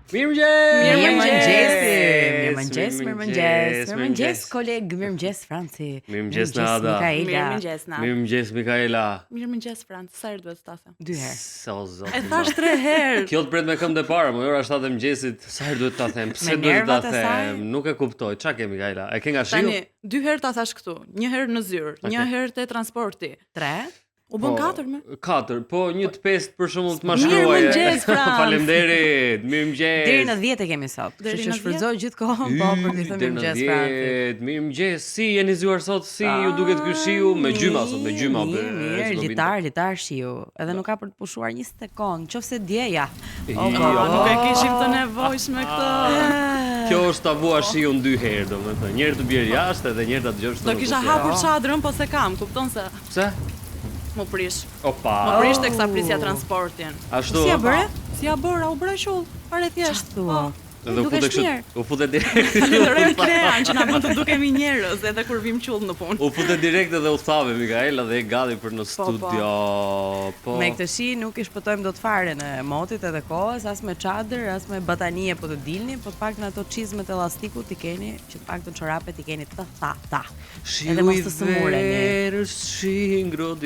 Mirëmëngjes koleg, mirëmëngjes Franci. Mirëmëngjes Nada. Mirëmëngjes Mikaela. Mirëmëngjes Franci, sa herë duhet të thasem? 2 herë. Sa o zot. E thash 3 herë. Kjo të pret me këmbë e para, më ora 7 e mëngjesit, sa herë duhet ta them? Pse duhet ta them? Nuk e kuptoj. Ç'a ke Mikaela? E ke nga shiu? Tani 2 herë ta thash këtu, 1 herë në zyrë, 1 herë te transporti. 3. U bën 4 me? 4, po 1 të 5 për shembull të ma shkruaje. Mirëmëngjes, Frans. Faleminderit. Mirëmëngjes. Deri në 10 e kemi sot. Deri Kështu që në shfrytëzoj gjithkohën po për të thënë mirëmëngjes Franci. Mirëmëngjes. Si jeni zgjuar sot? Si ju duket ky shiu me gjyma sot, me gjyma. Mirë, litar shiu. Edhe nuk ka për të pushuar 20 sekond, nëse djeja. Nuk e kishim të nevojshme këtë. Kjo është ta vua shiun 2 herë, domethënë. Një herë të bjerë jashtë edhe një herë ta dëgjosh. Do kisha hapur çadrën, po se kam, kupton se Pse? më prish. Opa. Më prish teksa prisja transportin. Ashtu. Si ja bëre? Si ja bëra, u bëra shull, fare thjesht. Edhe u futet direkt. Falenderoj Klean që na bën të dukemi njerëz edhe kur vim qull në punë. U futet direkt edhe u thave Mikaela dhe e gati për në studio. Po. Me këtë shi nuk i shpëtojmë dot fare në motit edhe kohës, as me çadër, as me batanie po të dilni, po të paktën ato çizmet elastikut i keni, që të paktën çorapet i keni ta. Edhe mos të smureni.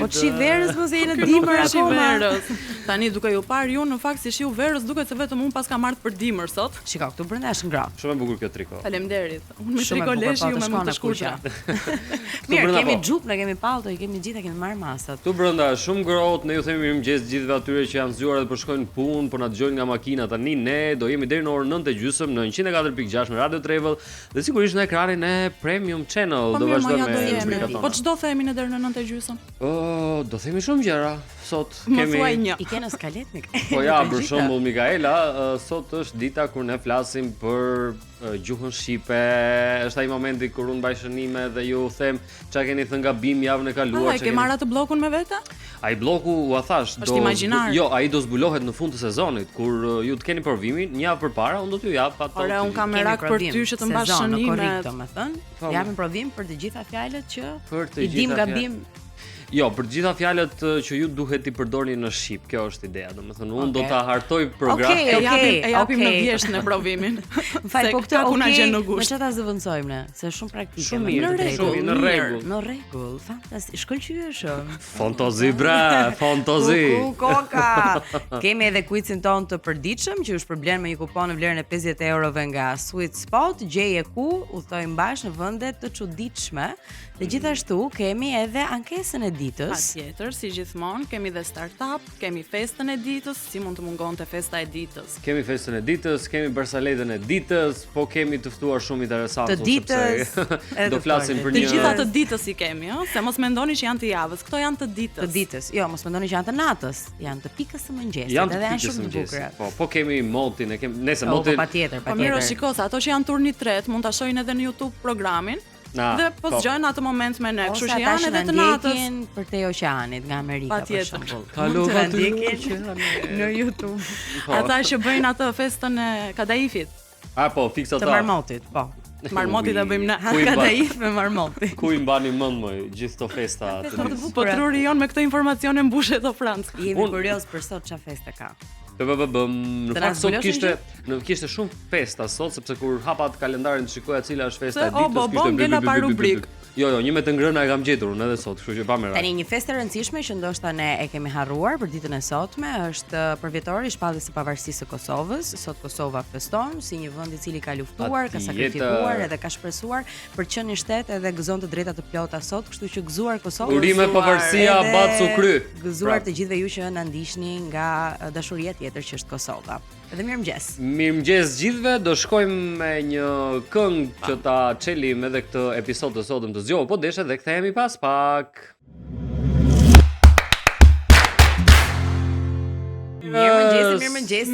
Po çi verës mos jeni në dimër akoma. Tani duke ju parë ju në fakt si shiu verës duket se vetëm un pas kam ardhur për dimër sot. Shikoj, këtu brenda është ngrohtë. Shumë e bukur kjo triko. Faleminderit. Unë me triko leshi ju me më të shkurtra. Mirë, kemi xhup, ne kemi palto, i kemi gjithë, kemi marr masat. Tu brenda shumë ngrohtë, ne ju themi mirëmëngjes gjithëve atyre që janë zgjuar dhe po shkojnë punë, po na dëgjojnë nga makina. Tani ne do jemi deri në orën 9:30 në 104.6 në Radio Travel dhe sigurisht në ekranin e Premium Channel do vazhdojmë me rubrikat tona. Po ç'do themi në deri në 9:30? Do themi shumë gjëra. Sot kemi I kenë skalet mik. Po ja, për shembull Mikaela, sot është dita kur ne flasim për gjuhën shqipe. Është ai momenti kur unë mbaj shënime dhe ju them ç'a keni thënë gabim javën e kaluar. Ai ke marrë atë bllokun me vete? Ai bloku u thash, jo, ai do zbulohet në fund të sezonit kur ju të keni provimin, një javë përpara unë do t'ju jap ato. Ora un kam merak për ty që të mbash shënimet. Domethënë, japim provim për të gjitha fjalët që i dim gabim. Jo, për gjitha fjalët që ju duhet i përdorni në shqip, kjo është ideja. Domethënë unë do ta hartoj programin. E japim në vjesht në provimin. Fal, po këtë ku na gjen në gusht. Ne çfarë ta zëvendësojmë ne? Se është shumë praktike. Shumë mirë, në rregull. Në rregull, fantastik. Shkëlqyeshëm. Fantazi bra, fantazi. Koka. Kemi edhe quizin ton të përditshëm që është përblen me një kupon në vlerën e 50 eurove nga Sweet Spot. Gjeje ku udhtojmë bash në vende të çuditshme. Dhe gjithashtu kemi edhe ankesën e ditës. Patjetër, si gjithmonë, kemi dhe startup, kemi festën e ditës, si mund të mungonte festa e ditës. Kemi festën e ditës, kemi bersaletën e ditës, po kemi të ftuar shumë interesantë të ditës. Do flasim për një. Të gjitha të ditës i kemi, ëh, se mos mendoni që janë të javës, këto janë të ditës. Të ditës. Jo, mos mendoni që janë të natës, janë të pikës së mëngjesit, edhe janë shumë të bukura. Po kemi motin, e kemi, nëse motin. Po patjetër. Po mirë, shikoj, ato që janë turni 3 mund ta shohin edhe në YouTube programin. Dhe po zgjojnë atë moment me ne, kështu që janë edhe të natës për te oqeanit nga Amerika për shembull. Kalova në YouTube. Ata që bëjnë atë festën e kadaifit. Po, fiksa ta. Të marmotit, po. Marmotit e bëjmë ne. Kadaif me marmotin. Ku i mbani mend më gjithë këto festa të ditës. Po truri jon me këtë informacion e mbushet o Franc. Jemi kurioz për sot çfarë feste ka. Në fakt sot kishte shumë festa sot sepse kur hapa atë kalendarin të shikoja cila është festa e ditës kishte rubrik. Jo, një me të ngrëna e kam gjetur unë edhe sot, kështu që pa merak. Tani një festë e rëndësishme që ndoshta ne e kemi harruar për ditën e sotme është përvjetori i shpalljes së pavarësisë së Kosovës. Sot Kosova feston si një vend i cili ka luftuar, ka sakrifikuar edhe ka shpresuar për të qenë shtet edhe gëzon të drejtat të plota sot, kështu që gëzuar Kosovës. Urime pavarësia bacu kry. Gëzuar të gjithëve ju që na ndiqni nga dashuria tjetër që është Kosova. Dhe mirëmëngjes. Mirëmëngjes gjithëve, do shkojmë me një këngë që ta çelim edhe këtë episod të sotëm të zgjohur, po desha dhe kthehemi pas pak. Mirëmëngjes.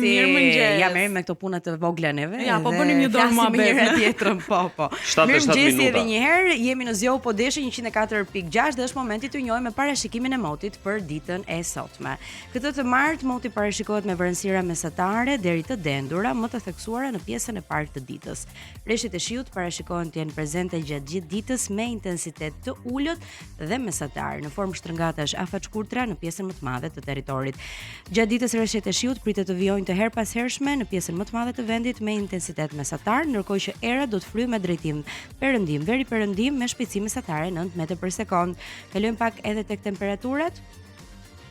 Ja merrem me këto puna të vogla neve. Ja, po bënim një dorë muhabet njëra tjetrën, po. 77 minuta. Edhe një herë jemi në zgjohur po deshe 104.6 dhe është momenti të njohim me parashikimin e motit për ditën e sotme. Këtë të martë moti parashikohet me vërësira mesatare deri të dendura, më të theksuara në pjesën e parë të ditës. Rreshtit e shiut parashikohen të jenë prezente gjatë gjithë ditës me intensitet të ulët dhe mesatar, në formë shtrëngatash afatshkurtra në pjesën më të madhe të territorit. Gjatë ditës rreshtit e shiut parashikut pritet të vijojnë të herpashershme në pjesën më të madhe të vendit me intensitet mesatar, ndërkohë që era do të fryjë me drejtim perëndim, veri perëndim me shpejtësi mesatare 9 metra për sekond. Kalojmë pak edhe tek temperaturat.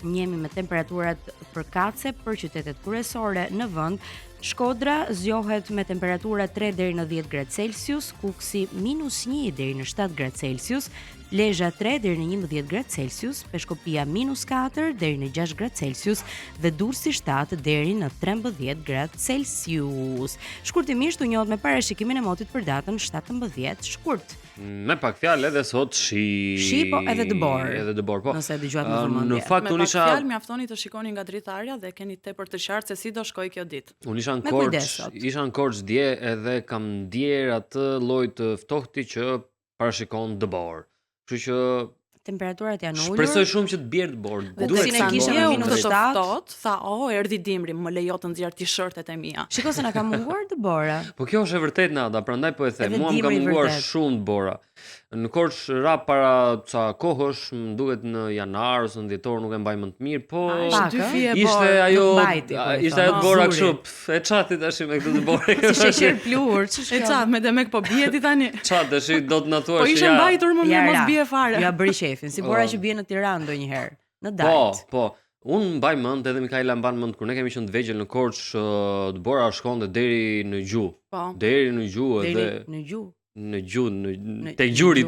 Njemi me temperaturat përkatëse për qytetet kryesore në vend. Shkodra zgjohet me temperatura 3 deri në 10 gradë Celsius, Kuksi -1 deri në 7 gradë Celsius, Lezhë 3 deri në 11 gradë Celsius, Peshkopia -4 deri në 6 gradë Celsius dhe Durrësi 7 deri në 13 gradë Celsius. Shkurtimisht u njohet me parashikimin e motit për datën 17 shkurt. Me pak fjalë edhe sot shi po edhe dëbor. Edhe dëbor po. Nëse dëgjuat më vëmendje. Në fakt unë isha fjalë mjaftoni të shikoni nga dritarja dhe keni tepër të qartë se si do shkoj kjo ditë. Unë isha në Korçë dje edhe kam ndier atë lloj të ftohti që parashikon dëbor. Kështu që temperaturat janë ulur. Shpresoj shumë që të bjerë dëbor. Duhet të kishim -7, tha, erdhi dimri, më lejo të nxjerr t-shirtet e mia. Shikoj se na ka munguar dëbora. Po kjo është e vërtet Nada, prandaj po e them, mua më ka munguar shumë dëbora. Në Korçë rap para ca kohësh, më duket në janar ose në dhjetor, nuk e mbaj më të mirë, po ishte ajo dëbora kështu, e çati tash me këtë dëborë. Si sheqer plur, e çat me demek po bie ti tani. Çat tash do të na thuash. Po ishte mbajtur më mirë mos bie fare. Ja bëri shefin, si bora që bie në Tiranë ndonjëherë, në Dajt. Po. Unë mbaj mend, edhe Mikaela mban mend kur ne kemi qenë të vegjël në Korçë, dëbora shkonte deri në gjuhë. Deri në gjuhë edhe në gjuhë. Te gjuri.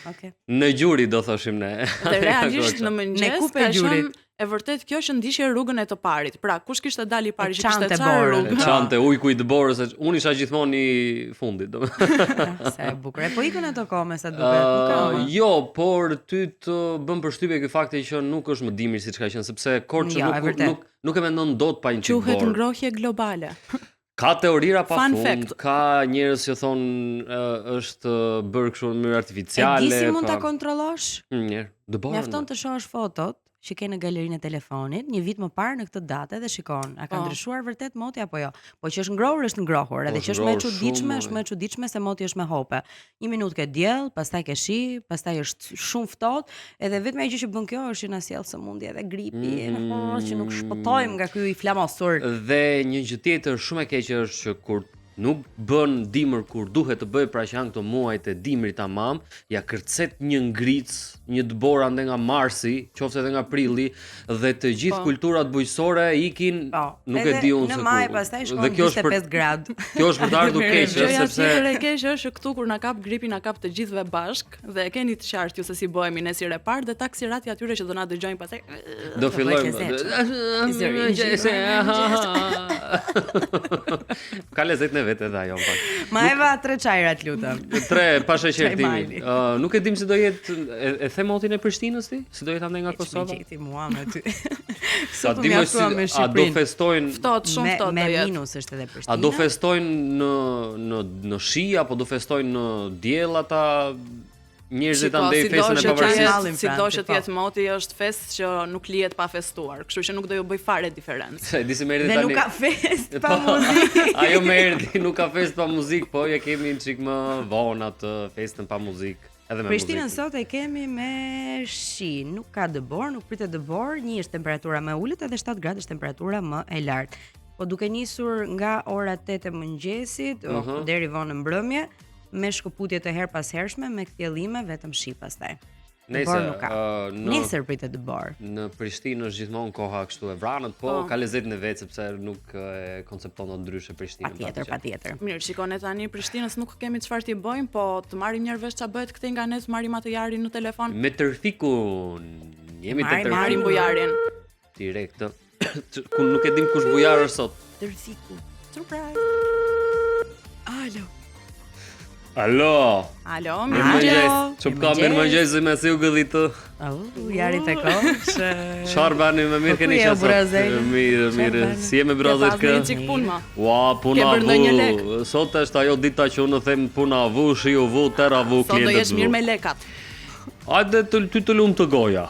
Okej. Në gjuri do thoshim ne. Dhe realisht në mëngjes ka qenë e vërtet kjo që ndiqje rrugën e të parit. Pra, kush kishte dalë i pari që kishte çarë rrugën. Çante ujku i dëborës, unë isha gjithmonë i fundit. Sa e bukur. Po ikën ato kohë sa duket. Jo, por ty të bën përshtypje ky fakti që nuk është më dimri siç ka qenë, sepse Korçë nuk e mendon dot pa një çik borë. Quhet ngrohje globale. Ka teorira pa fund, ka njerëz që thonë është bërë kështu në mënyrë artificiale. E di si mund ta kontrollosh? Mirë, dëborën. Mjafton të shohësh fotot që ke në galerinë e telefonit, një vit më parë në këtë datë dhe shikon, a ka ndryshuar vërtet moti apo jo. Po që është ngrohur, është ngrohur, edhe që është më e çuditshme, është më e çuditshme se moti është me hope. Një minutë ke diell, pastaj ke shi, pastaj është shumë ftohtë, edhe vetëm ajo që bën kjo është që na sjell sëmundje edhe gripi, që nuk shpëtojmë nga ky inflamosur. Dhe një gjë tjetër shumë e keqe është që kur nuk bën dimër kur duhet të bëj, pra që janë këto muajt e dimrit tamam, ja kërcet një ngric, një dëbor ande nga marsi, qoftë edhe nga prilli, dhe të gjithë kulturat bujqësore ikin, nuk e di unë se ku. Në maj pastaj shkon 25 gradë. Kjo është për të ardhur keq, sepse tjetër e keq është këtu kur na kap gripi, na kap të gjithëve bashk dhe e keni të qartë ju se si bëhemi ne si repar dhe taksirati atyre që do na dëgjojnë pastaj. Do fillojmë. Ka lezet në vetë edhe ajo pak. Ma eva 3 çajrat lutem. 3 pa sheqer timi. Nuk e dim se do jetë e them motin e Prishtinës ti? Si do jetë ande nga Kosova? Me gjeti mua me ty. Sot më aftuam me Shqipërinë. A do festojnë ftohtë, shumë ftohtë me minus është edhe Prishtina. A do festojnë në shi apo do festojnë në diell ata njerëzit andej festën e pavarësisë? Sido që të jetë moti është festë që nuk lihet pa festuar, kështu që nuk do ju bëj fare diferencë. Disi më erdhi tani. Dhe nuk ka festë pa muzikë. Ajo më erdhi, nuk ka festë pa muzikë, po ja kemi një çik më vonë atë festën pa muzikë. Prishtinën sot e kemi me shi, nuk ka dëbor, nuk pritet dëbor, 1 është temperatura më e ulët edhe 7 gradë është temperatura më e lartë. Po duke nisur nga ora 8 e mëngjesit deri vonë në mbrëmje, me shkëputje të her pas hershme, me kthjellime vetëm shi pastaj. Nesër pritet dëbor. Në Prishtinë është gjithmonë koha kështu e vranët, po ka lezetin e vet sepse nuk e koncepton dot ndryshe Prishtinën. Patjetër. Mirë, shikoni tani Prishtinës nuk kemi çfarë t'i bëjmë, po të marrim një vesh ç'a bëhet këtej nga ne, të marrim atë jarin në telefon. Me tërfikun. Jemi te tërfiku. Marrim bujarin. Direkt. Ku nuk e dim kush bujar është sot. Tërfiku. Surprise. Alo, mirëmëngjes. Çfarë ka mirëmëngjes me si u gëdhitë? Jari te kosh. Çfarë bani më mirë keni qenë? Mirë. Si jemi brother kë? Ua, puna vu. Sot është ajo dita që unë them puna vu, shiu vu, terra vu, klientët vu. Sot do jesh mirë me lekat. Hajde ty të lumë të goja.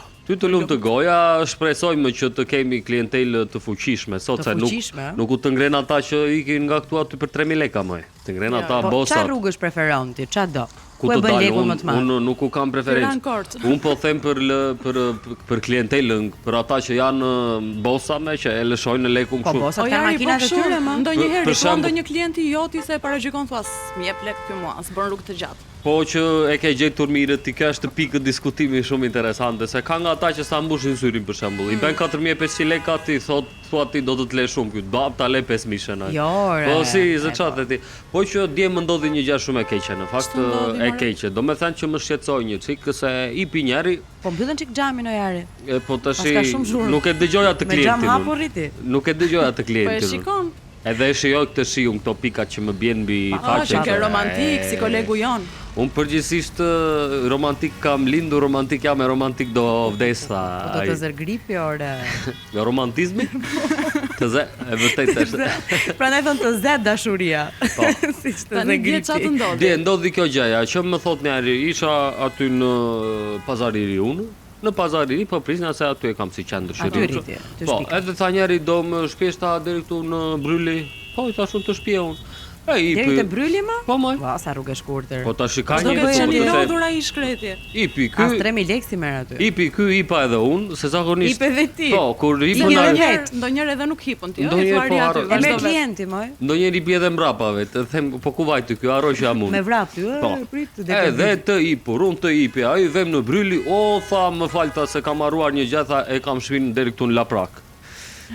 Shpresojmë që të kemi klientelë të fuqishme sot, se nuk u të ngren ata që ikin nga këtu aty për 3000 lekë më. Të ngren ata bosa. Çfarë rrugësh preferon ti? Ç'a do? Ku të dalë, unë nuk u kam preferencë. Unë po them për klientelën, për ata që janë bosame, që e lëshojnë në lekun kështu. Po bosat kanë makinat e tyre, më. Ndonjëherë, ndonjë klienti joti se paragjikon thua, m'jep lek ky mua, s'bën rrugë të gjatë. Po që e ke gjetur mirë, ti ka është pikë diskutimi shumë interesante, se ka nga ata që sa mbushin syrin për shembull. I bën 4500 lekë ti thua ti do të le shumë këtu. Bab ta le 5000 Jo. Po si, çfarë ti? Po që dje më ndodhi një gjë shumë e keqe në fakt, e keqe. Do të thënë që më shqetësoi një çik se i pi njëri. Po mbyllën çik xhamin o jari. Po tash nuk e dëgjoja të klientin. Me xham hapur rriti. Nuk e dëgjoja të klientin. Po e shikon. Edhe e shijoj këtë shiun, këto pikat që më bjen mbi faqe. Që ke romantik si kolegu jon. Unë përgjithsisht romantik kam lindur, romantik jam e romantik do vdesa. Po do të zërgripi ore. Jo romantizmi? Të zë, e vërtet është. Prandaj thon të zë dashuria. Po. Siç të zëgripi. Çfarë ndodhi? Dhe ndodhi kjo gjëja, që më thot njëri, isha aty në Pazariri unë. Në Pazariri, po prisna se aty e kam si qendër shërbimi. Po, edhe tha njëri do më shpeshta deri këtu në Bryli. Po, i thashun të shpije unë. Deri te Bryli më? Po moj. Ua, sa rrugë e shkurtër. Po tash ka një gjë që lodhur ai shkreti. Ipi ky. As 3000 lekë si merr aty. Ipi ky, ipa edhe unë, se zakonisht. Ipe edhe ti. Po, kur hipën ndonjëherë edhe nuk hipën ti, e thuari aty. E merr klienti moj. Ndonjëri bie edhe mbrapa vet, them po ku vaj ty ky, harroj që jam unë. Me vrap ty, prit të dekë. Edhe të ipur, unë të ipi, ai vëm në Bryli, o tha më falta se kam harruar një gjë, tha e kam shpinë deri këtu në Laprak.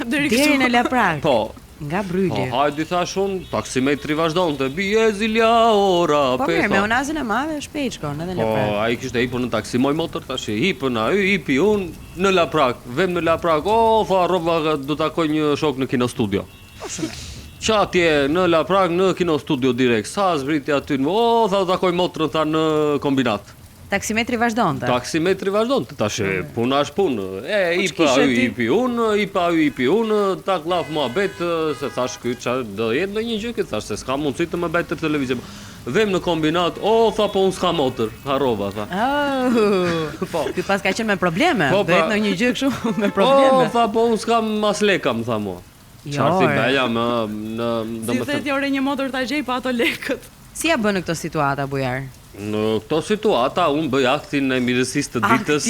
Deri në Laprak. Po. Nga Bryli. Po, hajde thashun, taksimetri vazhdonte, bie zilja ora 5. Po mirë, me unazën e madhe shpejt shkon edhe në Laprak. Po, ai kishte hipur në taksi moj motor tash, hipën ai, hipi unë në Laprak, vëm në Laprak. O, tha rrova do takoj një shok në Kino Studio. Po shumë. Çatje në Laprak në Kino Studio direkt. Sa zbriti aty, o, tha do takoj motrën tha në kombinat. Taksimetri vazhdonte. Taksimetri vazhdonte. Tash puna është punë. Ipi unë, tak llaf muhabet se thash ky çfarë do jetë ndonjë gjë që thash se s'ka mundësi të më bëj të televizion. Vëm në kombinat, o tha po unë s'ka motor, harrova tha. Po, ky pas ka qenë me probleme. Do jetë ndonjë gjë kështu me probleme. O tha po unë s'kam as lekë më tha mua. Çfarë ti bëja në domethënë. Si theti ore një motor ta gjej pa ato lekët. Si ja bën në këto situata bujar? Në këto situata unë bëj aktin e mirësisë të ditës.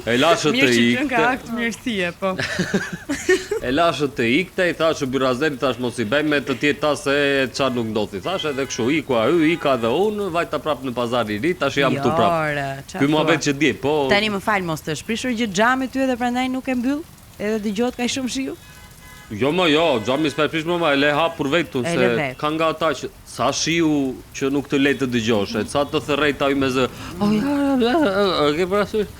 E lashë të ikte. Mirë që akt mirësie, po. E lashë të ikte, i thashë byrazeri, thash mos i bëj me të tjetë ta se çfarë nuk ndodhi. Thash edhe kështu, ika dhe unë, vajta prapë në Pazariri, tash jam këtu prapë. Ky muhabet që dje, po. Tani më fal mos të shprishur gjithë xhami ty edhe prandaj nuk e mbyll. Edhe dëgjohet kaq shumë shiu. Jo, xhami s'pa prish më, e le hapur vetun se ka nga ata që sa shiu që nuk të le të dëgjosh, sa të thërrej ta me zë. Ke parasysh?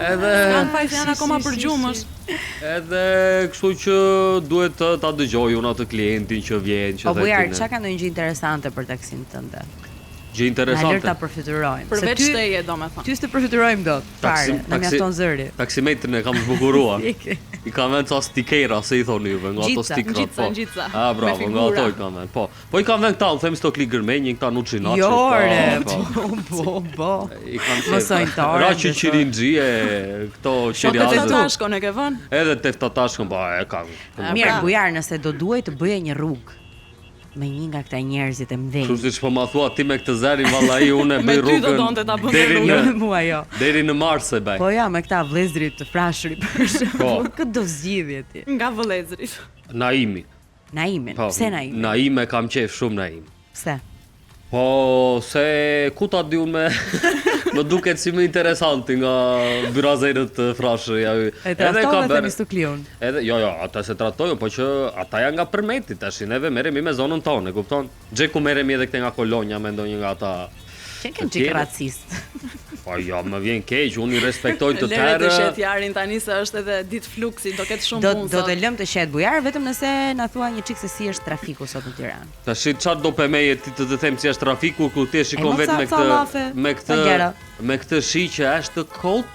Edhe kanë fajse janë akoma për gjumësh. Edhe kështu që duhet ta dëgjoj unë atë klientin që vjen, që thotë. Po bujar, çka ka ndonjë gjë interesante për taksin tënde? Gjë interesante. Na lër ta përfiturojmë. Përveç teje domethënë. Ty s'të përfiturojmë dot. Fare, na mjafton zëri. Taksimetrin e kam zbukuruar. I kam vënë ca stikera, se i thoni juve, nga ato stikra. Gjitsa. Ah, bravo, nga ato i kam vënë. Po. Po i kam vënë këta, them sto klik gërmenjë, këta nuçinaçi. Jo, po. I kam thënë. Raçi qirinxhie, këto qiriazë. Teftashkon e ke vënë? Edhe teftashkon, po e kam. Mirë, bujar, nëse do duaj të bëje një rrugë me një nga këta njerëzit e mëdhenj. Kështu siç po ma thua ti me këtë zërin vallai unë bëj rrugën. Deri në Mars e bëj. Po ja, me këta vëllezrit të frashërit për shembull. Këtë do zgjidhje ti. Nga vëllezrit. Naimin. Pse Naimin? Naime kam qef shumë Naim. Pse? Po se ku ta di unë më duket si më interesanti nga byrazerët frashë ja. Edhe ka bërë Mistuklion. Edhe jo, ata se trajtojnë, po që ata janë nga përmeti tash, neve merremi me zonën tonë, e kupton? Xheku merremi edhe këte nga Kolonja me ndonjë nga ata. Që kanë çik racist. Po jo, më vjen keq, unë i respektoj të tjerë. Le të shet jarin tani se është edhe ditë fluksi, do ketë shumë punë. Do të lëm të shet bujar vetëm nëse na thua një çik se si është trafiku sot në Tiranë. Tash çfarë do pemeje ti të them si është trafiku ku ti shikon vetëm me këtë shi që është kot.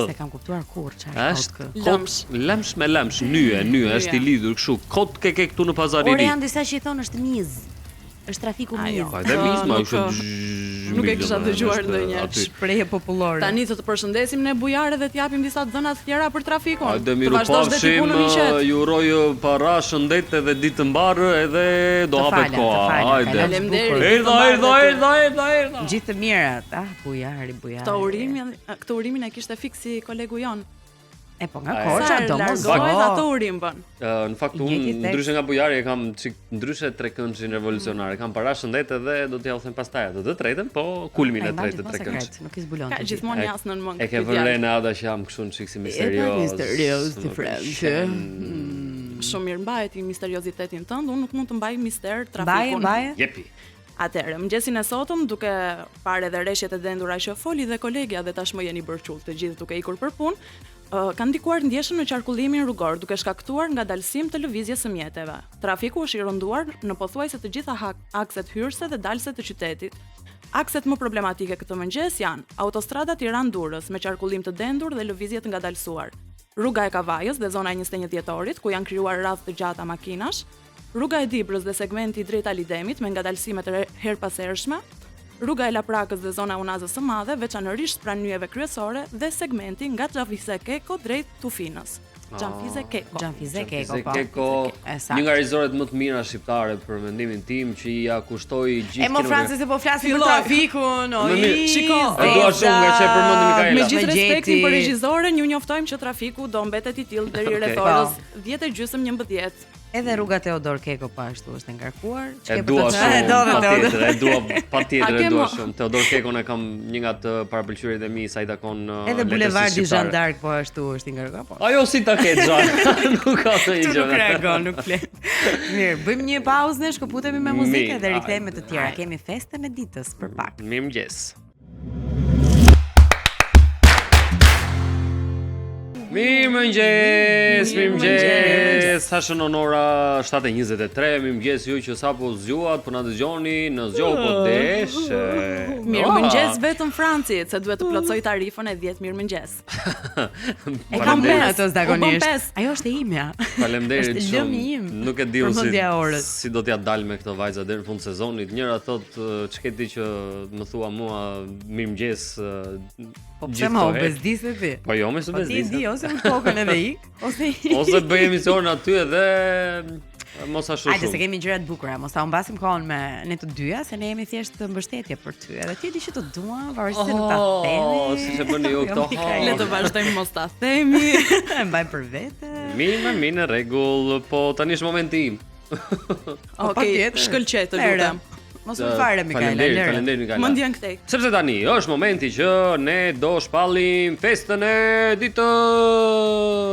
Se kam kuptuar kur çfarë është. Lëmsh me lëmsh, nye, është i lidhur kështu. Kot ke këtu në Pazariri. Por janë disa që i thonë është miz. Është trafiku mirë. Po edhe misma është. Nuk e kisha dëgjuar ndonjëherë. Shprehje popullore. Tani të përshëndesim ne bujare dhe t'japim disa dhëna të tjera për trafikun. Hajde miru pafshim, ju uroj para shëndet edhe ditë të mbarë edhe do hapet koha. Hajde. Faleminderit. Erdha. Gjithë të mirat. Bujari. Këtë urimin e kishte fiksi kolegu jon. E po nga Korça domosdoshmë ato urim bën. Në fakt unë ndryshe nga bujari e kam ndryshe trekëndshin revolucionare. Kam para shëndet edhe do t'ja u them pastaj atë të tretën, po kulmin e tretë trekëndsh. Nuk i zbulon. Ka gjithmonë jasnë në mend. E ke vënë Ada që jam kështu çik si misterios të freskë. Shumë mirë mbahet i misteriozitetin tënd, unë nuk mund të mbaj mister trafikun. Mbaj. Jepi. Atëherë, mëngjesin e sotëm duke parë edhe rreshjet e dhëndura që foli dhe kolegja dhe tashmë jeni bërçull të gjithë duke ikur për punë. Kanë ndikuar ndjeshën në qarkullimin rrugor duke shkaktuar ngadalësim të lëvizjes së mjeteve. Trafiku është i rënduar në pothuajse të gjitha akset hyrëse dhe dalëse të qytetit. Akset më problematike këtë mëngjes janë autostrada Tiranë-Durrës me qarkullim të dendur dhe lëvizje të ngadalësuar, rruga e Kavajës dhe zona e 21 dhjetorit ku janë krijuar radhë të gjata makinash, rruga e Dibrës dhe segmenti drejt Alidemit me ngadalësime të herpasershme, rruga e Laprakës dhe zona Unazës së Madhe, veçanërisht pranë nyjeve kryesore dhe segmenti nga Xhafize Keko drejt Tufinës. Xhafize Keko. Një nga rizoret më të mira shqiptare për mendimin tim që ja kushtoi gjithë. E mo Francis se po flasim për trafikun, Shiko. E dua shumë nga që përmendi Mikaela. Me gjithë respektin për regjizoren, ju njoftojmë që trafiku do mbetet i tillë deri rreth orës 10:30 11. Edhe rruga Teodor Keko po ashtu është ngarkuar. E dua shumë. Teodor Kekon e kam një nga të parapëlqyerit e mi sa i takon. Edhe bulevardi Jean d'Arc po ashtu është ngarkuar po. Ajo si ta ketë Jean. Nuk ka të gjë. Nuk reagon, nuk flet. Mirë, bëjmë një pauzë ne, shkëputemi me muzikë dhe rikthehemi të tjera. Kemi festën e ditës për pak. Mirëmëngjes. Mirëmëngjes. Sa shënon ora 7:23. Mirëmëngjes ju që sapo zgjuat, po na dëgjoni në zgjohu po desh. Mirëmëngjes vetëm Francit, se duhet të plotësoj tarifën e 10 mirëmëngjes. E kam bërë ato zakonisht. Ajo është e imja. Faleminderit shumë. Lëmi im. Nuk e di si do t'ja dal me këto vajza deri në fund sezonit. Njëra thot ç'keti që më thua mua mirëmëngjes. Po pse më u bezdisë ti? Po jo, më së bezdisë. Ti di ose më kokën edhe ik, ose bëj emision aty edhe mos ashtu shumë. Hajde se kemi gjëra të bukura, mos ta humbasim kohën me ne të dyja, se ne jemi thjesht mbështetje për ty. Edhe ti di që të dua, varësisht se nuk ta themi. Si e bëni ju këto? Le të vazhdojmë mos ta themi. E mbaj për vete. Mirë, në rregull, po tani është momenti im. Okej, shkëlqej të lutem. Mos më fare Mikaela. Faleminderit Mikaela. Më ndjen këtej. Sepse tani është momenti që ne do shpallim festën e ditës.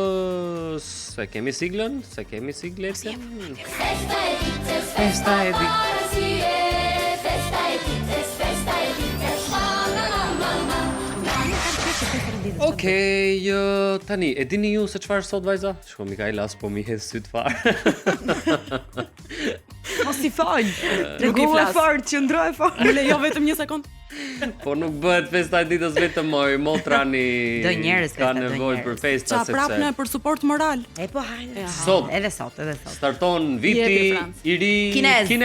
Se kemi siglën? Festa e ditës. Festa e ditës. Okej, tani, e dini ju se çfarë sot vajza? Shko Mikaela, as po mi hedh syt fare. Mos i fal. Tregoje fort, qëndroje fort. Më lejo vetëm një sekond. Po nuk bëhet festa e ditës vetëm motrani. Do njerëz ka nevojë për festa sepse. Çfarë prapë për suport moral. E po hajde. Sot. Edhe sot. Starton viti i ri kinez. Si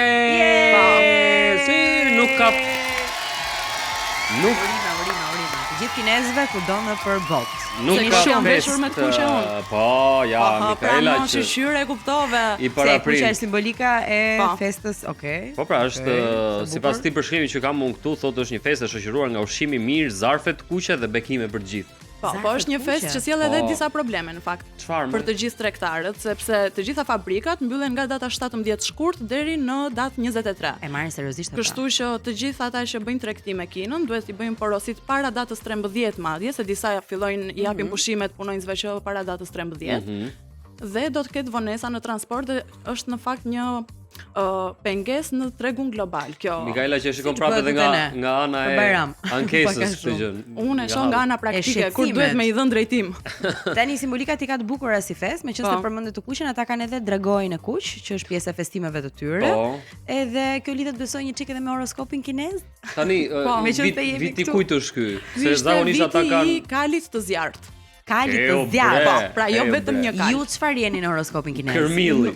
nuk ka gjithë kinezëve kudo në për botë. Nuk ka shumë veshur me kuqe unë. Po, ja, Mikaela që shqyre e kuptove. I paraprit. Se kuqe është simbolika e festës, okay. Po pra, është sipas këtij përshkrimi që kam unë këtu, thotë është një festë e shoqëruar nga ushqimi i mirë, zarfe të kuqe dhe bekime për gjithë. Po është një festë që sjell edhe disa probleme në fakt. Për të gjithë tregtarët, sepse të gjitha fabrikat mbyllen nga data 17 shkurt deri në datë 23. E marrin seriozisht ata. Kështu që të gjithë ata që bëjnë tregtim me kinën duhet t'i bëjnë porosit para datës 13 madje, se disa fillojnë i japin pushimet punonjësve që para datës 13. Dhe do të ketë vonesa në transport dhe është në fakt një pengesë në tregun global. Kjo Mikaela që shikon prapë edhe nga ana e ankesës këtë gjë. Unë e shoh nga ana praktike kur duhet me i dhënë drejtim. Tani simbolika i ka të bukura si festë, meqense përmendet të kuqen, ata kanë edhe dragojin e kuq, që është pjesë e festimeve të tyre. Edhe kjo lidhet besoj një çik edhe me horoskopin kinez. Tani viti kujt është ky? Se zakonisht ata kanë kalit të zjarrt. kalit të zjarrit. Po, pra jo vetëm një kal. Ju çfarë jeni në horoskopin kinez? Kërmilli.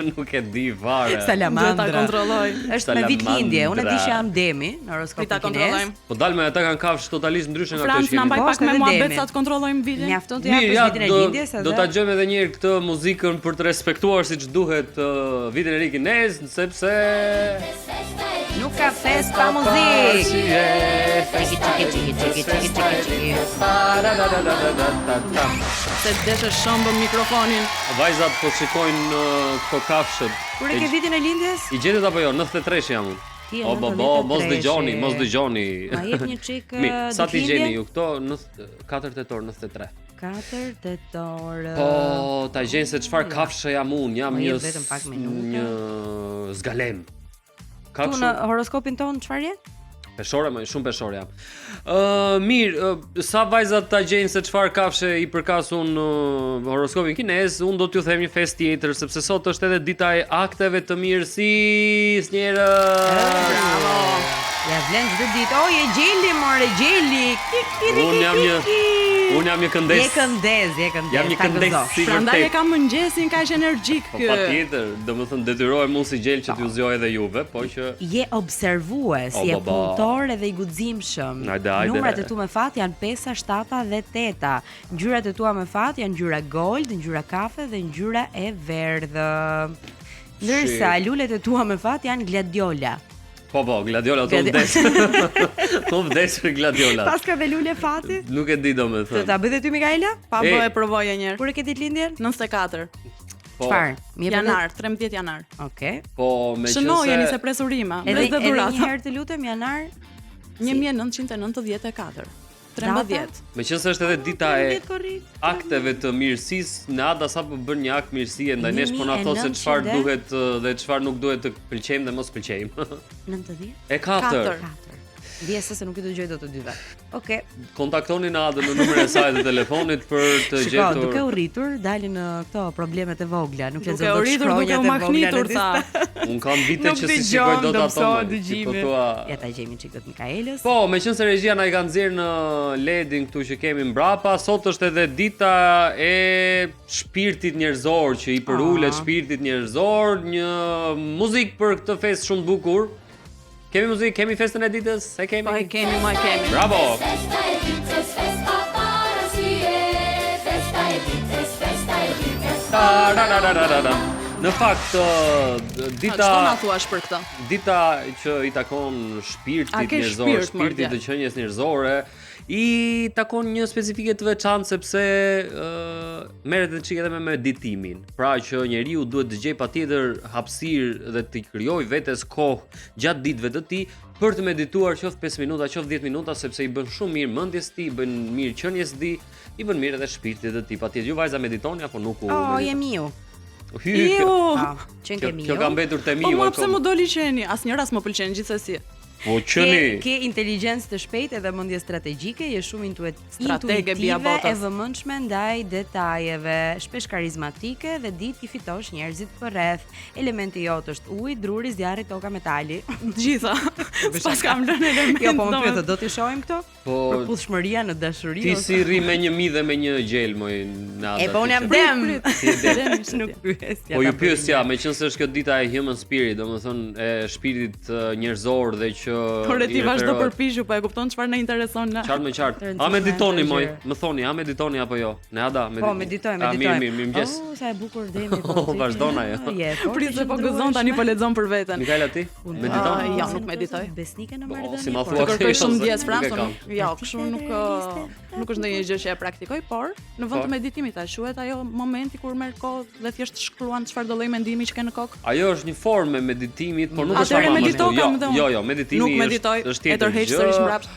Nuk e di fare. Duhet ta Salamandra. kontrolloj. Është me vitlindje. Unë e di që Salamandra. jam Demi në Ta horoskopin kinez. kontrollojmë. Po dalme ata kanë kafshë totalisht ndryshe nga ato Frans që na kemi. mbaj Po, pak është me edhe muhabet Demi. sa të kontrollojmë vitin. Mjafton të Mirë, japësh ja, vitin e lindjes do ta gjojmë edhe një herë këtë muzikën për të respektuar siç duhet vitin e ri kinez, sepse Nuk ka fest pa muzikë. Çiki çiki çiki çiki çiki çiki çiki. Se deshe shëmbëm mikrofonin. Vajzat po shikojnë këto kafshët. Kur e ke vitin e lindjes? I gjetet apo jo? 93 jam unë. Ti je O babo, 93. mos dëgjoni, mos dëgjoni. Ma jep një çik Mirë, sa ti ditëlindje? gjeni ju këto? 4 tetor 93. 4 tetor. Po, ta gjeni se çfarë kafshë jam unë, jam Ma një jep vetëm pak minuta. një zgalem. Tu në Kafshë horoskopin ton çfarë je? peshore, më shumë peshore jam. Mirë, sa vajzat ta gjejnë se çfarë kafshë i përkas unë horoskopin kinez, unë do t'ju them një fest tjetër sepse sot është edhe dita e akteve të mirësisë, Bravo. Ja vlen çdo ditë. O, je gjeli, more gjeli. Unë jam një këndes. Je këndez. Jam një ta këndes gëzosh. si Prandaj e vërtet. kam mëngjesin kaq energjik Po ky. patjetër, domethënë detyrohem unë si gjel që t'ju zgjoj edhe juve, po që Je observues, O, je baba. punëtor edhe i guximshëm. Hajde. Numrat e tu me fat janë 5, 7 dhe 8. Ngjyrat e tua me fat janë ngjyra gold, ngjyra kafe dhe ngjyra e verdhë. Ndërsa lulet e tua me fat janë gladiola. po, gladiola të vdes. Të vdes për gladiola. Pas ka dhe lule fati? Nuk e di Të domethënë. ta bëj dhe ty Mikaela? Pa E. bë e provoja një herë. Kur e ke ditëlindjen? 94 Po, Çfarë? Mi jep edhe- janar, 13 janar. Okej. po me Shënojeni se qëse presurima. Edhe Brez dhe një dhurata. herë të lutem janar. 1994. 13. me qëse është edhe dita e 13 korrekt. akteve të mirësisë, në Ada sapo bën një akt mirësie ndaj nesh, po na thon se 1900 çfarë duhet dhe çfarë nuk duhet të pëlqejmë dhe mos pëlqejmë. 90. E 4. 4. 4. Ndjesë se nuk i dëgjoj dot të dyve. Okej. Kontaktoni në Adën në numrin e saj të telefonit për të Shiko, gjetur. duke u rritur, dalin në këto problemet e vogla, nuk Duke lexon u dot rritur, duke shkronjat u e vogla. mahnitur në tha. Un kam vite Nuk që si dëgjon, shikoj dot do ato. mësohet më, dëgjimi. që po thua. Ja ta gjejmë çik dot Mikaelës. Po, me qënë se regjia na i kanë nxjerrë në ledin këtu që kemi mbrapa, sot është edhe dita e shpirtit njerëzor që i përulet shpirtit njerëzor, një muzikë për këtë fest shumë të bukur. Kemi muzikë, kemi festën e ditës, e kemi. Po e kemi, ma e kemi. Bravo. Festa e ditës, festa parasyje, festa e ditës, festa e ditës. Në fakt, dita Çfarë na thuash për këtë? dita që i takon A shpirtit ke njerëzor, shpirt, shpirtit mordja? të qenies njerëzore, i takon një specifike të veçantë sepse merret edhe çik edhe me meditimin. Pra që njeriu duhet të gjejë patjetër hapësirë dhe të krijojë vetes kohë gjatë ditëve të tij për të medituar qoftë 5 minuta, qoftë 10 minuta, sepse i bën shumë mirë mendjes së tij, i bën mirë qenies së tij, i bën mirë edhe shpirtit të tij. Patjetër ju vajza meditoni apo nuk u Oh, meditoni? je miu. Jo. Qen Kjo, ke miu. kjo ka mbetur te Po miu. mua pse më doli qeni? Asnjëra s'më pëlqen gjithsesi. Po qeni. Ke inteligjencë të shpejtë edhe mendje strategjike, je shumë Stratege bia intuitive botës. e vëmendshme ndaj detajeve, shpesh karizmatike dhe ditë i fitosh njerëzit përreth. Elementi jot është uji, druri, zjarri, toka, metali. Gjitha. S'pas kam lënë element. Jo, po më domethënë. pyet, do t'i shohim këto? Po Përputhshmëria në dashuri. ti ose- si rri me një mi dhe me një gjel moj në E po unë jam ti që- dem. Si e dem? Nuk pyesja. Po ju ta pyesja, bëjmë. me qënë se është kjo dita e human spirit, domethënë e shpiritit njerëzor dhe që Por e ti i vazhdo referohet- përpishu, po e kupton çfarë na intereson na. Qartë me qartë. Të A meditoni moj? rëndësishme Më thoni, a meditoni apo jo? Ne Ada, Po, meditoj. Mirë, mëngjes. Oh, sa e bukur demi. Oh, vazhdon ajo. Prit se po gëzon tani po lexon për veten. Mikaela ti? Mediton? Jo, nuk meditoj. Besnike në Po, marrëdhënie. si ma por- thua Të kërkoj shumë ose ndjes nuk Frans, e kam. jo, kështu nuk është ndonjë gjë që e praktikoj, por në vend Po. të meditimit a quhet ajo momenti kur merr kohë dhe thjesht shkruan çfarë do lloj mendimi që ke në kokë. Ajo është një formë e meditimit, por nuk është Atëherë tamam medito ashtu. kam dhe unë. Jo, meditimi Nuk meditoj, është e tjetër tërheq gjë. sërish mbrapsht.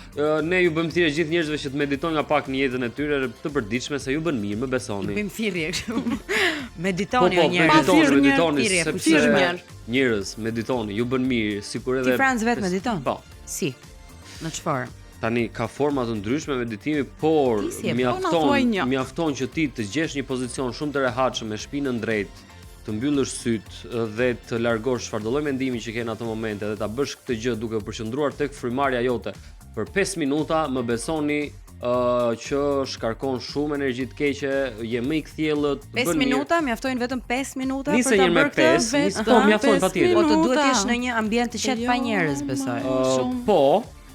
Ne ju bëjmë thirrje gjithë njerëzve që të meditojnë nga pak në jetën e tyre të përditshme se ju bën mirë, më besoni. Bëjmë thirrje kështu. Meditoni o njerëz. meditoni, thirrje, meditoni thirrje, sepse thirrje mirë. njerëz meditoni, ju bën mirë, sikur edhe Ti Franz vet mediton? Po. Si? Në çfarë? Tani ka forma të ndryshme meditimi, por Ti si e po, na thuaj një. mjafton që ti të gjesh një pozicion shumë të rehatshëm me shpinën drejt, të mbyllësh syt dhe të largosh çfarëdo lloj mendimi që ke në ato momente dhe ta bësh këtë gjë duke u përqendruar tek frymarrja jote për 5 minuta, më besoni që shkarkon shumë energji të keqe, je më i kthjellët. 5 minuta, mjaftojnë vetëm 5 minuta për Nisë ta një me bërë këtë? 5, po mjaftojnë patjetër. Po të duhet të jesh në një ambient të qetë pa njerëz, besoj.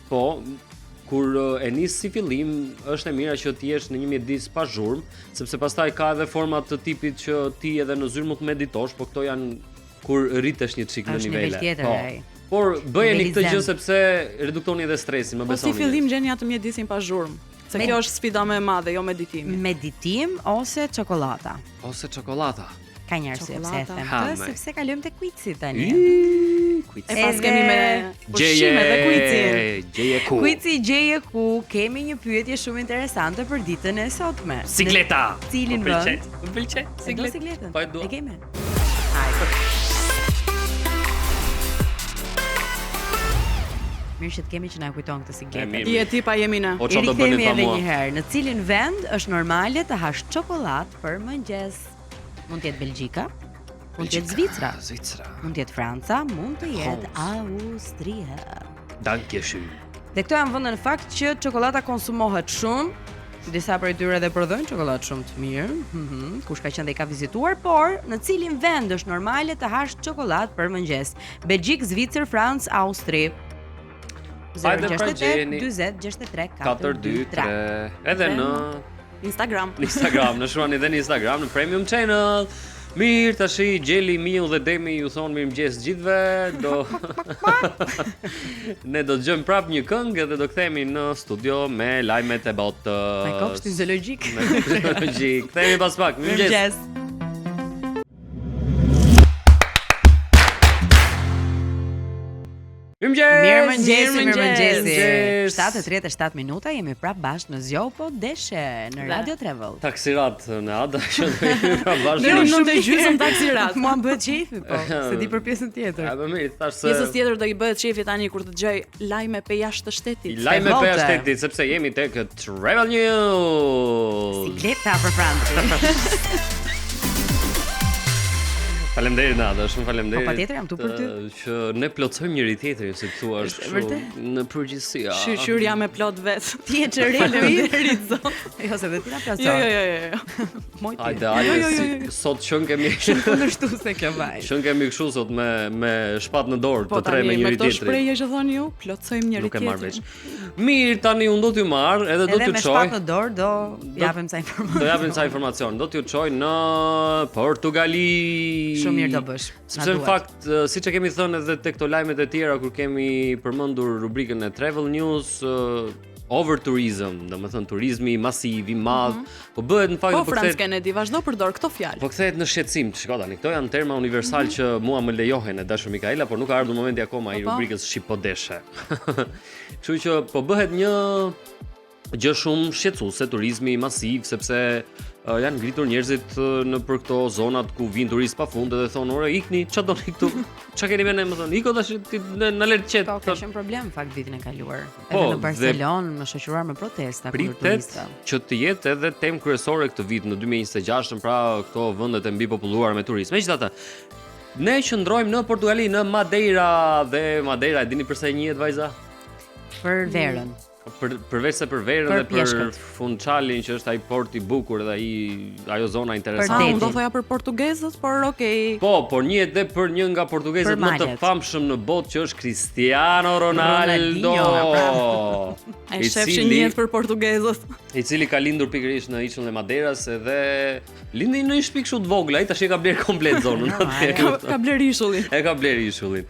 Po, kur e nis si fillim, është e mira që të jesh në një mjedis pa zhurmë, sepse pastaj ka edhe forma të tipit që ti edhe në zyrë mund të meditosh, po këto janë kur rritesh një çik në Është nivele. nivel tjetër, ai. Por bëjeni këtë gjë Niveli zen. sepse reduktoni edhe stresin, më Po besoni. si fillim gjeni atë mjedisin pa zhurmë. Se kjo është sfida më e madhe, jo meditimi. Meditim ose çokolata. Ose çokolata. Ka një arsye pse e Çokolata. them Ha, këtë, me. sepse kalojmë te quizi tani. Quiz. E pas Edhe- kemi me ushqime dhe kuicin. Gjeje ku. Quizi gjeje ku kemi një pyetje shumë interesante për ditën e sotme. Sikleta. Në cilin Më pëlqej, vend? Më pëlqej. E do sikletën? Po e dua. E kemi. Hajde. Mirë që të kemi që na kujton këtë sikletë. mirë. Ti e ti pa jemi ne. O I çfarë do bëni rikthehemi pa edhe mua? një herë. Në cilin vend është normale të hash çokoladë për mëngjes? Mund të jetë Belgjika, mund të jetë Zvicra, Zvicra. mund të jetë Franca, mund të jetë Austria. Dankeschön. Dhe këto janë vende në fakt që çokolata konsumohet shumë. Disa prej tyre edhe prodhojnë çokoladë shumë të mirë. Kush ka qenë dhe i ka vizituar, por në cilin vend është normale të hash çokoladë për mëngjes? Belgjik, Zvicër, Francë, Austri. Hajde, pra, 068 gjeni. 20 63 4, 2, 3. Edhe në Instagram. Instagram, në shruani edhe në Instagram, në Premium Channel. Mirë, tashi Gjeli, Miu dhe Demi ju thonë mirëmëngjes gjithëve. Ne do dëgjojmë prap një këngë dhe do kthehemi në studio me lajmet e botës. Me kopshtin zoologjik. Me kopshtin zoologjik. Kthehemi pas pak. Mirëmëngjes. Mirëmëngjes. 7:37 minuta jemi prap bashkë në Zgjo po deshe në Radio Travel. Taksirat në Ada që do jemi prap bashkë. Deri në 9:30 taksirat. Mua më bëhet qefi po, se di për pjesën tjetër. A më mirë, thash se Pjesës tjetër do i bëhet shefi tani kur të dëgjoj lajme pe jashtë të shtetit. lajme vote. pe shtetit sepse jemi tek Travel News. Sikleta për Francë. Faleminderit Nada, shumë faleminderit. Po, patjetër, jam tu për ty. Që ne plotësojmë njëri tjetrin, si thua, Është vërtet? në përgjithësi. Shqyrja me plot vet. Ti e çerel Faleminderit zot. Jo se vetë na plotson. Jo. Moj ti. Hajde, sot çon kemi Kundërshtuese kjo vaj. Shën kemi kështu sot me shpat në dorë Po të tre me tani me njëri këto tjetrin. shprehje që thoni ju, plotsojmë njëri Nuk e marr vesh. tjetrin. Mirë, tani unë do t'ju marr edhe do Edhe t'ju me çoj. shpat në dorë do japim sa informacion. Do japim ca informacion. Do t'ju çoj në Portugali. Shumë mirë do bësh. Na Sepse në duhet. fakt, siç e kemi thënë edhe tek këto lajmet e tjera kur kemi përmendur rubrikën e Travel News, over tourism, domethënë turizmi masiv i madh, po bëhet në fakt Po Franz Kennedy, vazhdo përdor këto fjalë. po kthehet në shqetësim. Shiko tani, këto janë terma universal që mua më lejohen e dashur Mikaela, por nuk ka ardhur momenti akoma i Po. rubrikës Shqip po deshe. Kështu që po bëhet një gjë shumë shqetësuese turizmi masiv sepse janë ngritur njerëzit në për këto zonat ku vijnë turistë pafund dhe thonë ore ikni, ç'a doni këtu? Ç'a keni me ne, më thonë, iko tash na lër qet. Po, ka qenë problem në fakt vitin e kaluar. Po, Edhe në Barcelonë më shoqëruar me protesta kundër Pritet turistëve. që të jetë edhe temë kryesore këtë vit në 2026, pra këto vendet e mbi populluara me turistë. Megjithatë, ne qëndrojmë në Portugali, në Madeira dhe Madeira, e dini pse e njihet vajza? Për verën. Përveç se për verën Për dhe për pjeshkët. Funçalin që është ai port i bukur dhe ajo zona interesante. Unë detin. do thoja për portugezët, por okay. Po, por njihet edhe për një nga portugezët Për më të malet. famshëm në botë që është Cristiano Ronaldo. Ronaldinho, E shef që njihet për portugezët. I cili ka lindur pikërisht në Ishullin e Madeiras edhe lindi në një shtëpi kështu të vogël, ai tash e ka bler komplet zonën atë. Ka bler ishullin. E ka bler Ishullin.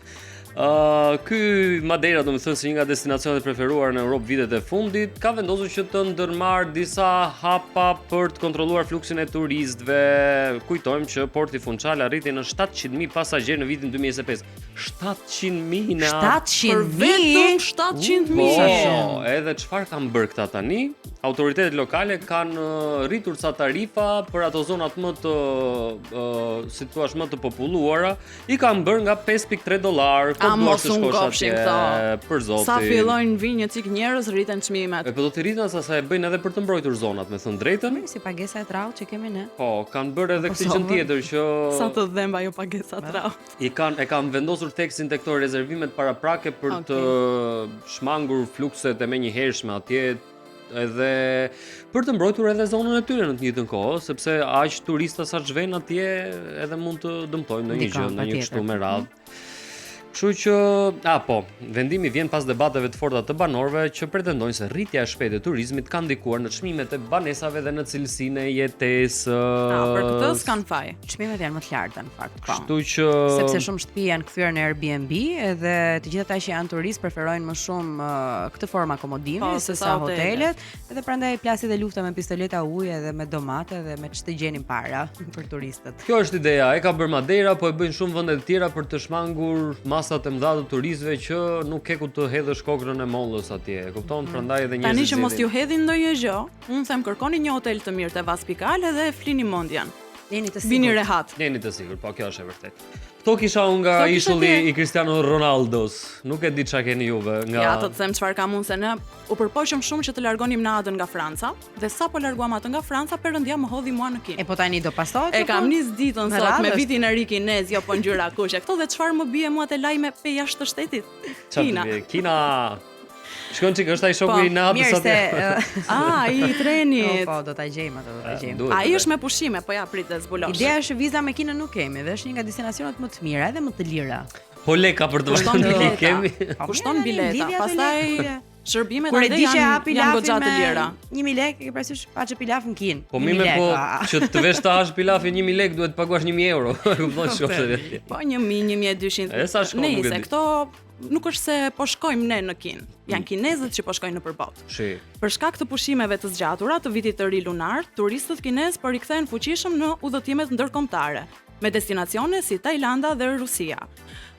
Ky Madeira, domethënë si një nga destinacionet e preferuara në Europë vitet e fundit, ka vendosur që të ndërmarrë disa hapa për të kontrolluar fluksin e turistëve. Kujtojmë që porti Funchal arriti në 700.000 pasagjerë në vitin 2025. 700.000 në Për vetëm 700.000. Po, edhe çfarë kanë bërë këta tani? Autoritetet lokale kanë rritur ca tarifa për ato zonat më të si thua më të populluara, i kanë bërë nga $5.3. A mos të unë shkosh kopshin atje, këto. për zotin. Sa fillojnë vinë një cik njerëz rriten çmimet. Po do të rritën sa e bëjnë edhe për të mbrojtur zonat, me thënë drejtën. Si pagesa e trautë që kemi ne. Po, kanë bërë edhe këtë gjë Kosovë. tjetër që Sa të dhemb ajo pagesa trau. e kanë vendosur tekstin tek këto rezervimet paraprake për të shmangur flukset e menjëhershme atje, edhe për të mbrojtur edhe zonën e tyre në të njëjtën kohë, sepse aq turista sa çven atje edhe mund të dëmtojnë ndonjë gjë, ndonjë kështu me radhë. Kështu që, vendimi vjen pas debateve të forta të banorëve që pretendojnë se rritja e shpejtë e turizmit ka ndikuar në çmimet e banesave dhe në cilësinë e jetesës. Për këtë s'kan faj. Çmimet janë më të larta në fakt. Kështu që sepse shumë shtëpi janë kthyer në Airbnb edhe të gjithë ata që janë turistë preferojnë më shumë këtë formë akomodimi se sa hotelet, edhe prandaj plasi dhe lufta me pistoleta ujë edhe me domate dhe me ç'të gjenin para për turistët. Kjo është ideja, e ka bërë Madeira, po e bëjnë shumë vende të tjera për të shmangur masat e mëdha të turistëve që nuk ke ku të hedhësh kokrën e mollës atje. E kupton? Prandaj edhe njerëzit. Tani që mos ju hedhin ndonjë gjë, unë them kërkoni një hotel të mirë te Vaspikal dhe flini mendjen. Jeni të sigurt. Bini rehat. Jeni të sigurt, po kjo është e vërtetë. Kto kisha unë nga ishulli i Cristiano Ronaldos. Nuk e di çka keni juve nga. Ja, të them çfarë kam unë se ne u përpoqëm shumë që të largonim në Adën nga Franca, dhe sa po larguam atë nga Franca, Perëndia më hodhi mua në Kinë. E po tani do pasohet. E kam nis ditën sot me vitin e ri kinez, jo po ngjyra kuqe. Këto dhe çfarë më bie mua te lajme pe jashtë të shtetit? Kina. Shkon çik është ai shoku i natës atje. I trenit. Po, do ta gjejmë atë, do ta gjejmë. Ai është me pushime, po ja prit të zbulosh. Ideja është viza me Kinën nuk kemi, dhe është një nga destinacionet më të mira edhe më të lira. Po leka për të vazhduar kemi. Kushton bileta, pastaj shërbimet edhe janë goxha të lira. 1000 lekë, ke parasysh paçë pilaf në Kinë. Po mime po që të vesh të hash pilafin 1000 lekë duhet të paguash 1000 euro. Kupton çfarë? Po 1000, 1200. Nëse këto nuk është se po shkojmë ne në Kinë. Janë kinezët që po shkojnë nëpër botë. Për shkak të pushimeve të zgjatura të vitit të ri lunar, turistët kinezë po rikthehen fuqishëm në udhëtimet ndërkombëtare, me destinacione si Tajlanda dhe Rusia.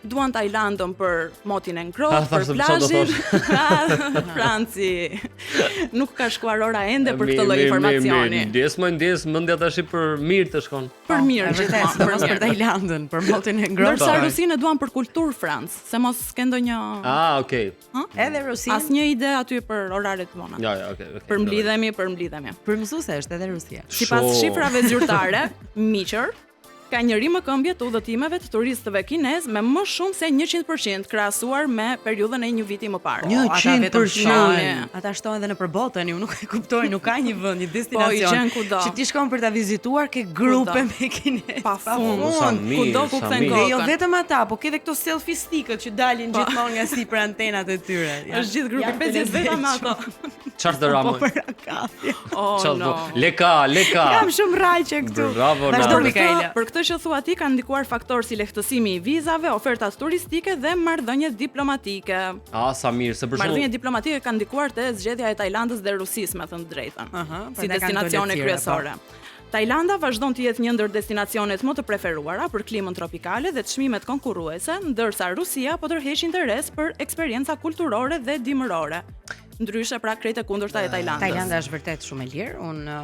Duan Tajlandën për motin e ngrohtë, për plazhin. Franci nuk ka shkuar ora ende për këtë lloj informacioni. Ndjes mendja tash për mirë të shkon. Për mirë gjithmonë, mos për Tajlandën, për motin e ngrohtë. Ndërsa Rusinë duan për kulturë Francë, se mos ke ndonjë. Okay. Edhe Rusinë. Asnjë ide aty për oraret vona. Ja, okay. Për mblidhemi. Për mësuese është edhe Rusia. Sipas shifrave zyrtare, miqër, ka njëri më këmbje të udhëtimeve të turistëve kinez me më shumë se 100% krahasuar me periudhën e një viti më parë. 100%. Ata shtohen edhe në përbotën, unë nuk e kuptoj, nuk ka një vend, një destinacion që ti shkon për ta vizituar ke grupe me kinez. Pafund. Kudo ku kthen kokën. Jo vetëm ata, po ke edhe këto selfie stickët që dalin gjithmonë nga sipër antenat e tyre. Është gjithë grupi 50 vetëm ato. Çfarë do ramo? No. Leka. Kam shumë rraqe këtu. Bravo. Vazhdo Mikaela. Për këtë që thua ti ka ndikuar faktorë si lehtësimi i vizave, ofertat turistike dhe marrëdhëniet diplomatike. Sa mirë, se për shembull marrëdhëniet diplomatike kanë ndikuar te zgjedhja e Tajlandës dhe Rusisë, me thënë drejtën, si destinacione kryesore. Tajlanda vazhdon të jetë një ndër destinacionet më të preferuara për klimën tropikale dhe çmimet konkurruese, ndërsa Rusia po tërheq interes për eksperienca kulturore dhe dimërore. Ndryshe pra krejt e kundërta e Tajlandës. Tajlanda është vërtet shumë e lirë. Unë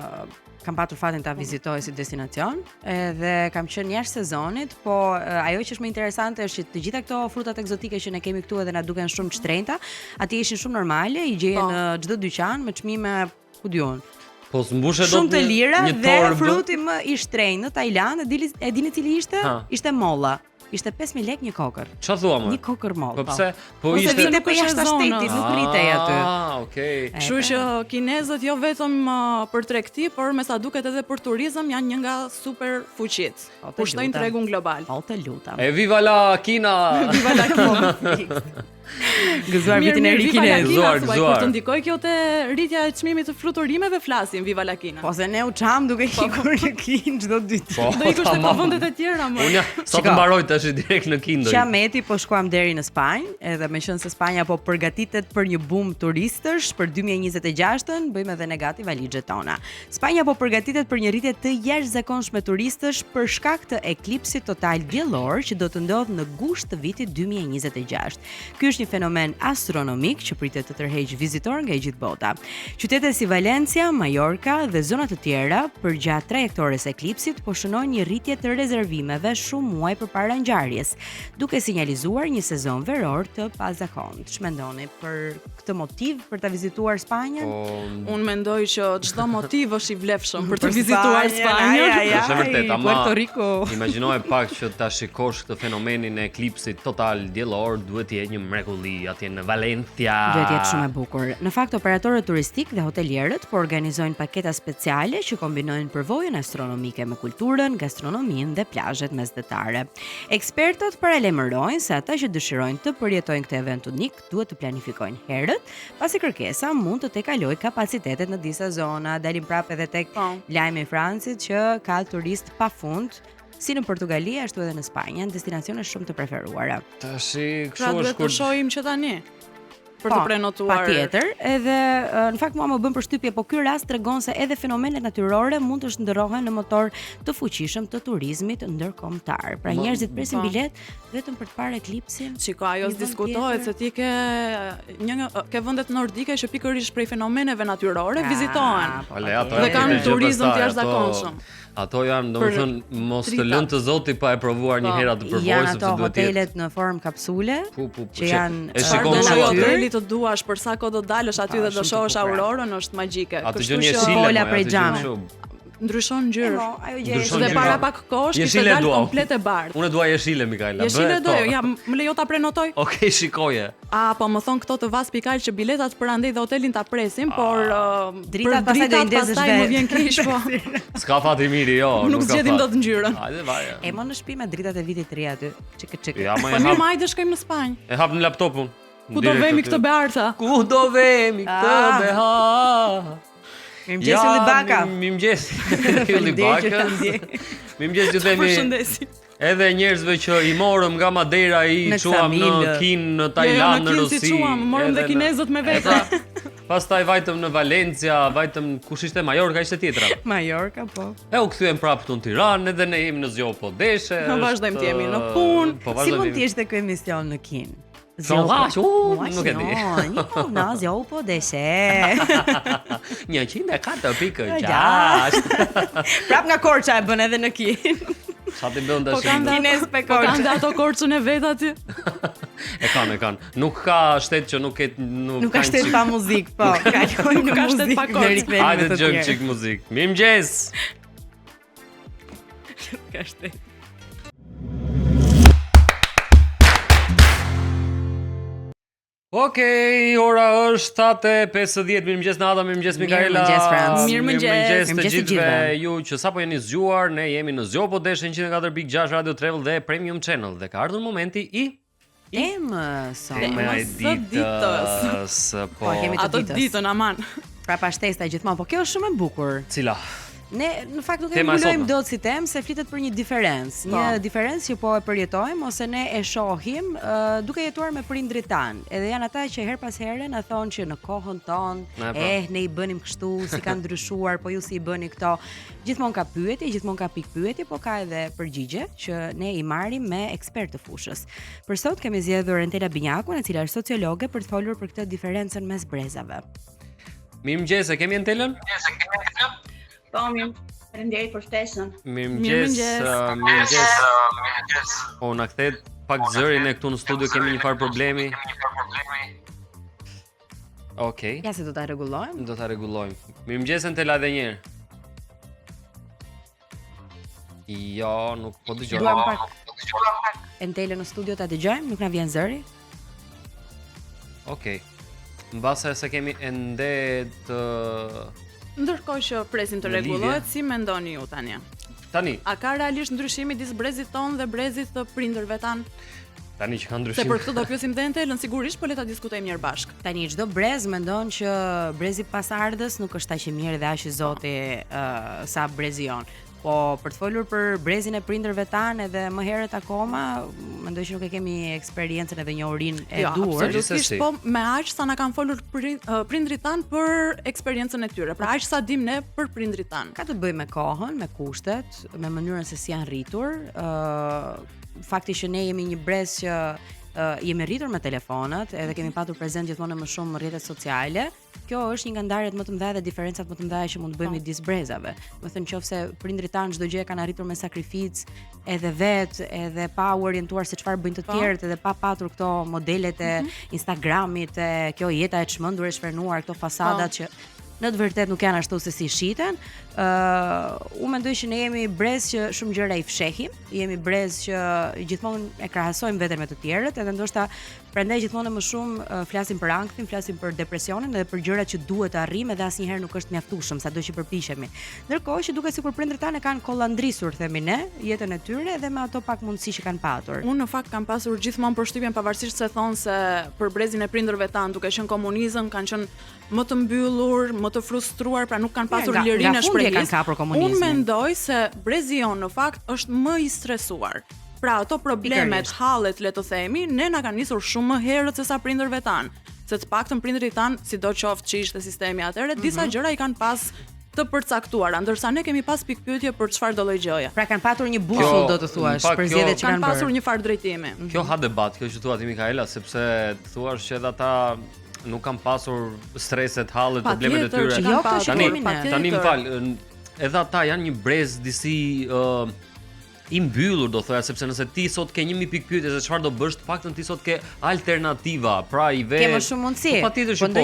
kam patur fatin ta vizitoj si destinacion dhe kam qenë jashtë sezonit, po ajo që është më interesante është që të gjitha këto frutat ekzotike që ne kemi këtu edhe na duken shumë të shtrenjta, atje ishin shumë normale, i gjejen në çdo dyqan me çmime, ku diun. Po s'mbushet dot shumë të lira dhe fruti më i shtrenjtë në Tajlandë, e dini cili ishte? Ishte molla. Ishte 5000 lekë një kokër. Çfarë thua më? Një kokër moll. Po pse? Po ishte vite për jashtë shtetit, nuk rritej aty. Okay. Kështu që kinezët jo vetëm për tregti, por me sa duket edhe për turizëm janë një nga super fuqit. Pushtojnë tregun global. Po të lutem. E viva la Kina. Viva la Kina. Gëzuar vitin e ri kinez. Gëzuar. Kur të ndikoj kjo te rritja e çmimit të fluturimeve flasim Viva la Kina. Po se ne u çam duke ikur në Kinë çdo ditë. Do ikush te vendet e tjera më. Unë sa të mbaroj tash direkt në Kinë. Qameti po shkuam deri në Spanjë, edhe meqense se Spanja po përgatitet për një boom turistësh për 2026-ën, bëjmë edhe ne gati valixhet tona. Spanja po përgatitet për një rritje të jashtëzakonshme turistësh për shkak të eklipsit total diellor që do të ndodhë në gusht të vitit 2026. Ky është një fenomen astronomik që pritet të tërheqë vizitorë nga gjithë bota. Qytete si Valencia, Majorka dhe zona të tjera përgjatë trajektores së eklipsit po shënojnë një rritje të rezervimeve shumë muaj përpara ngjarjes, duke sinjalizuar një sezon veror të pazakontë. Ç'mendoni për këtë motiv për ta vizituar Spanjën? Unë mendoj që çdo motiv është i vlefshëm për të vizituar Spanjën. Është vërtet, ama Puerto Rico. Imagjinoje pak që ta shikosh këtë fenomenin e eklipsit total diellor, duhet të jetë një mrekulli mrekulli atje në Valencia. Duhet jetë shumë e bukur. Në fakt, operatorët turistik dhe hotelierët po organizojnë paketa speciale që kombinojnë përvojën astronomike me kulturën, gastronominë dhe plazhet mesdhetare. Ekspertët paralajmërojnë se ata që dëshirojnë të përjetojnë këtë event unik duhet të planifikojnë herët, pasi kërkesa mund të tekalojë kapacitetet në disa zona. Dalim prapë edhe tek lajmi i Francit që ka turist pafund, si në Portugali ashtu edhe në Spanjë, janë destinacione shumë të preferuara. Tashi Pra kështu duhet është të shohim që tani për të prenotuar. Patjetër, edhe në fakt mua më bën përshtypje, po ky rast tregon se edhe fenomenet natyrore mund të shndërrohen në motor të fuqishëm të turizmit ndërkombëtar. Pra njerëzit presin bilet vetëm për të parë eklipsin. Shiko, ajo diskutohet se ti ke vendet nordike që pikërisht prej fenomeneve natyrore vizitohen. Dhe kanë turizëm të jashtëzakonshëm. Ato janë, domethënë, mos të lënë të Zoti pa e provuar një herë atë përvojë, Janë sepse ato duhet të jetë. hotelet në formë kapsule, që janë e shikon Çfarë shumë aty. hoteli të duash, për sa kohë do dalësh aty dhe do shohësh aurorën, është magjike. Atë Kështu gjë që jeshile, Pola prej xhame. ndryshon ngjyrë. Ajo gjë Ndryshon Dhe gjë. para pak kohësh kishte Jeshile dalë dua. komplet e bardhë. Unë dua jeshile, Mikaela. Jeshile do, ja, më lejo ta prenotoj. Okej, shikoje. Po më thon këto të Vas Pikal që biletat për andej dhe hotelin ta presim, por dritat për pastaj do i ndezësh pastaj më vetë. vjen keq, po. S'ka fat i miri, jo. Nuk ka zgjedhim fat. dot ngjyrën. Hajde vaje. E më në shtëpi me dritat e vitit të ri aty. Çik. Ja, Po më mirë, më hajde shkojmë në Spanjë. e hap në laptopun. Ku do vemi këtë bearta? Ku do vemi këtë beha? Mirëmëngjes Ylli Baka. Mirëmëngjes Ylli Baka. Mirëmëngjes ju themi Përshëndesi. edhe njerëzve që i morëm nga Madeira, i Në çuam në Ksamil. Kin, në Jo, Tajland, në në Kin si Rusi. çuam, morëm dhe edhe në- kinezët me E vete. pra, pastaj vajtëm në Valencia, vajtëm kush ishte Majorka, ishte tjetra. Majorka, po. E u kthyem prapë këtu në Tiranë, edhe ne jemi në zgjoh po deshe. Ne vazhdojmë të jemi në punë. Po Si vazhdojmë. mund të ishte ky emision në Kin? Nuk e di. Një na zjo po deshe. 104.6. Prap nga Korça e bën edhe në Kin. Sa ti bën Po tash? kanë Kinez pe po kanë Korçë. dhe ato korçën e vet aty. E kanë. Nuk ka shtet që nuk Nuk ka shtet pa muzikë, po. Kalojmë Nuk në ka shtet muzikë pa dhe Korçë. rikthehemi Hajde në të të gjojmë tjerë. çik muzikë. Mirëmëngjes. Ka shtet. Okej, ora është 7:50. Mirëmëngjes Nada, mirëmëngjes Mikaela. Mirëmëngjes, Franc. Mirëmëngjes. Mirëmëngjes të Mirëmëngjes të gjithëve gjithëve. ju që sapo jeni zgjuar. Ne jemi në Zgjo po desh 104.6 Radio Travel dhe Premium Channel dhe ka ardhur momenti i Temës. tema e së ditës. Po, kemi të Ato ditës. ditën aman. Pra pa shtesta gjithmonë, po kjo është shumë e bukur. cila? Ne në fakt nuk e Tema e mbulojmë sotme. dot si temë se flitet për një diferencë, një diferencë që po e përjetojmë ose ne e shohim duke jetuar me prindrit tan. Edhe janë ata që her pas here na thonë që në kohën tonë, ne i bënim kështu, si kanë ndryshuar, po ju si i bëni këto. Gjithmonë ka pyetje, gjithmonë ka pikë pyetje, po ka edhe përgjigje që ne i marrim me ekspert të fushës. Për sot kemi zgjedhur Entela Binjakun, e cila është sociologe, për të folur për këtë diferencën mes brezave. Mirëmëngjes, e kemi Entelën? Po, mirë. Faleminderit për ftesën. Mirëmëngjes. O, na kthet pak zërin e këtu në studio, kemi një farë problemi. Okej. Ja se do ta rregullojmë. Do ta rregullojmë. Mirëmëngjes Entela edhe një herë. Jo, nuk po dëgjoj. Duam pak Entele në studio ta dëgjojmë, nuk na vjen zëri. Okej. Mbase se kemi ende të Ndërkohë që presim të Në lidhje. rregullohet, si mendoni ju tani? tani, A ka realisht ndryshim midis brezit ton dhe brezit të prindërve tan? tani që ka Se ndryshim. për këtë do pyesim dhe Entelën sigurisht, po le ta diskutojmë njëherë bashk. Tani çdo brez mendon që brezi pasardhës nuk është aq i mirë dhe aq i zoti sa brezi jon. Po për të folur për brezin e prindërve tan edhe më herët akoma, mendoj që nuk e kemi eksperiencën edhe njohurinë e Jo, duhur. absolutisht, Gjithsesi. po me aq sa na kanë folur prindrit tan për eksperiencën e tyre. Pra aq sa dim ne për prindrit tan. Ka të bëjë me kohën, me kushtet, me mënyrën se si janë rritur. Fakti që ne jemi një brez që jemi rritur me telefonat, edhe kemi patur prezent gjithmonë në më shumë rrjetet sociale. Kjo është një nga ndarjet më të mëdha dhe diferencat më të mëdha që mund të bëjmë midis brezave. Do të thënë nëse prindrit tanë çdo gjë kanë arritur me sakrificë, edhe edhe pa u orientuar se çfarë bëjnë të tjerët, edhe pa patur këto modelet e Instagramit, e kjo jeta e çmendur e shfernuar, këto fasadat që në të vërtetë nuk janë ashtu se si shiten. Unë mendoj që ne jemi brez që shumë gjëra i fshehim, jemi brez që gjithmonë e krahasojmë veten me të tjerët, edhe ndoshta prandaj gjithmonë më shumë flasim për anktin, flasim për depresionin dhe për gjërat që duhet të arrijmë dhe asnjëherë nuk është mjaftueshëm sado që përpiqemi. Ndërkohë që duket sikur prindërit tanë kanë kollandrisur, themi ne, jetën e tyre dhe me ato pak mundësi që kanë patur. Unë në fakt kam pasur gjithmonë përshtypjen pavarësisht se thonë se për brezin e prindërve tanë duke qenë komunizëm kanë qenë më të mbyllur, më të frustruar, pra nuk kanë pasur lirinë e shprehjes. Unë mendoj se brezi jon në fakt është më i stresuar. Pra ato problemet, hallet, le të themi, ne na kanë nisur shumë më herët se sa prindërve tanë. Se të paktën prindërit tanë, sidoqoftë që ishte sistemi atëherë, disa gjëra i kanë pas të përcaktuara, ndërsa ne kemi pas pikpyetje për çfarë do lloj gjëje. Pra kanë patur një busull, do të thuash, për zgjedhjet që kanë bërë. Pasur një farë drejtimi. Kjo ha debat, kjo që thua ti Mikaela, sepse thuash që edhe ata nuk kanë pasur streset, hallet, problemet e tyre. Jo, tani më fal, edhe ata janë një brez disi i mbyllur, do thoya, sepse nëse ti sot ke 1000 pikë pyetje se çfarë do bësh, të paktën ti sot ke alternativa, pra i ve. Ke më shumë mundësi. Patjetër që po.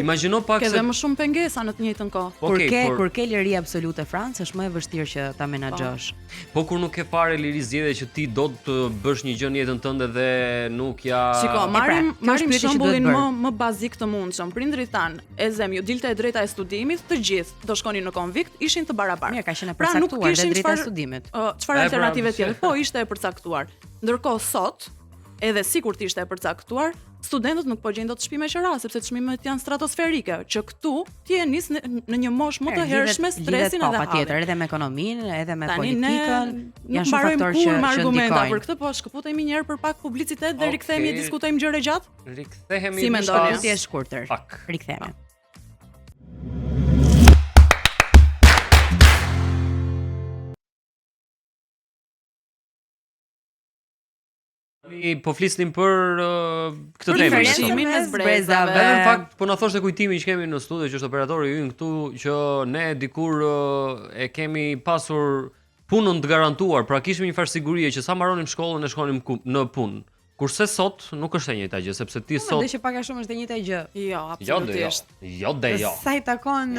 Imagjino pak se ke më shumë pengesa në të njëjtën kohë. Kur ke liri absolute Francë, është më e vështirë që ta menaxhosh. Po kur nuk ke fare liri zgjedhje që ti do të bësh një gjë në jetën tënde dhe nuk ja. Shiko, marrim shembullin më bazik të mundshëm. Prindrit tan, e zem, ju dilte e drejta e studimit, të gjithë do shkonin në konvikt, ishin të barabartë. Mirë, ka qenë e përcaktuar dhe drejta e studimit. Çfarë alternative tjetër? Po ishte e përcaktuar. Ndërkohë sot, edhe sikur të ishte e përcaktuar, studentët nuk po gjejnë dot shtëpi me qira, sepse çmimet janë stratosferike, që këtu ti je nis në një moshë më të hershme stresin edhe hallet. Patjetër, edhe me ekonominë, edhe me politikën, janë shumë faktorë që argumenta për këtë, po shkëputemi një herë për pak publicitet dhe rikthehemi e diskutojmë gjëra gjatë. Rikthehemi në shkallë. Si është shkurtër. Rikthehemi. Po flisnim për këtë temë. Diferencimin mes brezave. Edhe në fakt po na thoshte kujtimin që kemi në studio që është operatori ynë këtu që ne dikur e kemi pasur punën të garantuar, pra kishim një farë sigurie që sa mbaronim shkollën e shkonim në punë. Kurse sot nuk është e njëjta gjë, sepse ti sot mendoj që pak a shumë është e njëjta gjë. Jo, absolutisht. Jo. Sa i takon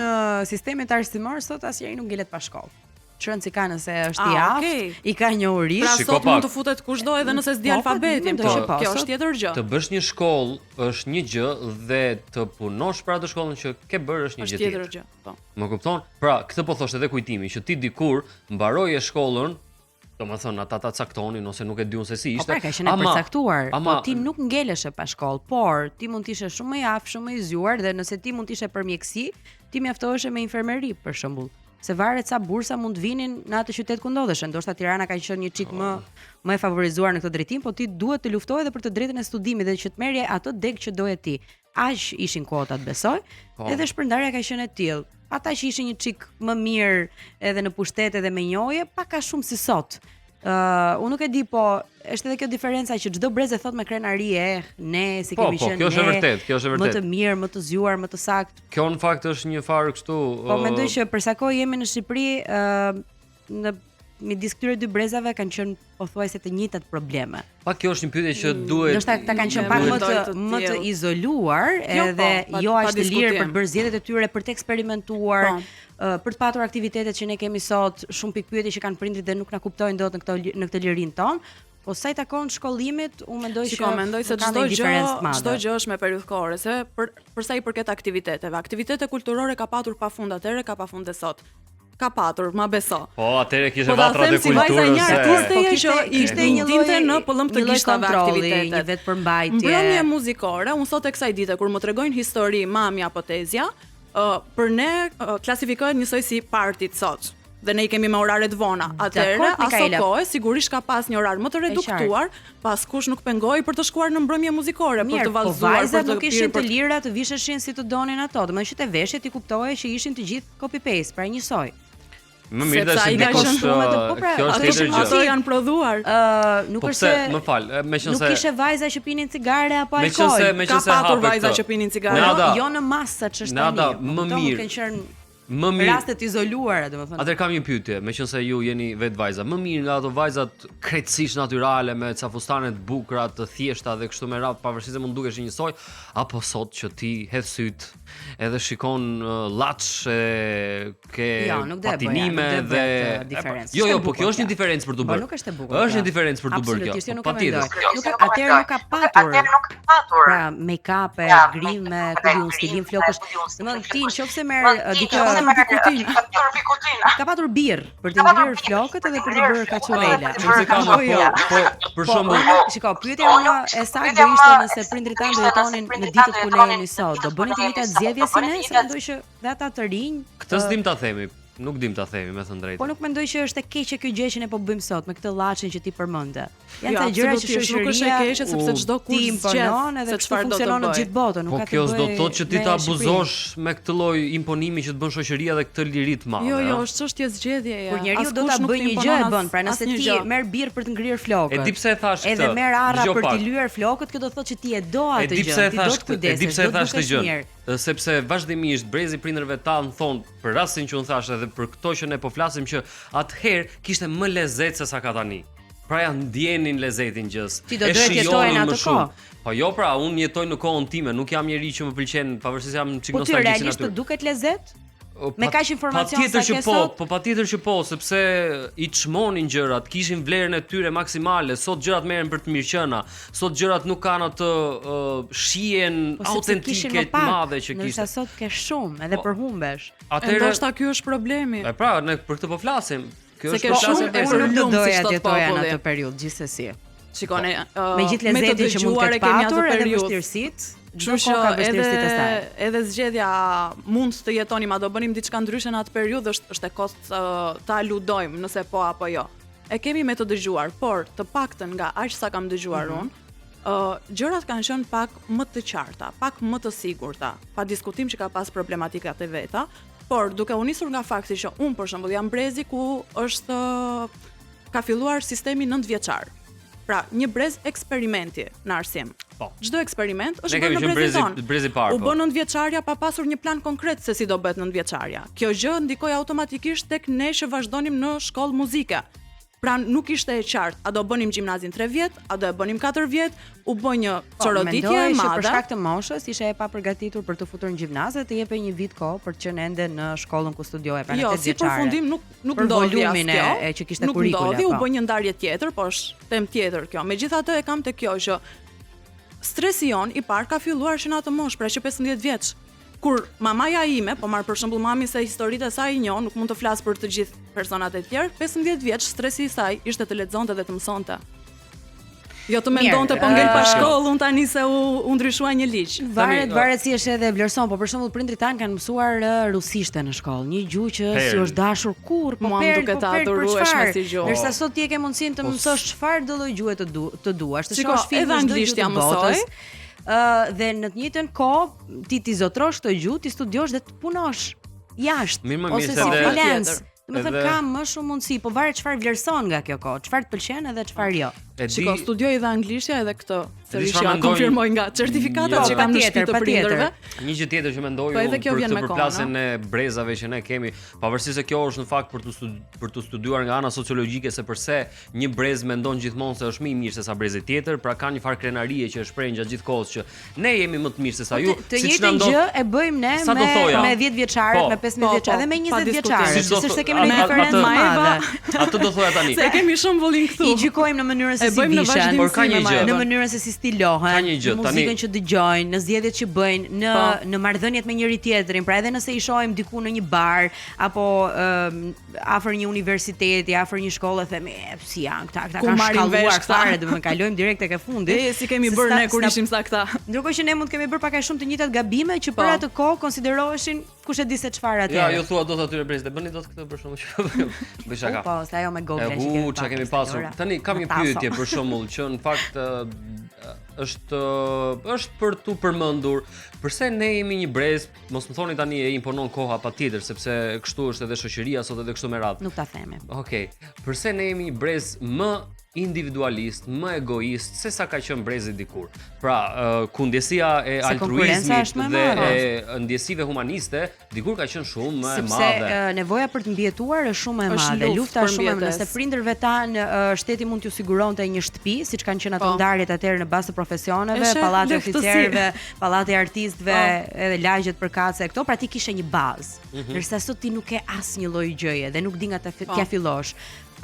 sistemit arsimor, sot asnjëri nuk ngelet pa shkollë. Çrënci ka nëse është i aftë, i ka njohuri. Pra sot mund të futet kushdo edhe nëse s'di alfabetin, po kjo është tjetër gjë. Të bësh një shkollë është një gjë dhe të punosh për atë shkollën që ke bërë është një gjë tjetër. Është tjetër gjë, po. Më kupton? Pra, këtë po thoshte edhe kujtimi që ti dikur mbaroje shkollën, domethënë ata ta caktonin ose nuk e diun se si ishte. Po pra, ka qenë e përcaktuar, po ti nuk ngelesh pa shkollë, por ti mund të ishe shumë më i aftë, shumë më i zgjuar dhe nëse ti mund të ishe për mjeksi, ti mjaftohesh me infermeri për shembull. Se varet sa bursa mund vinin në atë qytet ku ndodhesh. Ndoshta Tirana ka qenë një çik më e favorizuar në këtë drejtim, po ti duhet të luftoje edhe për të drejtën e studimit dhe që të merrje atë deg që doje ti. Aq ishin kotat, besoj, edhe shpërndarja ka qenë e tillë. Ata që ishin një çik më mirë edhe në pushtete dhe me njohje, pak a shumë si sot. Unë nuk e di, po është edhe kjo diferenca që çdo brez e thot me krenari ne si kemi qenë. Kjo është e vërtetë, kjo është e vërtetë. Më të mirë, më të zgjuar, më të saktë. Kjo në fakt është një farë kështu. Po mendoj që për sa kohë jemi në Shqipëri, në midis këtyre dy brezave kanë qenë pothuajse të njëjtat probleme. Pa kjo është një pyetje që duhet. Ndoshta ata kanë qenë pak më të izoluar, edhe jo aq të lirë për të bërë zgjedhjet e tyre, për të eksperimentuar. Për të patur aktivitetet që ne kemi sot, shumë pikpyetje që kanë prindrit dhe nuk na kuptojnë dot në këtë lirinë tonë. Po sa i takon shkollimit, unë mendoj se çdo gjë është me periudhë kohore, se për sa i përket aktiviteteve, aktivitete kulturore ka patur pafund atëherë, ka pafund e sot. Ka patur, ma beso. Po, atëherë kishte vatrat e kulturës. Ishte një lloj në pëllëm të gishtave aktivitete, një vetë përmbajtje. Mbrëmje muzikore, unë sot e kësaj dite kur më tregojnë histori mami apo tezja, për ne klasifikohet njësoj si partit sot. Dhe ne i kemi me oraret vona. Atëherë, aso kohë sigurisht ka pas një orar më të reduktuar, pas kush nuk pengoi për të shkuar në mbrëmje muzikore, për të vallëzuar, për të nuk ishin të lira të visheshin si të donin ato. Domethënë që te veshje ti kuptoje që ishin të gjithë copy paste, pra njësoj. Më mirë dash të kjo është tjetër gjë. Ato janë prodhuar. Nuk është se më fal, meqense nuk ishte vajza që pinin cigare apo alkool. Ka patur vajza që pinin cigare. Jo në masë ç'është tani. Më mirë. Më mirë rastet izoluara, domethënë. Atëherë kam një pyetje, meqense ju jeni vet vajza. Më mirë nga ato vajzat krejtësisht natyrale me ca fustane të bukura, të thjeshta dhe kështu me radhë, pavarësisht se mund dukesh njësoj, apo sot që ti hedh syt edhe shikon llaç ke nuk do e bëja, patinime nuk do e dhe bëhet, diferencë. Jo, S'është e po bukur kjo është një kjo. diferencë për të Po bërë. nuk është e bukur. Është kjo. një diferencë për të bërë kjo. Absolutisht, jo, nuk e Patjetër. mendoj. Atëherë nuk ka patur. Pra, make-up, grime, ku diun, stilin flokësh. Domethënë ti nëse merr dikë ka patur birr për të ngrirë flokët edhe për të bërë kaçurele. Muzikama, për shembull, Shiko, pyetja mua e saktë do ishte nëse prindrit tanë do jetonin në ditët ku ne jemi sot, do bënin të njëjtat zgjedhje si ne, se mendoj që dhe ata të rinj. këtë s'dim ta themi. Nuk dim ta themi, me thënë drejtë. Po nuk mendoj që është e keqe kjo gjë që ne po bëjmë sot me këtë llaçin që ti përmende. Janë Jo, të gjëra që absolutisht, nuk është e shoqëria keqe sepse çdo ti kurs imponon edhe se kështu çfarë do të funksionon në bëj. gjithë botën, nuk Po ka të kjo s'do bëjë thotë që ti me ta Shqipërinë. abuzosh me këtë lloj imponimi që të bën shoqëria dhe këtë liri të madhe. Jo, a? është çështje zgjedhjeje. Kur njeriu do ta bëjë një gjë e bën, pra nëse ti merr birr për të ngrirë flokët. E di pse e thash këtë. Edhe merr arra Dëgjoj për pak. të lyer flokët, kjo do të thotë që ti e do E atë di gjë, pse e ti do thash të këtë. E di kujdesesh, pse e do të thash këtë dukesh gjë. mirë. Sepse vazhdimisht brezi prindërve tan thon për rastin që un thash edhe për këto që ne po flasim që atëherë kishte më lezet se sa ka tani. Pra ja ndjenin lezetin gjës. Ti do drejt jetoje në atë kohë. Po jo, pra un jetoj në kohën time, nuk jam njeri që më pëlqen, pavarësisht jam çik Po ti nostalgjik realisht të natyrë. duket lezet? Me kaq informacion patjetër sa që ke po, sot? po patjetër që po, sepse i çmonin gjërat, kishin vlerën e tyre maksimale. Sot gjërat merren për të mirëqëna. Sot gjërat nuk kanë atë shijen Po sepse kishin autentike më të madhe pak, që ndërsa kishte. sot ke shumë, edhe përhumbesh. Atëherë, Ndoshta ky është problemi. e pra, ne për këtë po flasim. Kjo Se është ke po shumë flasim e për për Unë nuk do lumë, si doja thot të jetoja në populli. atë periudhë gjithsesi. Shikoni, Me gjithë lezetin që mund të ketë patur edhe vështirësitë, çdo Kështu kohë ka që vështirësitë e saj. edhe zgjedhja mund të jetonim, a do bënim diçka ndryshe në atë periudhë është e kost ta ludojmë nëse po apo jo. E kemi me të dëgjuar, por të paktën nga aq sa kam dëgjuar unë, gjërat kanë qenë pak më të qarta, pak më të sigurta, pa diskutim që ka pas problematikat e veta, por duke u nisur nga fakti që unë për shembull jam brezi ku është ka filluar sistemi 9 vjeçar. Pra, një brez eksperimenti në arsim. Po. Çdo eksperiment është Ne bërë kemi në qenë brezin ton. brezi parë. U bën 9 vjeçarja pa pasur një plan konkret se si do bëhet 9 vjeçarja. Kjo gjë ndikoi automatikisht tek ne që vazhdonim në shkollë muzike. Pra nuk ishte e qartë, a do bënim gjimnazin 3 vjet, a do e bënim 4 vjet, u bë një çoroditje e Mendoj që për madhe. shkak të moshës ishe e papërgatitur për të futur në gjimnaz dhe të jepej një vit kohë për të qenë ende në shkollën ku studioje, pra në Jo, 8 si vjeçare. përfundim nuk Për ndodhi as volumin kjo. e që kishte Nuk kurrikule, ndodhi, u po. bë një ndarje tjetër, po është temë tjetër kjo. Megjithatë e kam te kjo që stresi jon i parë ka filluar që në atë moshë, pra që 15 vjeç. Kur mamaja ime, po marr për shembull mami se historitë e saj i njoh, nuk mund të flas për të gjithë personat e tjerë, 15 vjeç stresi i saj ishte të lexonte dhe të mësonte. Jo të mendonte po ngel pa shkollë, unë tani se u ndryshua një ligj. Varet si është edhe vlerëson, po për shembull prindrit tanë kanë mësuar rusishte në shkollë, një gjuhë që si është dashur kur, po Mua më duket e adhurueshme si gjuhë. Ndërsa sot ti e ke mundësinë të mësosh çfarë do lloj gjuhë të duash, të Shiko, shohësh filma edhe çdo anglisht gjuhë ja të botës. mësoj. Dhe në të njëjtën kohë ti zotrosh këtë gjuhë, ti studiosh dhe të punosh jashtë Mirë, ose mirë, si edhe- freelance. Domethënë edhe- ka më shumë mundësi, po varet çfarë vlerëson nga kjo kohë, çfarë të pëlqen edhe çfarë jo. E di, Shiko, studioj edhe anglishtja edhe këtë. E di çfarë Sërish ja mendoj- konfirmoj nga certifikatat Jo. që kam në Patjetër, shtëpi të patjetër. prindërve. një gjë tjetër që mendoj Po edhe unë kjo për vjen këtë me kohën, përplasjen e brezave që ne kemi, pavarësisht se kjo është në fakt për të studiuar nga ana sociologjike se përse një brez mendon gjithmonë se është më i mirë se sa brezi tjetër, pra ka një farë krenarie që e shpreh gjatë gjithë kohës që ne jemi më të mirë se sa ju, Të siç na njëjtën ndodh. gjë e bëjmë ne Sa do thoja? me 10 vjeçarët, Po, me 15 po, vjeçarë dhe me pa 20 diskutim. vjeçarët, Siç do sepse tho- kemi një atë- diferencë atë- madhe. Atë do thoja tani. Se kemi shumë vullim këtu. I gjykojmë në mënyrën se E si bëjmë në vishën, vazhdimsi Por ka një me gjë. Maeva. në mënyrën se si stilohen, Ka një gjë, në tani- muzikën që dëgjojnë, në zgjedhjet që bëjnë, në marrëdhëniet me njëri tjetrin. Pra edhe nëse i shohim diku në një bar apo afër një universiteti, afër një shkolle, themi, si janë këta Ku kanë marrin vesh shkalluar këta?" fare, do të kalojmë direkt tek e fundit. Si kemi Se bërë sta- ne kur sta- ishim sa këta. Ndërkohë që ne mund të kemi bërë pak a shumë të njëjtat gabime që për Po. atë kohë konsideroheshin kush e di se çfarë Ja, atëherë. ju thua dot atyre brezit, e bëni dot këtë për shkakun që bëj shaka. Po, se ajo me E Google çka kemi pasur. Tani kam një pyetje për shembull që në fakt është për tu përmendur, përse ne jemi një brez, mos më thoni tani e imponon koha patjetër, sepse kështu është edhe shoqëria sot edhe kështu me radhë. Nuk ta themi. Okej, përse ne jemi një brez më individualist, më egoist se sa ka qenë brezi dikur. Pra, ku ndjesia e altruizmit dhe e ndjesive humaniste dikur ka qenë shumë më e madhe. Sepse nevoja për të mbijetuar është shumë e madhe. Lufta është shumë e madhe. Nëse prindërve tan shteti mund t'ju siguronte një shtëpi, siç kanë qenë ato ndarjet atëherë në bazë të profesioneve, pallate oficerëve, pallate artistëve, edhe lagjet për kace, këto pra ti kishe një bazë. Ndërsa sot ti nuk ke asnjë lloj gjëje dhe nuk di nga t'ja fillosh.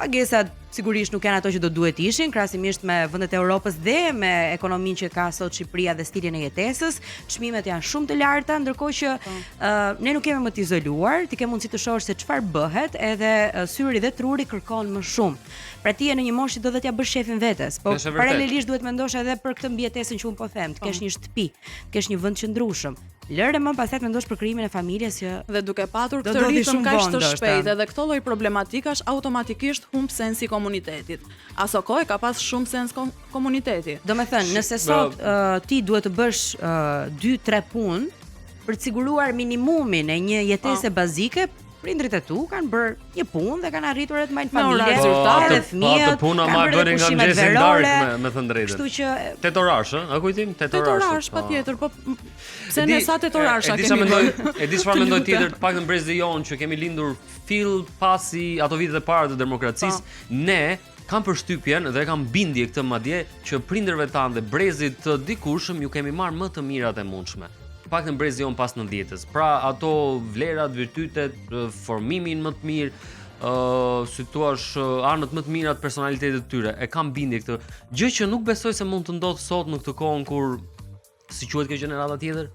Pagesat sigurisht nuk janë ato që do duhet ishin, krahasimisht me vendet e Europës dhe me ekonominë që ka sot Shqipëria dhe stilin e jetesës. Çmimet janë shumë të larta, ndërkohë që ne nuk kemi më të izoluar, ti ke mundësi të shohësh se çfarë bëhet, edhe syri dhe truri kërkon më shumë. Pra ti je në një moshë që do të t'ja bësh shefin vetes, po paralelisht duhet mendosh edhe për këtë mbijetesën që un po them, të kesh një shtëpi, të kesh një vend qëndrueshëm. Lëre më pastaj mendosh për krijimin e familjes që dhe duke patur këtë ritëm kaq të shpejtë edhe këtë lloj problematikash automatikisht humb sensi komunitetit. Aso kohë ka pas shumë sens komuniteti. Domethënë, nëse sot ti duhet të bësh 2-3 punë për të siguruar minimumin e një jetese bazike, prindrit e tu kanë bërë një punë dhe kanë arritur të mbajnë familje, dhe fëmijët. Atë puna ma bënin nga mëngjesi darkë me thënë drejtën. Kështu që tetorash, a kujtim? Tetorash patjetër, po pse ne sa tetorasha kemi. E di çfarë mendoj tjetër, të paktën brezi jon që kemi lindur fill pasi ato vitet e para të demokracisë, ne kam përshtypjen dhe kam bindje këtë madje që prindërve tanë dhe brezit të dikurshëm ju kemi marrë më të mirat e mundshme. Paktën brezi jon pas 90-s. Pra ato vlerat, virtytet, formimin më të mirë, si thua, anët më të mira të personalitetit të tyre. E kam bindje këtë. Gjë që nuk besoj se mund të ndodhë sot në këtë kohën kur si quhet kjo gjenerata tjetër?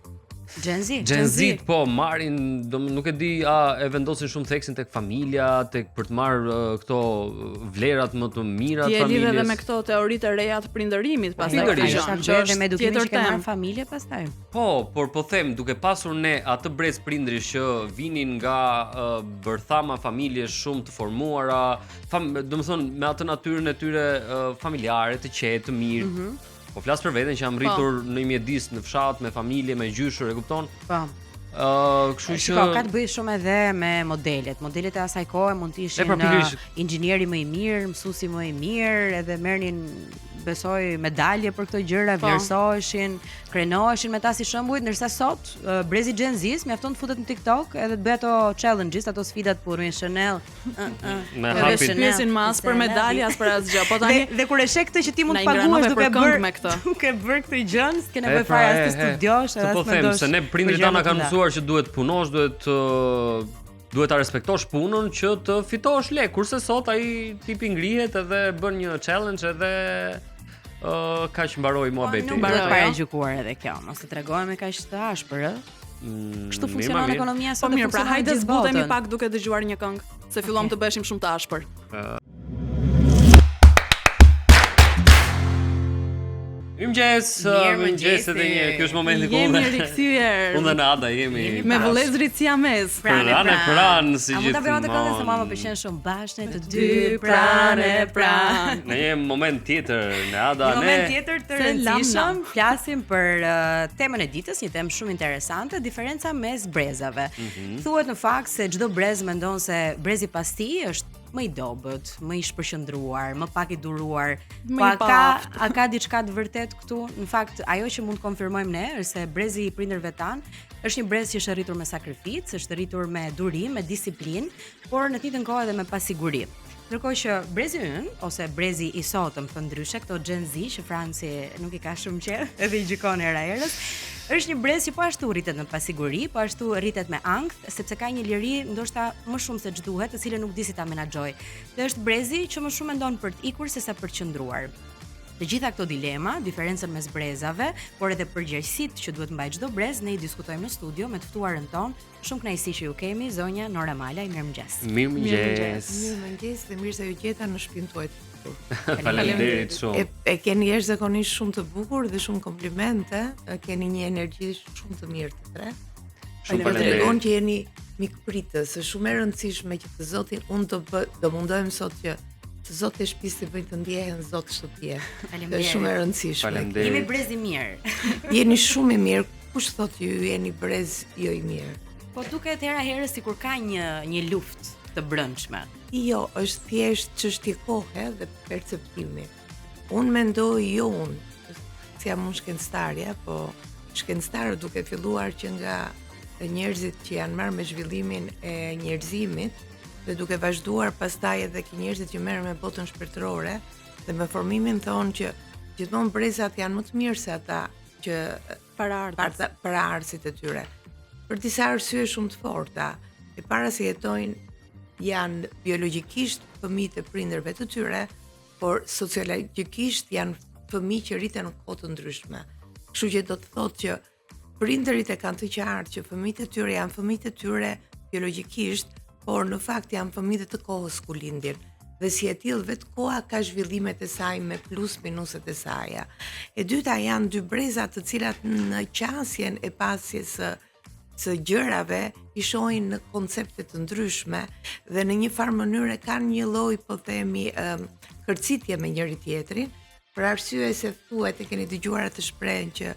Gen Z, po, marrin, nuk e di, e vendosin shumë theksin tek familja, tek për të marrë këto vlerat më të mira të familjes. Ti e lidhe edhe me këto teoritë e reja të prindërimit, pastaj që është me edukimin që kanë marrë familje pastaj. Po, por po them, duke pasur ne atë brez prindrish që vinin nga bërthama familje shumë të formuara, domethënë me atë natyrën e tyre familjare, të qetë, të mirë. Po flas për veten që jam rritur në një mjedis në fshat me familje, me gjyshur, e kupton? Po. Kështu që ka të bëjë shumë edhe me modelet. Modelet e asaj kohe mund të ishin inxhinieri më i mirë, mësuesi më i mirë, edhe merrnin besoj medalje për këto gjëra, vlerësoheshin, krenoheshin me ta si shembull, ndërsa sot brezi Gen Z mjafton të futet në TikTok edhe të bëj ato challenges, ato sfidat për Chanel. Me hapin pjesin mas për medalje as për asgjë. Po tani dhe kur e sheh këtë që ti mund të paguash duke bërë këtë gjë, s'ke nevojë fare as të studiosh, as të mendosh. Se ne prindrit tana kanë mësuar që duhet punosh, duhet ta respektosh punën që të fitosh lek, kurse sot ai tipi ngrihet edhe bën një challenge edhe kaq mbaroi muhabeti. Nuk duhet paragjykuar edhe kjo, mos e tregojmë kaq të ashpër, ë? Kështu funksionon ekonomia sot. Po mirë, pra hajde zbutemi pak duke dëgjuar një këngë, se fillom të bëshim shumë të ashpër. Mëngjes edhe një, kjo është momenti ku jemi rikthyer. Unë dhe Ada jemi me vëllezërit siamez. Pranë si gjithmonë. Mund ta bëjmë atë këngë se mua më pëlqen shumë bashkë të dy pranë. Ne jemi moment tjetër, ne Ada ne. Moment tjetër të rëndësishëm, flasim për temën e ditës, një temë shumë interesante, diferenca mes brezave. Thuhet në fakt se çdo brez mendon se brezi pas tij është më i dobët, më i shpërqendruar, më pak i duruar. Po a ka diçka të vërtet këtu? Në fakt, ajo që mund të konfirmojmë ne është se brezi i prindërve tan është një brez që është rritur me sakrificë, është rritur me durim, me disiplinë, por në të njëjtën kohë edhe me pasiguri. Ndërkohë që brezi ynë ose brezi i sotëm thon ndryshe, këto Gen Z që Franci nuk i ka shumë qejf, edhe i gjikon era herës, është një brez që po ashtu rritet me pasiguri, po ashtu rritet me ankth, sepse ka një liri ndoshta më shumë se ç'duhet, të cilën nuk di si ta menaxhoj. Dhe është brezi që më shumë mendon për të ikur sesa për të qëndruar. Të gjitha këto dilema, diferencën mes brezave, por edhe përgjegjësitë që duhet mbajë çdo brez, ne i diskutojmë në studio me të ftuarën tonë. Shumë kënaqësi që ju kemi, zonja Nora Malaj, mirëmëngjes. Mirëmëngjes. Mirëmëngjes dhe mirë se ju gjeta në shtëpinë tuaj. Faleminderit shumë. E keni jashtëzakonisht shumë të bukur dhe shumë komplimente. Keni një energji shumë të mirë të tre. Shumë tregon që jeni mikpritës, është shumë e rëndësishme që të Zotin unë do mundohem sot që të Zotë e shtëpisë të bëjnë të ndjehen Zotë shtëpie. Është shumë e rëndësishme. Jemi brez i mirë. Jeni shumë i mirë. Kush thotë ju jeni brez jo i mirë? Po duket hera herë sikur ka një luftë të brendshme. Jo, është thjesht çështje kohe dhe perceptimi. Unë mendoj si jam unë shkencëtarja, po shkencëtarët duke filluar që nga njerëzit që janë marrë me zhvillimin e njerëzimit dhe duke vazhduar pastaj edhe që njerëzit që merren me botën shpirtërore dhe me formimin thonë që gjithmonë brezat janë më të mirë se ata që paraardhësit e tyre. Për disa arsye shumë të forta. E para se jetojnë janë biologjikisht fëmijët e prindërve të tyre, por sociologjikisht janë fëmijë që rriten në kohë të ndryshme. Kështu që do të thotë që prindërit e kanë të qartë që fëmijët e tyre janë fëmijët e tyre biologjikisht, por në fakt janë fëmijët të kohës ku lindin. Dhe si e tillë vetë koha ka zhvillimet e saj me plus minuset e saj. E dyta janë dy breza të cilat në qasjen e pasjes së gjërave i shohin në koncepte të ndryshme dhe në një farë mënyrë kanë një lloj, po themi, kërcitje me njëri tjetrin, për arsye se thuhet, e keni dëgjuar atë shprehjen që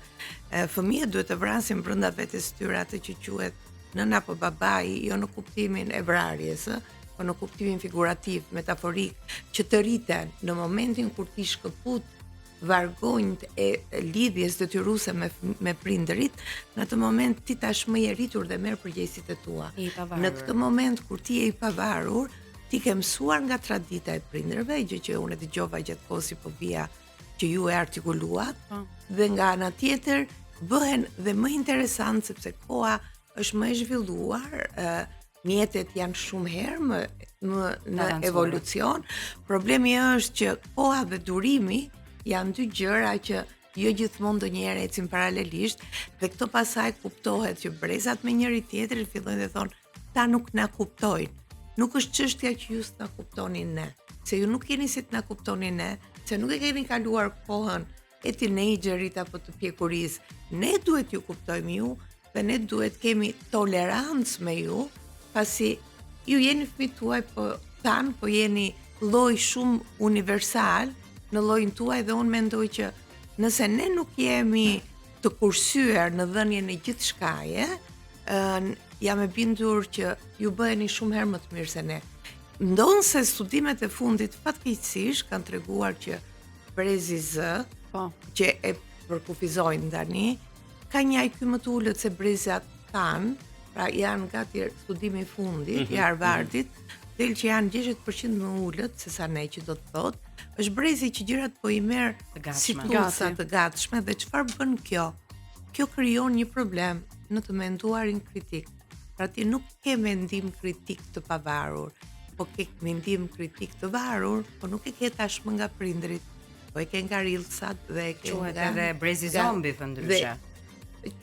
fëmijët duhet të vrasin brenda vetes tyre atë që quhet nëna apo babai, jo në kuptimin e vrarjes, po në kuptimin figurativ, metaforik, që të rriten në momentin kur ti shkëput vargonjt e lidhjes detyruese me prindërit, në atë moment ti tashmë je rritur dhe merr përgjegjësitë tua. Në këtë moment kur ti je i pavarur, ti ke mësuar nga tradita e prindërve, gjë që unë dëgjova gjatë kohës si po vija që ju e artikuluat, dhe nga ana tjetër bëhen dhe më interesant sepse koha është më e zhvilluar, mjetet janë shumë herë më në evolucion. Problemi është që koha dhe durimi janë dy gjëra që jo gjithmonë ndonjëherë ecin paralelisht dhe këto pasaj kuptohet që brezat me njëri tjetrin fillojnë dhe thonë ta nuk na kuptojnë. Nuk është çështja që ju s'na kuptoni ne, se ju nuk jeni si të na kuptoni ne, se nuk e keni kaluar kohën e teenagerit apo të pjekurisë. Ne duhet ju kuptojmë ju dhe ne duhet kemi tolerancë me ju, pasi ju jeni fëmijë tuaj, po jeni lloj shumë universal në llojin tuaj dhe unë mendoj që nëse ne nuk jemi të kursyer në dhënien e gjithçkaje, jam e bindur që ju bëheni shumë herë më të mirë se ne. Ndonse studimet e fundit fatkeqësisht kanë treguar që brezi Z, që e përkufizojnë tani, ka një IQ më të ulët se brezat tanë, pra janë gati studimi i fundit, i Harvardit, del që janë 60% më ulët se sa ne, që do të thotë, është brezi që gjërat po i merr si tusa të gatshme dhe çfarë bën kjo? Kjo krijon një problem në të menduarin kritik. Pra ti nuk ke mendim kritik të pavarur, po ke mendim kritik të varur, po nuk e ke tashmë nga prindrit, po e ke nga rillsat dhe e ke nga edhe brezi zombi ndryshe.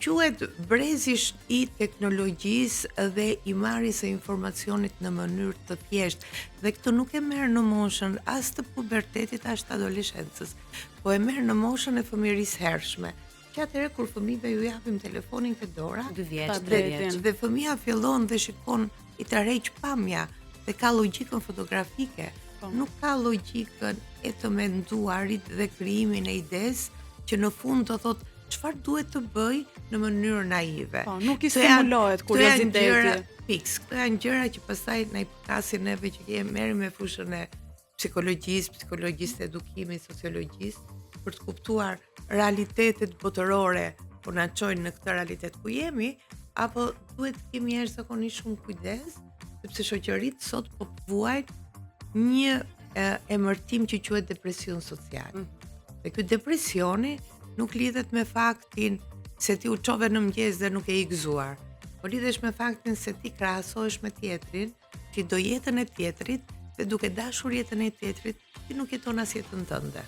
Quhet brezi i teknologjisë dhe i marrjes së informacionit në mënyrë të thjeshtë. Dhe këtë nuk e merr në moshën as të pubertetit as të adoleshencës, po e merr në moshën e fëmijërisë hershme. Që atëherë kur fëmijëve ju japim telefonin ke dora, 2 vjeç, 3 vjeç, dhe fëmia fillon dhe shikon i tërheq pamja dhe ka logjikën fotografike, nuk ka logjikën e të menduarit dhe krijimin e idesë që në fund do thotë çfarë duhet të bëj në mënyrë naive. Nuk i stimulohet kurioziteti. Këto janë gjëra që pastaj na i përkasin neve që merrem me fushën e psikologjisë të edukimit, sociologjisë, për të kuptuar realitetet botërore, po na çojnë në këtë realitet ku jemi, apo duhet të kemi jashtëzakonisht shumë kujdes, sepse shoqëritë sot po vuajnë një emërtim që quhet depresion social. Dhe ky depresioni nuk lidhet me faktin se ti u çove në mëngjes dhe nuk e i gëzuar, po lidhesh me faktin se ti krahasohesh me tjetrin, ti do jetën e tjetrit dhe duke dashur jetën e tjetrit, ti nuk jeton as jetën tënde.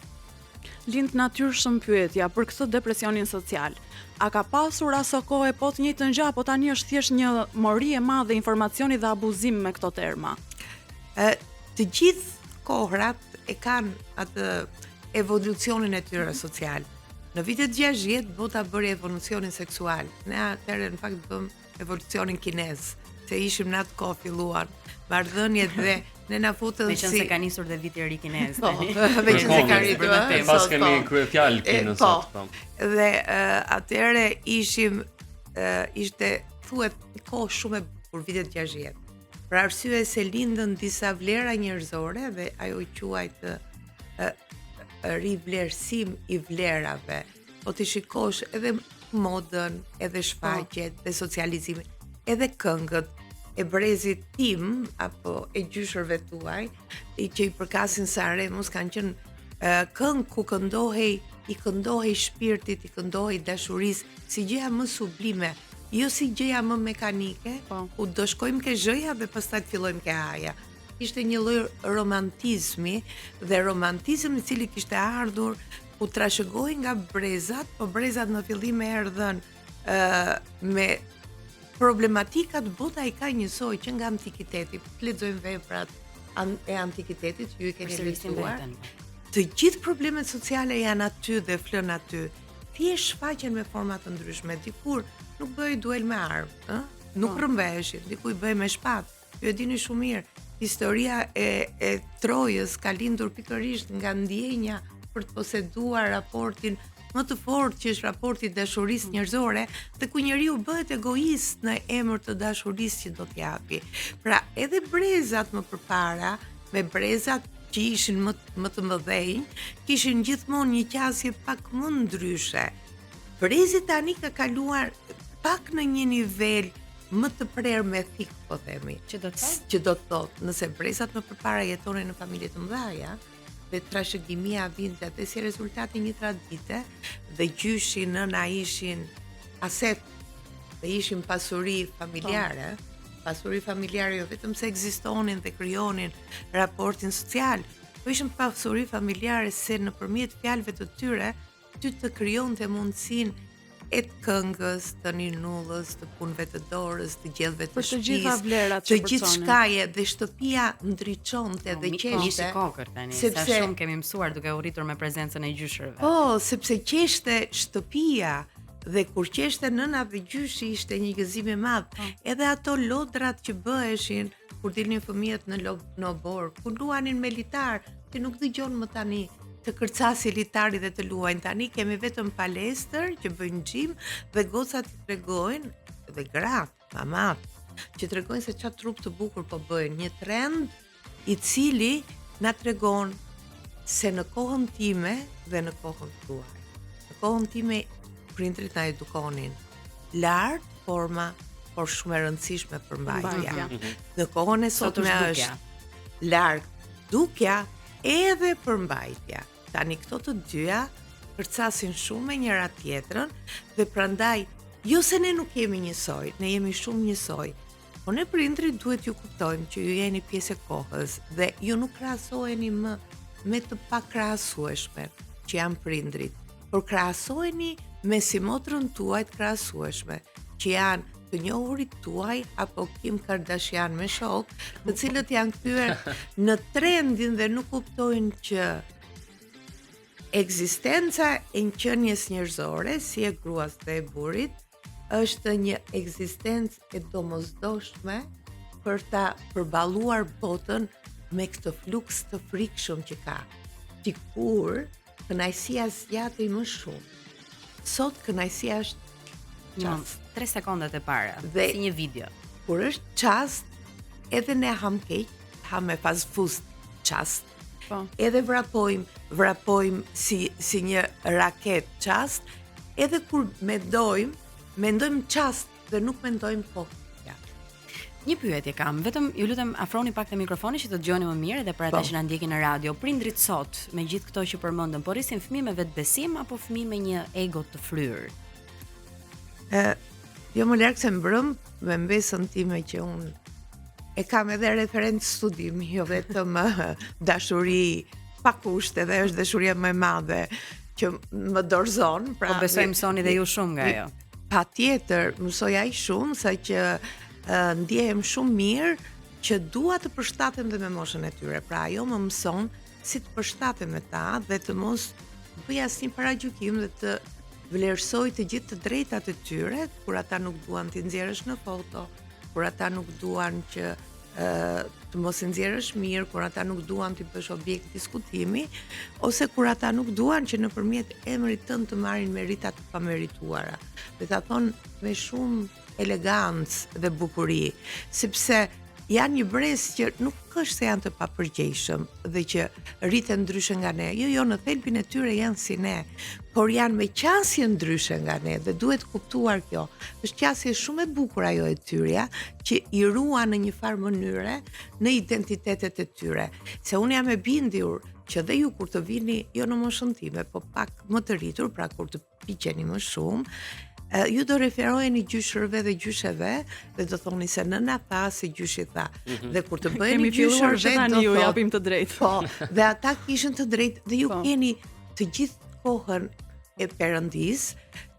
Lind natyrshëm pyetja për këtë depresionin social. A ka pasur aso kohë po të njëjtën gjë, apo tani është thjesht një mori e madhe informacioni dhe abuzim me këto terma? Të gjithë kohrat e kanë atë evolucionin e tyre social. Në vitet 60 bota bëri evolucionin seksual. Ne atëherë në fakt bëm evolucionin kinez, se ishim në atë kohë filluan marrëdhëniet dhe ne na futën si meqense ka nisur dhe viti i ri kinez tani. Meqense ka rritur. Pas kemi kryefjalë kinez sot. Dhe atëherë ishte thuhet kohë shumë e bukur vitet 60. për arsye se lindën disa vlera njerëzore dhe ajo quajt rivlerësim I vlerave. Po ti shikosh edhe modën, edhe shfaqjet, dhe socializimin, edhe këngët e brezit tim apo e gjyshërve tuaj, që I përkasin Sanremos kanë qenë këngë ku I këndohej shpirtit, I këndohej dashurisë si gjëja më sublime, jo si gjëja më mekanike, ku do shkojmë ke zhëja dhe pastaj fillojmë ke haja. Ishte një lloj romantizmi dhe romantizëm I cili kishte ardhur ku trashëgoi nga brezat, po brezat në fillim erdhën me problematikat bota I ka njësoj që nga antikiteti, lexojmë veprat e antikitetit që ju I keni lexuar. Të gjithë problemet sociale janë aty dhe flën aty. Thjesht shfaqen me forma të ndryshme. Dikur nuk bëhej duel me armë, nuk rrëmbeheshin, diku I bëhej me shpatë. Ju e dini shumë mirë, historia e Trojës ka lindur pikërisht nga ndjenja për të poseduar raportin më të fortë që është raporti dashurisë njerëzore, dhe ku njeriu bëhet egoist në emër të dashurisë që do t'japi. Pra, edhe brezat më përpara, me brezat që ishin më të mëdhenj, kishin gjithmonë një qasje pak më ndryshe. Brezi tani ka kaluar pak në një nivel më të prerë me thik, po themi. Që do të thotë, nëse brezat më përpara jetonin në familje të mëdha, dhe trashëgimia vinte atë si rezultati një tradite, dhe gjyshi, nëna ishin aset dhe ishin pasuri familjare. Pasuri familjare jo vetëm se ekzistonin dhe krijonin raportin social, po ishin pasuri familjare se nëpërmjet fjalëve të tyre ty të krijonte mundësinë e të këngës, të ninullës, të punëve të dorës, të gjellëve të shtëpisë, të gjitha vlerat të gjithë shkaje dhe shtëpia ndriçonte dhe qeshte. Nisi kokër tani, sa shumë kemi mësuar duke u rritur me prezencën e gjyshërve. Po, sepse qeshte shtëpia dhe kur qeshte nëna dhe gjyshi ishte një gëzim I madh. Edhe ato lodrat që bëheshin kur dilnin fëmijët në obor, ku luanin me litar, që nuk dëgjon më tani të kërcasi litari dhe të luajnë. Tani kemi vetëm palestër që bëjnë gjim dhe gocat të tregojnë, dhe gratë, mamat, që tregojnë se çfarë trup të bukur po bëjnë. Një trend I cili na tregon se në kohën time dhe në kohën tuaj. Në kohën time prindrit na edukonin lart forma, por shumë e rëndësishme përmbajtja. Në kohën e sotme është lart dukja edhe përmbajtja. Tani këto të dyja kërcasin shumë me njëra tjetrën dhe prandaj jo se ne nuk jemi njësoj, ne jemi shumë njësoj. Po ne prindrit duhet ju kuptojmë që ju jeni pjesë e kohës dhe ju nuk krahasoheni më me të pakrahasueshme që janë prindrit, por krahasoheni me si motrën tuaj të krahasueshme, që janë të njohurit tuaj apo Kim Kardashian me shok, të cilët janë kthyer në trendin dhe nuk kuptojnë që ekzistenca e qenies njerëzore, si e gruas dhe e burrit, është një ekzistencë e domosdoshme për ta përballuar botën me këtë fluks të frikshëm që ka. Dikur kënaqësia zgjatej më shumë. Sot kënaqësia është çast. 3 sekondat e para, dhe si një video. Kur është çast, edhe ne ham keq, ham me pas fust çast. Po. Edhe vrapojmë si një raket çast, edhe kur mendojmë çast dhe nuk mendojmë kohë. Një pyetje kam, vetëm ju lutem afroni pak te mikrofoni që të dëgjoni më mirë dhe për ata që na ndjekin në radio. Prindrit sot, me gjithë këto që përmendëm, po rrisin fëmijë me vetbesim apo fëmijë me një ego të fryrë? Jo më larg se mbrëm me mbesën time që unë e kam edhe referent studim, jo vetëm dashuri pa kushte, dhe është dashuria më e madhe që më dorëzon. Pra, po besoj mësoni dhe ju shumë nga ajo. Patjetër, mësoj ai shumë sa që ndjehem shumë mirë që dua të përshtatem dhe me moshën e tyre. Pra ajo më mëson si të përshtatem me ta dhe të mos bëj asnjë paragjykim dhe të vlerësoj të gjithë të drejtat e tyre, kur ata nuk duan t'i nxjerrësh në foto, kur ata nuk duan që të mos i nxjerrësh mirë, kur ata nuk duan t'i bësh objekt diskutimi, ose kur ata nuk duan që nëpërmjet emrit tënd të marrin merita të pamerituara. Dhe ta thon me shumë elegancë dhe bukuri, sepse janë një brez që nuk është se janë të papërgjegjshëm dhe që rriten ndryshe nga ne. Jo, në thelbin e tyre janë si ne, por janë me qasje ndryshe nga ne dhe duhet kuptuar kjo. Është qasje shumë e bukur ajo e tyre, që i ruan në një farë mënyre në identitetet e tyre. Se unë jam e bindur që dhe ju kur të vini, jo në moshën time, po pak më të rritur, pra kur të piqeni më shumë, ju do referoheni gjyshërve dhe gjysheve dhe do thoni se nëna tha se gjyshi tha. Dhe kur të bëheni gjyshërve do ju thot, japim të drejtë. Po, dhe ata kishin të drejtë dhe ju keni të gjithë kohën e Perëndis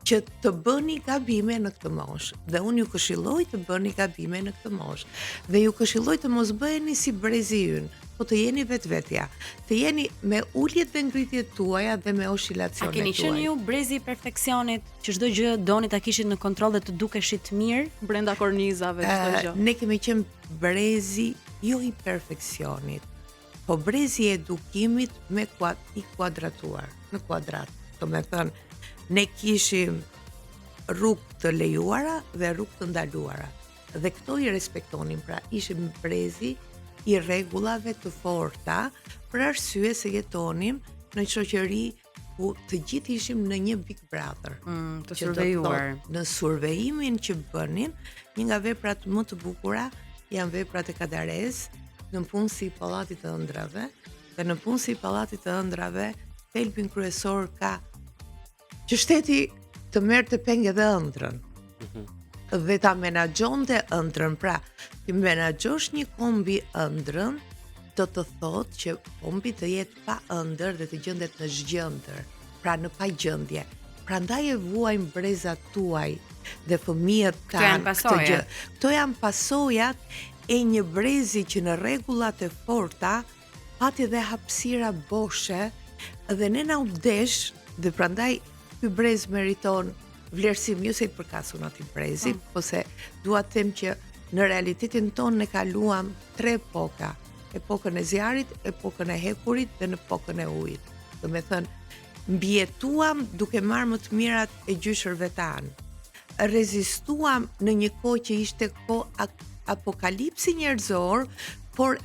që të bëni gabime në këtë moshë. Dhe unë ju këshilloj të bëni gabime në këtë moshë. Dhe ju këshilloj të mos bëheni si brezi ynë, po të jeni vetvetja. Të jeni me uljet dhe ngritjet tuaja dhe me oscilacionet tuaja. A keni qenë ju brezi i perfeksionit, që çdo gjë doni ta kishit në kontroll dhe të dukeshit mirë brenda kornizave çdo gjë? Ne kemi qenë brezi jo i perfeksionit, po brezi i edukimit me i kuadratuar, në kuadrat. Do me thënë, ne kishim rrugë të lejuara dhe rrugë të ndaluara. Dhe këto i respektonim, pra ishim brezi i rregullave të forta, për arsye se jetonim në shoqëri ku të gjithë ishim në një Big Brother. Të survejuar. Në survejimin që bënin, një nga veprat më të bukura janë veprat e Kadares në punësi i Pallatit të Ëndrave, dhe në punësi i Pallatit të Ëndrave, thelbin kryesor ka që shteti të merrte pengë dhe ëndrrën. Dhe ta menaxhonte ëndrrën, pra, ti menaxhosh një kombi ëndrrën, do të thotë që kombi të jetë pa ëndër dhe të gjendet në zgjendër, pra në pagjendje. Prandaj e vuajnë brezat tuaj dhe fëmijët tanë këtë gjë. Këto janë pasojat e një brezi që në rregullat e forta pati dhe hapësira boshe dhe ne na u desh dhe prandaj ky brez meriton vlerësim, jo se i përkasun ati brezi, po se dua të them që në realitetin tonë ne kaluam 3 epoka. Epokën e zjarit, epokën e hekurit dhe në epokën e ujit. Do me thënë, mbjetuam duke marrë më të mirat e gjyshërve tanë. Rezistuam në një kohë që ishte kohë apokalipsi njerëzor, por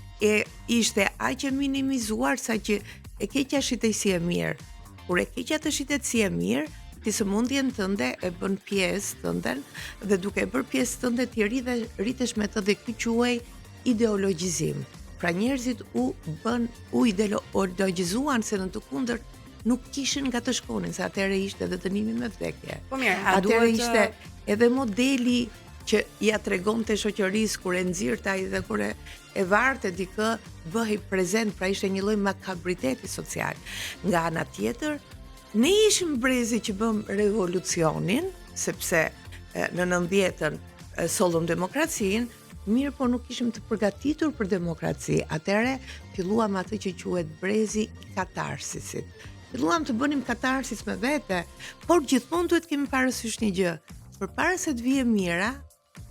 ishte aq e minimizuar sa që e keqja shitej si e mirë. Kur e keqja të shitet si e mirë, ti sëmundjen tënde e bën pjesë tënden dhe duke e bërë pjesë tënde ti rritesh me të dhe ky quhej ideologjizim. Pra njerëzit u ideologjizuan se në të kundërt nuk kishin nga të shkonin, se atëherë ishte edhe dënimi me vdekje. Po mirë, atëherë ishte edhe modeli që ja tregonte shoqërisë kur e nxirte ai dhe kur e varte dikë bëhej prezent, pra ishte një lloj makabriteti social. Nga ana tjetër, ne ishim brezi që bëm revolucionin, sepse në 90-ën sollëm demokracinë, mirë po nuk ishim të përgatitur për demokraci. Atëherë filluam atë që quhet brezi i katarsisit. Filluam të bënim katarsis me vete, por gjithmonë duhet kemi parasysh një gjë. Përpara se të vijë mira,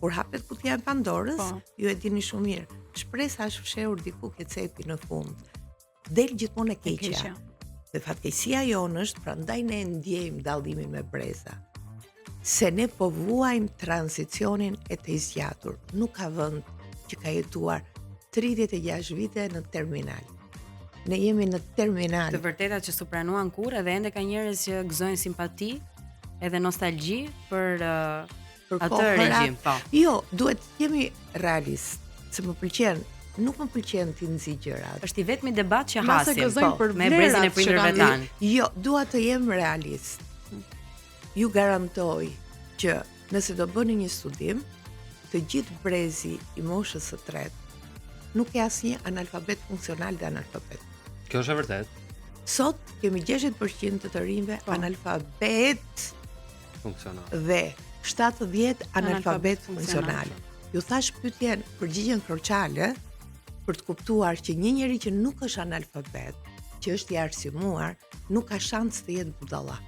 kur hapet kutija e Pandorës, ju e dini shumë mirë, shpresa është fshehur diku ke cepi në fund. Del gjithmonë e keqja. Dhe fatkeqësia jonë është, prandaj ne ndjejmë dallimin me breza. Se ne po vuajmë tranzicionin e të zgjatur. Nuk ka vend që ka jetuar 36 vite në terminal. Ne jemi në terminal. Të vërtetat që supranuan kur edhe ende ka njerëz që gëzojnë simpati edhe nostalgji për atë regjim. Po. Jo, duhet jemi realist, se më pëlqen. Nuk më pëlqen ti nxi gjërat. Është i vetmi debat që hasim me vlerat brezin e prindërve tan. Jo, dua të jem realist. Ju garantoj që nëse do bëni një studim, të gjithë brezi i moshës së tretë nuk ka asnjë analfabet funksional dhe analfabet. Kjo është e vërtet. Sot kemi 60% të rinjve analfabet funksional dhe 70 analfabet funksional. Ju thash pyetjen përgjigjen kroçale për të kuptuar që një njeri që nuk është analfabet, që është i arsimuar, nuk ka shans të jetë budalla.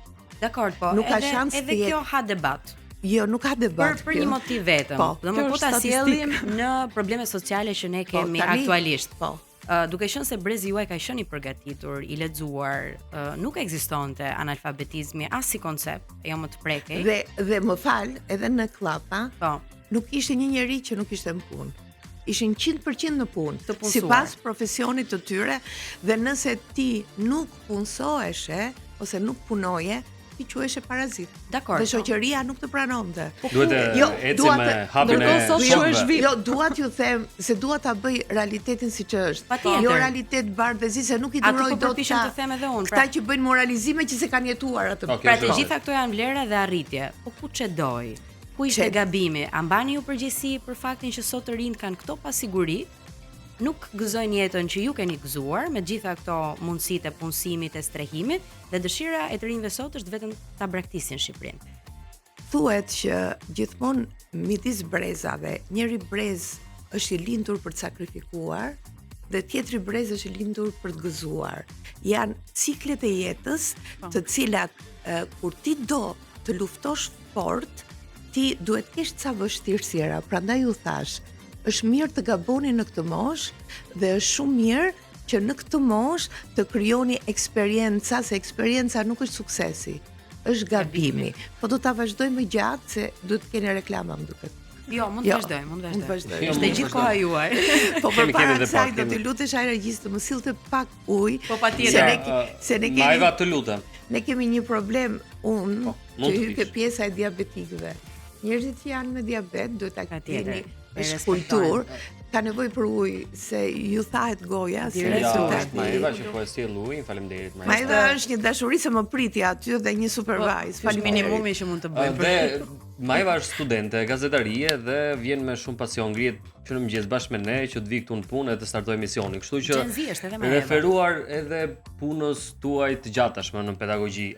Dakor, po. Nuk ka shans të jetë. Edhe kjo ha debat. Jo, nuk ka debat. Për një motiv vetëm. Do më po ta sjellim në probleme sociale që ne kemi aktualisht. Po. Duke qenë se brezi juaj ka qenë i përgatitur, i lexuar, nuk ekzistonte analfabetizmi as si koncept, jo më të prekej. Dhe më fal, edhe në klapa, po, nuk ishte një njeri që nuk ishte në punë. ishin 100% në punë, Të punësuar. sipas profesionit të tyre, dhe nëse ti nuk punsoheshe ose nuk punoje, ti quheshe parazit. Dakor. Dhe shoqëria nuk të pranonte. Duhet të eci me hapin e ndërkohë sot shokëve. quhesh VIP. Jo, dua t'ju them se dua ta bëj realitetin siç është. Patjetër. Jo realitet bardhëzi se nuk i Atë duroj po dot përpiqem të them edhe unë. Këta që bëjnë moralizime që se kanë jetuar atë. Okej. Pra të Kjo gjitha këto janë vlera dhe arritje. Po ku çedoj? Ku ishte Çe- gabimi? A mbani ju përgjegjësi për faktin që sot të rinjt kanë këto pasiguri? Nuk gëzojnë jetën që ju keni gëzuar me gjitha këto mundësitë e punësimit e strehimit dhe dëshira e të rinjve sot është vetëm ta braktisin Shqipërinë. Thuhet që gjithmonë midis brezave, njëri brez është i lindur për të sakrifikuar dhe tjetri brez është i lindur për të gëzuar. Janë ciklet e jetës, të cilat kur ti do të luftosh fort, ti duhet kesh ca vështirësira. Prandaj u thash, është mirë të gaboni në këtë moshë dhe është shumë mirë që në këtë moshë të krijoni eksperjenca, se eksperienca nuk është suksesi, është gabimi. Po do ta vazhdojmë më gjatë se duhet të keni reklama më duket. Jo, mund të Jo, vazhdojmë, mund të mund të vazhdojmë. vazhdojmë. Është mund e të gjithë koha juaj. Po Kemi përpara edhe kësaj pak, do kemi. t'i lutesh ai regjist të më sillte pak ujë. Po patjetër. Se ne kemi Majva, të lutem. ne kemi një problem unë Po, që mund të hyj ke pish. pjesa e diabetikëve. Njerëzit që janë me diabet duhet ta Patjetër, keni e është respektojnë. kulturë, ka nevojë për ujë se ju thahet goja se Direkt Ja, rezultati. është Majva që po e sjell ujin, faleminderit Majva. Majva është një dashuri se më priti aty dhe një supervise. Është minimumi që mund të bëjmë. Dhe Majva është studente gazetarie dhe vjen me shumë pasion, ngrihet që në mëngjes bashkë me ne që të vi këtu në punë e të startoj emisionin. Kështu që Gen Z është edhe Majva. referuar edhe punës tuaj të gjatashme në pedagogji.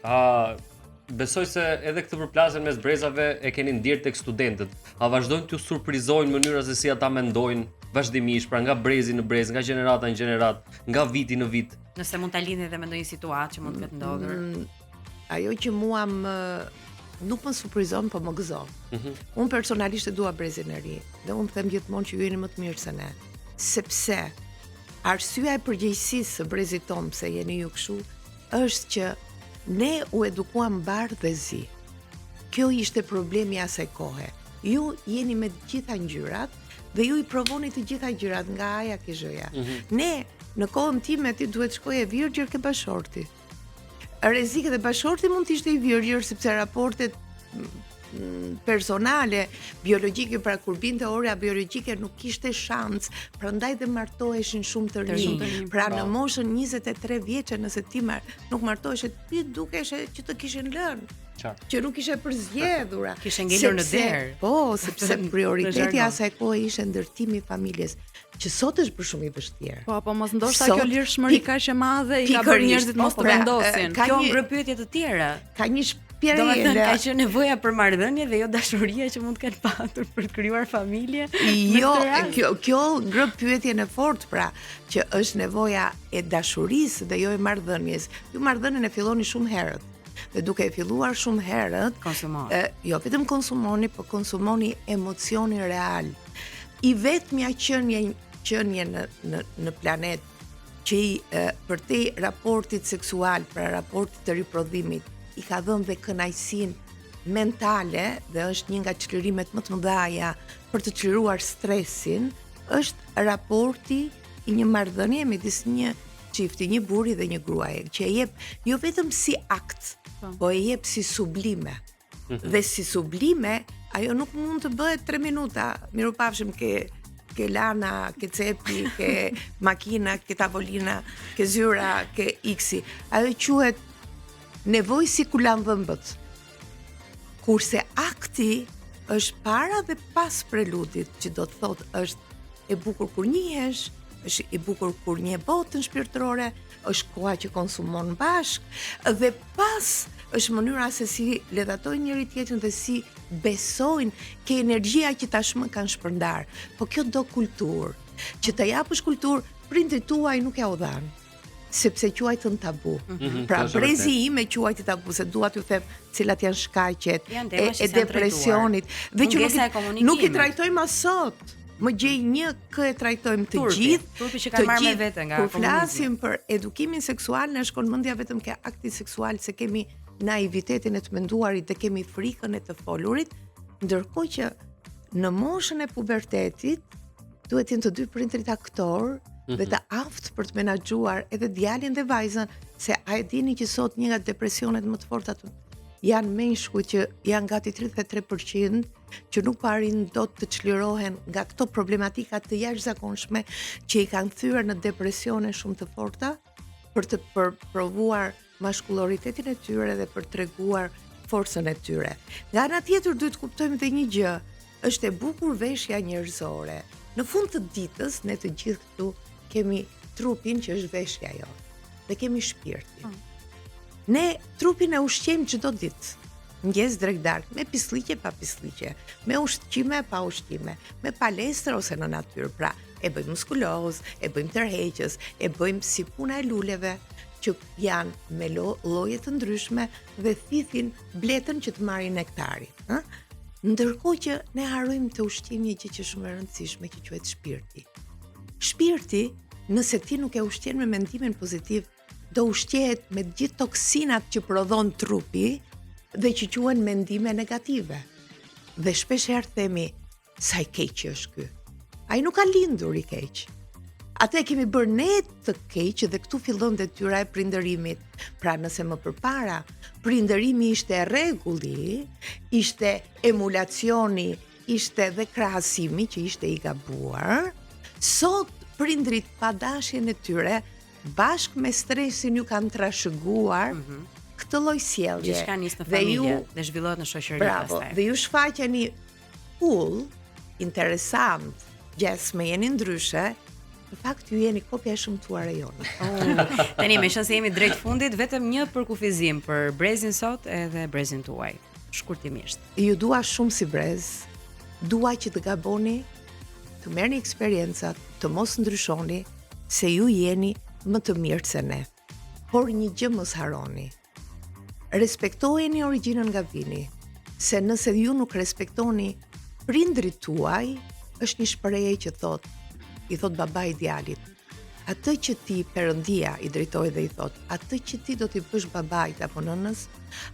Besoj se edhe këtë përplasjen mes brezave e keni ndier tek studentët. A vazhdojnë t'ju surprizojnë mënyra se si ata mendojnë vazhdimisht, pra nga brezi në brez, nga gjenerata në gjenerat, nga viti në vit. Nëse mund ta lidhni edhe me ndonjë situatë që mund të ketë ndodhur. Ajo që mua nuk më surprizon, po më gëzon. Unë personalisht e dua brezin e ri dhe unë them gjithmonë që ju jeni më të mirë se ne. Sepse arsyeja e përgjegjësisë së brezit ton pse jeni ju kështu është që ne u edukuam bardhëzi. Kjo ishte problemi asaj kohe. Ju jeni me të gjitha ngjyrat dhe ju i provoni të gjitha gjërat nga A-ja ke Z-ja. Ne në kohën time ti duhet shkoje virgjër ke bashorti. Rreziqet e bashorti mund të ishte i virgjër sepse raportet personale, biologjike, pra kur binte ora biologjike nuk kishte shans, prandaj dhe martoheshin shumë të rinj. Pra në moshën 23 vjeçe nëse ti nuk martoheshe, ti dukeshe që të kishin lënë. Qartë. Që nuk ishe përzgjedhura. Kishe ngelur në derë. Po, sepse prioriteti Në asaj kohe ishte ndërtimi i familjes, që sot është për shumë i vështirë. Po, apo mos ndoshta Sot, kjo lirshmëri kaq e madhe i ka bërë pikërisht, njerëzit mos të pra, vendosin. ka Kjo një- ngre pyetje të tjera. Ka një Do të thënë shpjerje. ka qenë nevoja për marrëdhënie dhe jo dashuria që mund të ketë patur për të krijuar familje. Jo, Me këtë rast. kjo ngre pyetjen e fortë pra, që është nevoja e dashurisë dhe jo e marrëdhënies. Ju marrëdhënien e filloni shumë herët. Dhe duke e filluar shumë herët, Konsumoni. jo vetëm konsumoni, po konsumoni emocionin real. I vetmja qenie në planet që i përtej raportit seksual, pra raportit të riprodhimit, i ka dhënë dhe kënaqësinë mentale dhe është një nga çlirimet më të mëdha për të çliruar stresin, është raporti i një marrëdhënie midis një çifti, një burri dhe një gruaje, që e jep jo vetëm si akt, po e jep si sublime. Dhe si sublime, ajo nuk mund të bëhet 3 minuta. Mirupafshim ke lana, ke cepi, ke makina, ke tavolina, ke zyra, ke X-i. Ajo quhet nevojë si kulan dhëmbët. Kurse akti është para dhe pas preludit, që do të thotë është e bukur kur njihesh, është e bukur kur një botën shpirtërore, është koha që konsumon bashk, dhe pas është mënyra se si ledatojnë njëri tjetrin dhe si besojnë ke energjia që tashmë kanë shpërndar. Po kjo do kulturë. Që të japësh kulturë, prindrit tuaj nuk ja u dhanë, sepse quajtën tabu. Pra kjo është brezi vërtet. im e quajti tabu, se dua t'ju them cilat janë shkaqet Janë tema që e s'janë trajtuar. depresionit dhe që Mungesa e komunikimit. nuk i trajtojmë as sot. Më gjej një kë e trajtojmë të Turpi. gjithë. Turpi që ka të marrë me gjithë. vete nga Kur komunizmi. flasim për edukimin seksual, na shkon mendja vetëm ke akti seksual, se kemi naivitetin e të menduarit dhe kemi frikën e të folurit, ndërkohë që në moshën e pubertetit duhet jenë të dy prindrit aktor dhe të aftë për të menaxhuar edhe djalin dhe vajzën, se a e dini që sot një nga depresionet më të forta janë meshkuj që janë gati 33% që nuk parin dot të çlirohen nga këto problematika të jashtëzakonshme që i kanë thyer në depresione shumë të forta për të provuar mashkulloritetin e tyre dhe për treguar forcën e tyre. Nga ana tjetër duhet të kuptojmë edhe një gjë, është e bukur veshja njerëzore. Në fund të ditës ne të gjithë këtu kemi trupin që është veshja jonë dhe kemi shpirtin. Ne trupin e ushqejmë çdo ditë. Mëngjes drek darkë, me pisliqe pa pisliqe, me ushqime pa ushqime, me palestër ose në natyrë. Pra, e bëjmë muskuloz, e bëjmë tërheqës, e bëjmë si puna e luleve që janë me lloje të ndryshme dhe thithin bletën që të marrin nektarin, ëh? Ndërkohë që ne harrojmë të ushqimi një gjë që është shumë e rëndësishme që quhet shpirti. Shpirti, nëse ti nuk e ushqen me mendimin pozitiv, do ushqehet me gjithë toksinat që prodhon trupi dhe që quhen mendime negative. Dhe shpesh herë themi, sa i keq që është ky. Ai nuk ka lindur i keq. Atë kemi bërë ne të keq dhe këtu fillon detyra e prindërimit. Pra nëse më përpara prindërimi ishte rregulli, ishte emulacioni, ishte dhe krahasimi që ishte i gabuar, sot prindrit pa dashjen e tyre bashkë me stresin ju kanë trashëguar këtë lloj sjellje. Gjithçka nis në familje dhe zhvillohet në shoqëri pastaj. Dhe ju shfaqeni cool, interesant, gjesme jeni ndryshe, në fakt ju jeni kopja e shëmtuar e jonë. Tani me qenë se jemi drejt fundit, vetëm një përkufizim për brezin sot edhe brezin tuaj. Shkurtimisht. Ju dua shumë si brez, dua që të gaboni, të merrni eksperiencat, të mos ndryshoni, se ju jeni më të mirë se ne. Por një gjë mos harroni. Respektojeni origjinën nga vini, se nëse ju nuk respektoni prindrit tuaj, është një shprehje që i thot babai djalit, atë që ti Perëndia i drejtoi dhe i thot, atë që ti do t'i bësh babait apo nënës,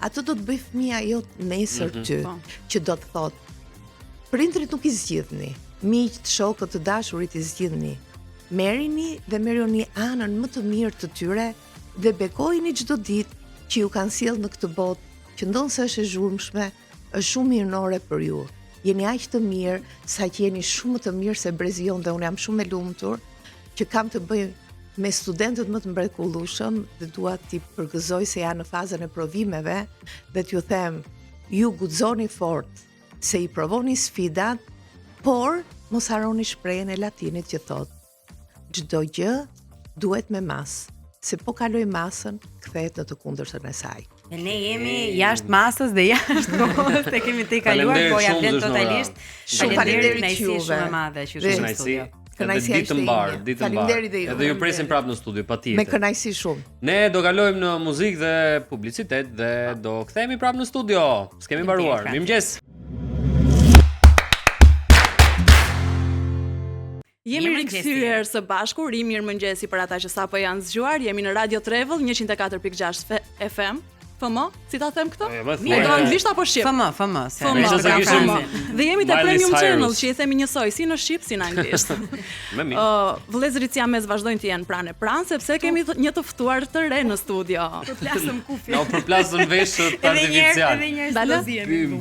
atë do të bëj fëmia jot nesër ty, që do të thot, prindrit nuk i zgjidhni, miqt, shokët, të dashurit i zgjidhni. Merrini dhe merroni anën më të mirë të tyre dhe bekojini çdo ditë që ju kanë sjellë në këtë botë që ndonë është e zhurmshme, është shumë mirënore për ju. Jeni aq të mirë sa që jeni shumë të mirë se brezion dhe unë jam shumë e lumtur që kam të bëj me studentët më të mrekullueshëm dhe dua t'i përgëzoj se janë në fazën e provimeve dhe t'ju them, ju guxoni fort se i provoni sfidat, por mos harroni shprehjen e latinit që thotë çdo gjë duhet me masë, se po kaloj masën, kthehet në të kundërtën e saj. E ne jemi jashtë masës dhe jashtë kohës, te kemi të kaluar, po ja vlen totalisht. Shumë faleminderit juve. Shumë e madhe që ju Kënaqësi. Kënaqësia Ditë mbar, ditë mbar. Faleminderit dhe ju. Edhe ju presim prapë në studio, patjetër. Me kënaqësi shumë. Ne do kalojmë në muzikë dhe publicitet dhe do kthehemi prapë në studio. S'kemi mbaruar. Mirëmëngjes. Jemi rikthyer së bashku, mirëmëngjesi për ata që sapo janë zgjuar. Jemi në Radio Travel 104.6 FM. FM, si ta them këtë? Me do anglisht apo shqip? FM, se. Dhe jemi te Premium Channel, që i themi njësoj si në shqip si në anglisht. Me mirë. Vëllezërit siamez vazhdojnë të jenë pranë sepse kemi një të ftuar të re në studio. Përplasëm kufje. No, përplasën veshët artificial. Edhe një eksplozim.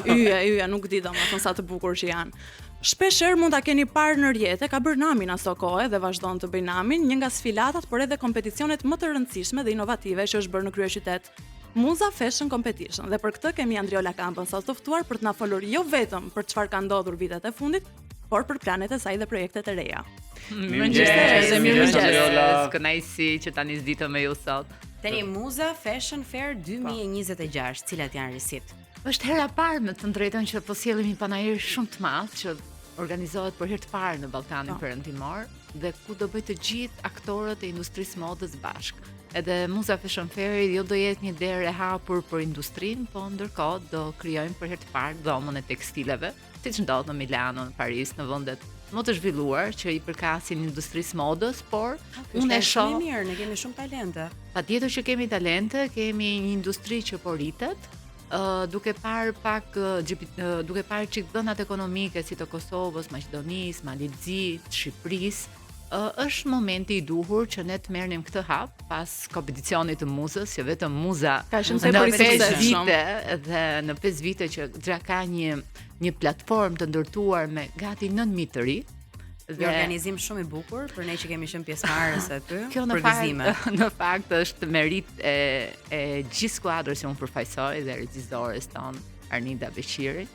Yje, nuk di domethënë sa të bukur që janë. Shpeshherë mund ta keni parë në rrjete, ka bërë namin aso kohë dhe vazhdon të bëj namin, një nga sfilatat por edhe kompeticionet më të rëndësishme dhe inovative që është bërë në kryeqytet, Muza Fashion Competition. Dhe për këtë kemi Andriola Kampën sot të ftuar për të na folur jo vetëm për çfarë ka ndodhur vitet e fundit, por për planet e saj dhe projektet e reja. Mirëmëngjes. Kënaqësi që tani s'ditë me ju sot. Tani Muza Fashion Fair 2026, cilat janë risit? Është hera e parë me të drejtën që po sjellemi panajër shumë të madh që organizohet për herë të parë në Ballkanin Perëndimor dhe ku do bëj të gjithë aktorët e industrisë modës bashkë. Edhe Muza Fashion Fair jo do jetë një derë e hapur për industrinë, po ndërkohë do krijojmë për herë të parë dhomën e tekstileve, siç ndodh në Milano, në Paris, në vendet më të zhvilluar që i përkasin industrisë modës, por unë e shoh mirë, ne kemi shumë talente. Patjetër që kemi talente, kemi një industri që po rritet duke parë pak duke parë çik dhënat ekonomike si të Kosovës, Maqedonisë, Malizit, Shqipërisë, është momenti i duhur që ne të merrnim këtë hap pas kompeticionit të muzës, që vetëm muza Ka qenë në tepër i 5 suksesshëm. vite dhe në 5 vite që Xha ka një platformë të ndërtuar me gati 9.000 të ri. Një organizim shumë i bukur për ne që kemi qenë pjesëmarrës aty. Kjo në fakt është merit e gjithë skuadrës që unë përfaqësoj dhe regjizores tonë Arnida Beqiri.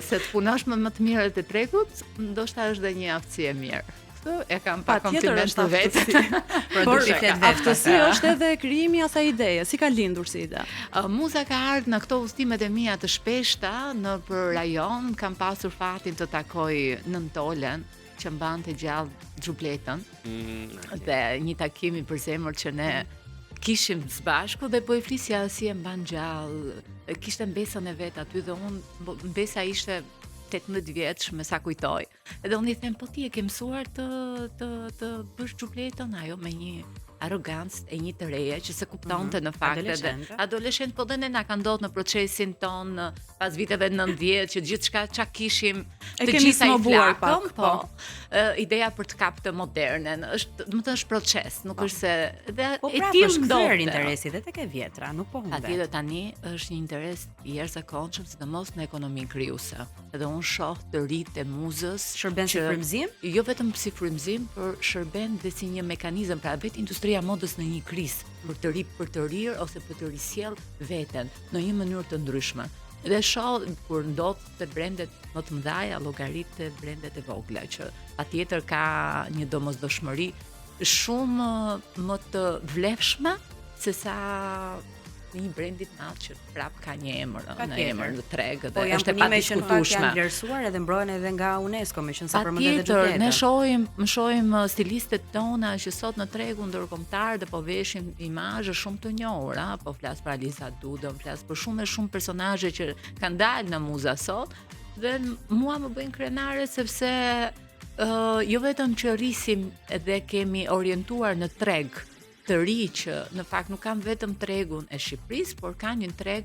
Se të punosh me më të mirët e tregut, ndoshta është dhe një aftësi e mirë. Këtë e kam pa kompliment të vetë. Por aftësi është edhe krijimi i asaj ideje. Si ka lindur si ide? Muza ka ardhur në këto udhëtimet e mia të shpeshta në për rajon, kam pasur fatin të takoj Nëntolen, që mbante gjallë Xhubletën. Dhe një takim i përzemër që ne kishim së bashku dhe po i flisja si e mban gjallë. Kishte mbesën e vet aty dhe unë mbesa ishte 18 vjeç me sa kujtoj. Edhe unë i them, po ti e ke mësuar të bësh Xhubletën, ajo me një arrogancë e një të reje që se kuptonte në fakt edhe adoleshent, po dhe ne na ka ndodhur në procesin ton pas viteve 90 që gjithçka çka kishim të gjitha i flakëm, po ideja për të kapë të modernën është, do të thënë, është proces, nuk është se dhe e tillë ndodh interesi dhe tek e vjetra, nuk po humbet. Patjetër tani është një interes i jashtëzakonshëm, sidomos në ekonominë krijuese. Edhe unë shoh të rit e muzës shërben si frymëzim? Jo vetëm si frymëzim, por shërben dhe si një mekanizëm, pra vetë industria modës në një krizë për të rirë ose për të risjell veten në një mënyrë të ndryshme. Dhe shoh kur ndodh te brendet më të mëdha, llogarit te brendet e vogla, që patjetër ka një domosdoshmëri shumë më të vlefshme se sa një brendit madh që prap ka një emër, në emër në treg dhe është e padiskutueshme. Janë vlerësuar edhe mbrohen edhe nga UNESCO, me qenë sa përmendet edhe tjetër. Ne shohim stilistet tona që sot në tregun ndërkombëtar dhe po veshin imazhe shumë të njohura, po flas për Aliza Dudon, flas për shumë personazhe që kanë dalë në muza sot dhe mua më bëjnë krenare sepse jo vetëm që rrisim edhe kemi orientuar në treg të ri që në fakt nuk kam vetëm tregun e Shqipërisë, por kanë një treg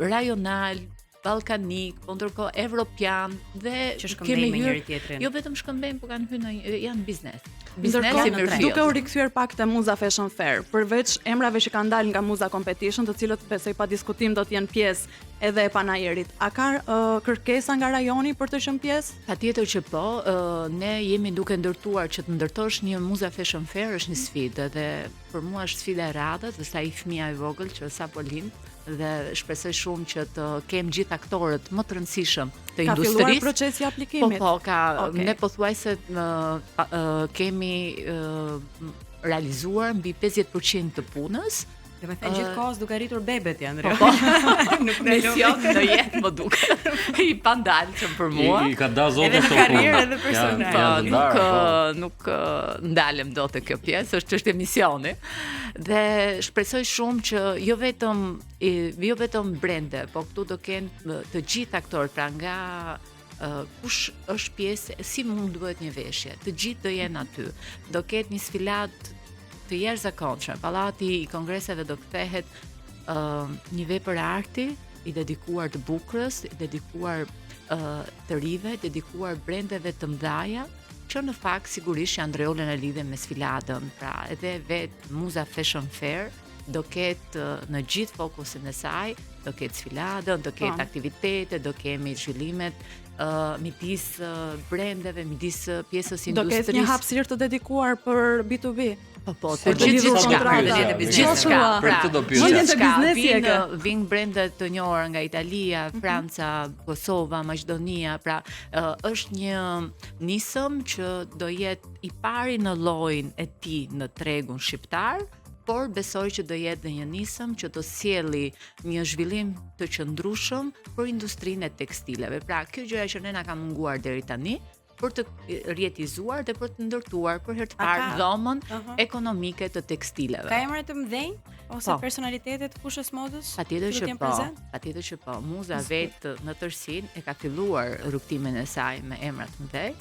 rajonal, ballkanik, po ndërkohë evropian dhe që shkëmbejnë me njëri tjetrin. Jo vetëm shkëmbejnë, por kanë hyrë janë biznes. Biznesi mirëfill. Duke u rikthyer pak te Muza Fashion Fair, përveç emrave që kanë dalë nga Muza Competition, të cilët besoj pa diskutim do të jenë pjesë edhe e panajerit. A ka kërkesa nga rajoni për të qenë pjesë? Patjetër që po. Ne jemi duke ndërtuar që të ndërtosh një Muza Fashion Fair është një sfidë dhe për mua është sfida e radhës, dhe sa i fëmia i vogël që sapo lind dhe shpresoj shumë që të kem gjithë aktorët më të rëndësishëm të industrisë. Ka filluar procesi i aplikimit? Po, ne pothuajse kemi realizuar mbi 50% të punës. Dhe me thënë gjithë kohës duke rritur bebet janë rrë. Nuk mision do jetë më duke. I pandalshëm për mua. I ka da zotë edhe në karrierë edhe personale. Nuk ndalem dot te kjo pjesë, është çështje misioni. Dhe shpresoj shumë që jo vetëm brende, po këtu do kenë të gjithë aktorët, pra nga kush është pjesë, si mund të bëhet një veshje. Të gjithë do jenë aty. Do ketë një sfilat të jashtëzakonshme. Pallati i Kongreseve do kthehet një vepër arti i dedikuar të bukurës, i dedikuar të rive, dedikuar brendeve të mëdha, që në fakt sigurisht janë ndreolën e lidhen me sfiladën. Pra edhe vetë Muza Fashion Fair do ketë në gjithë fokusin e saj, do ketë sfiladën, do ketë aktivitete, do kemi zhvillimet midis brendeve, midis pjesës industrisë. Do ketë një hapësirë të dedikuar për B2B. Po, të gjithçka. Për këtë do pyesja. Vin brendet të njohura nga Italia, Franca, Kosova, Maqedonia, pra është një nisëm që do jetë i pari në llojin e tij në tregun shqiptar, por besoj që do jetë dhe një nisëm që do sjelli një zhvillim të qëndrueshëm për industrinë e tekstileve. Pra, kjo gjëja që ne na ka munguar deri tani, për të rjetizuar dhe për të ndërtuar për herë të parë dhomën ekonomike të tekstileve. Ka emra të mëdhenj ose personalitete të fushës modës? Patjetër që po. Muza vetë në tërësinë e ka filluar rrugtimin e saj me emra të mëdhenj.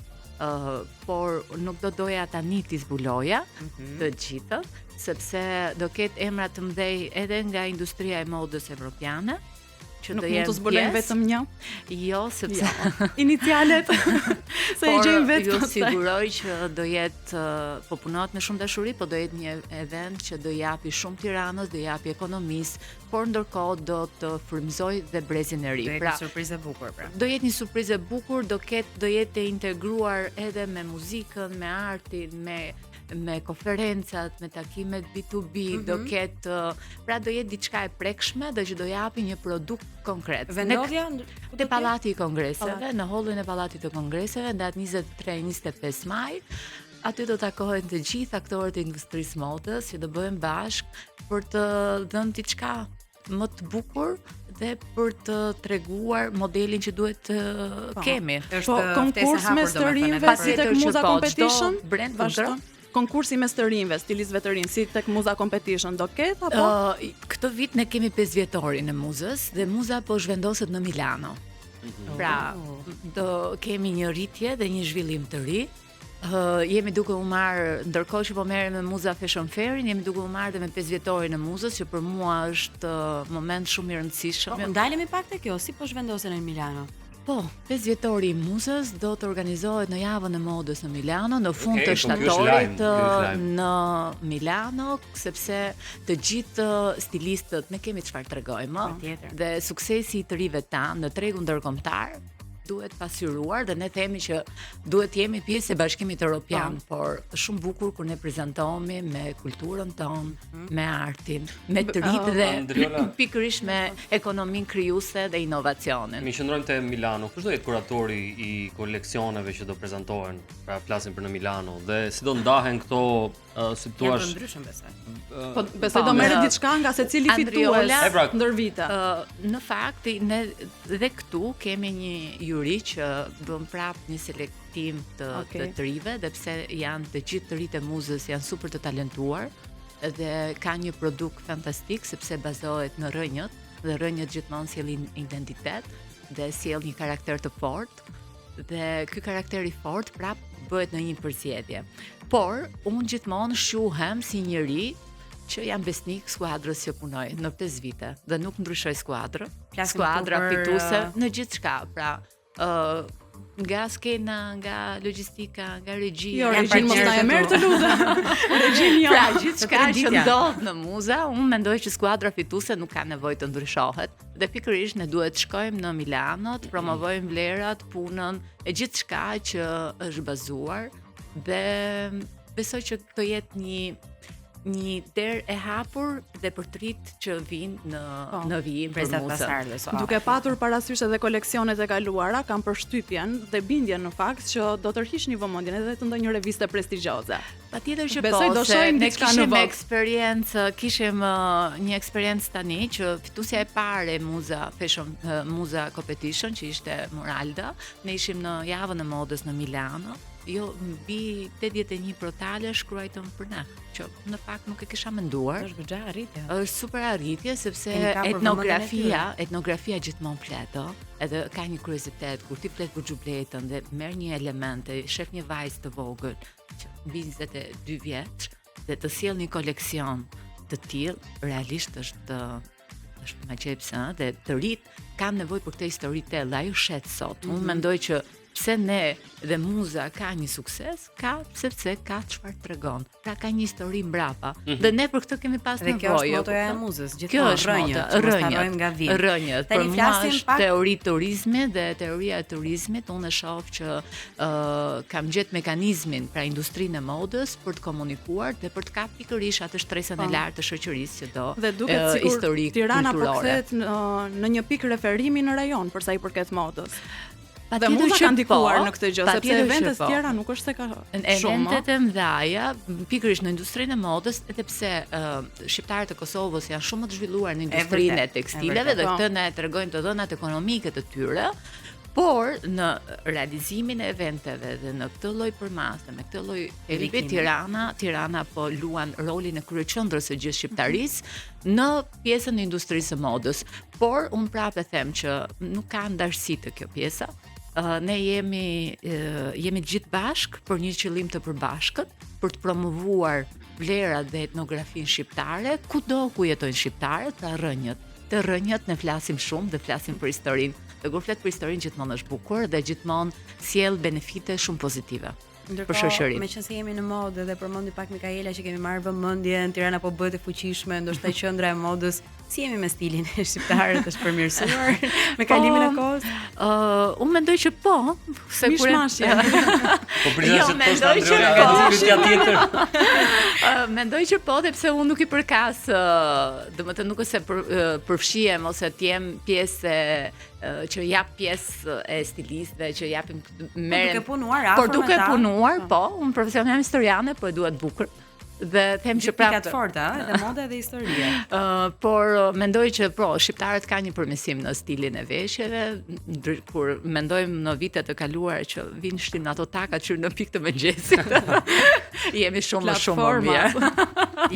por nuk doja tani t'i zbuloja të gjithë, sepse do ketë emra të mëdhej edhe nga industria e modës evropiane, që Nuk do mund të zbulojmë vetëm një. Jo, sepse Inicialet se i gjejmë vetë. Ju siguroj që do jetë po punohet me shumë dashuri, po do jetë një event që do japi shumë Tiranës, do japi ekonomisë, por ndërkohë do të frymëzoj dhe brezin e ri. Do jetë një surprizë e bukur pra. Do jetë një surprizë e bukur, do jetë e integruar edhe me muzikën, me artin, me konferencat, me takimet B2B, do ketë, pra do jetë diçka e prekshme dhe që do japi një produkt konkret. Vendodhja Te Pallati i Kongreseve, në hollin e Pallatit të Kongreseve, datë 23-25 maj, aty do takohen të gjithë aktorët e industrisë modës që do bëhen bashkë për të dhënë diçka më të bukur dhe për të treguar modelin që duhet të kemi. Po, konkurs mes të rinjve si tek Muza Competition, brand vazhdon. Konkursi mes të rinjve, stilistëve të rinj, si tek Muza Competition do ketë apo? Këtë vit ne kemi 5 vjetorin e Muzës dhe Muza po zhvendoset në Milano. Pra, do kemi një rritje dhe një zhvillim të ri. Jemi duke u marrë, ndërkohë që po merrem me Muza Fashion Fairin, jemi duke u marrë dhe me 5 vjetorin e Muzës, që për mua është moment shumë i rëndësishëm. Po, ndalemi pak te kjo, si po zhvendosen në Milano? Po, 5 vjetori i Muzës do të organizohet në javën e modës në Milano, në fund të shtatorit në Milano, sepse të gjithë stilistët ne kemi çfarë tregojmë, dhe suksesi i të rive tanë në tregun ndërkombëtar duhet pasqyruar dhe ne themi që duhet jemi pjesë e Bashkimit Evropian, por shumë bukur kur ne prezantohemi me kulturën tonë, me artin, me të rit dhe pikërisht me ekonominë krijuese dhe inovacionin. Mi qëndrojmë te Milano. Kush do jetë kuratori i koleksioneve që do prezantohen? Pra flasim për në Milano dhe si do ndahen këto si thua ndryshëm besoj. Po besoj do merret diçka nga secili fitues ndër vite. Në fakt ne dhe këtu kemi një juri që bën prap një selektim të rive, dhe pse janë të gjithë të ritë e Muzës janë super të talentuar dhe ka një produkt fantastik sepse bazohet në rënjët dhe rënjët gjithmonë sjellin identitet dhe sjell një karakter të fortë dhe ky karakter i fortë prap bëhet në një përzgjedhje. Por unë gjithmonë shuhem si njëri që jam besnik skuadrës që punoj në 5 vite dhe nuk ndryshoj skuadrë. Skuadra fituese në gjithçka, pra nga skena, nga logjistika, nga regjia. Jo, regjin mos na e merr të lutem. Regjin jo. Pra gjithçka që ndodh në Muza, unë mendoj që skuadra fituese nuk ka nevojë të ndryshohet. Dhe pikërisht ne duhet shkojmë në Milano, të promovojmë vlerat, punën e gjithçka që është bazuar dhe besoj që do jetë një derë e hapur dhe për të rit që vinë në vijim për Muzë. Duke patur parasysh edhe koleksionet e kaluara, kam përshtypjen dhe bindjen në fakt që do tërhiqni vëmendjen edhe të ndonjë reviste prestigjioze. Patjetër që besoj do shohim ne diçka në botë. Kishim një eksperiencë tani që fituesja e parë e Muza Competition që ishte Moralda, ne ishim në javën e modës në Milano. Jo, mbi 81 portale shkruajtën për ne, që në fakt nuk e kisha menduar. Është goxha arritje. Është super arritje sepse etnografia gjithmonë flet, edhe ka një kuriozitet kur ti flet për xhubletën dhe merr një element, shef një vajzë të vogël që mbi 22 vjeç dhe të sjell një koleksion të tillë, realisht është më qepse, dhe të rit kanë nevojë për këtë histori të thellë, ajo shet sot. Unë mendoj që pse ne dhe Muza ka një sukses, sepse ka çfarë tregon. Pra ka një histori mbrapa. Dhe ne për këtë kemi pas nevojë. Dhe kjo është motoja e Muzës, gjithmonë rënjët. Për mua është teori turizmi dhe teoria e turizmit, unë e shoh që kam gjetë mekanizmin pra industrinë e modës për të komunikuar dhe për të kapur pikërisht atë shtresën e lartë të shoqërisë që do dhe duket sikur Tirana po kthehet në një pikë referimi në rajon për sa i përket modës. Dhe Muza ka ndikuar në këtë gjë, sepse eventet tjera nuk është se ka shumë. Eventet e mëdha, pikërisht në industrinë e modës, edhe pse shqiptarët e Kosovës janë shumë më të zhvilluar në industrinë e tekstileve dhe këtë na tregojnë të dhënat ekonomike të tyre, por në realizimin e eventeve dhe në këtë lloj përmase, me këtë lloj ekipi Tirana po luan rolin e kryeqendrës së gjithë shqiptarisë në pjesën e industrisë së modës. Por unë prapë them që nuk ka ndarësi të kjo pjesa. ne jemi gjithë bashk për një qëllim të përbashkët, për të promovuar vlerat dhe etnografinë shqiptare, kudo ku jetojnë shqiptarët, të rrënjët ne flasim shumë dhe flasim për historinë. Dhe kur flet për historinë gjithmonë është bukur dhe gjithmonë sjell benefite shumë pozitive. Për shoqërinë. Meqense jemi në modë dhe përmendi pak Mikaela që kemi marrë vëmendje, Tirana po bëhet e fuqishme, ndoshta qendra e modës, si jemi me stilin e shqiptarët, është përmirësuar me kalimin e kohës? Unë mendoj që po, se kur po prisja se të Andrea tjetër. Mendoj që po, dhe pse unë nuk i përkas, domethënë nuk është se përfshihem ose të jem pjesë që jap pjesë e stilistëve që japim merrem. Por duke punuar, po, unë profesion jam historiane, po e dua të bukur. Dhe them që prapë të forta, edhe moda dhe historia. Por mendoj që shqiptarët kanë një përmesim në stilin e veshjeve, kur mendojmë në vitet të kaluara që vinshtin ato takat që në pikë të mëngjesit. Jemi shumë më shumë më mirë.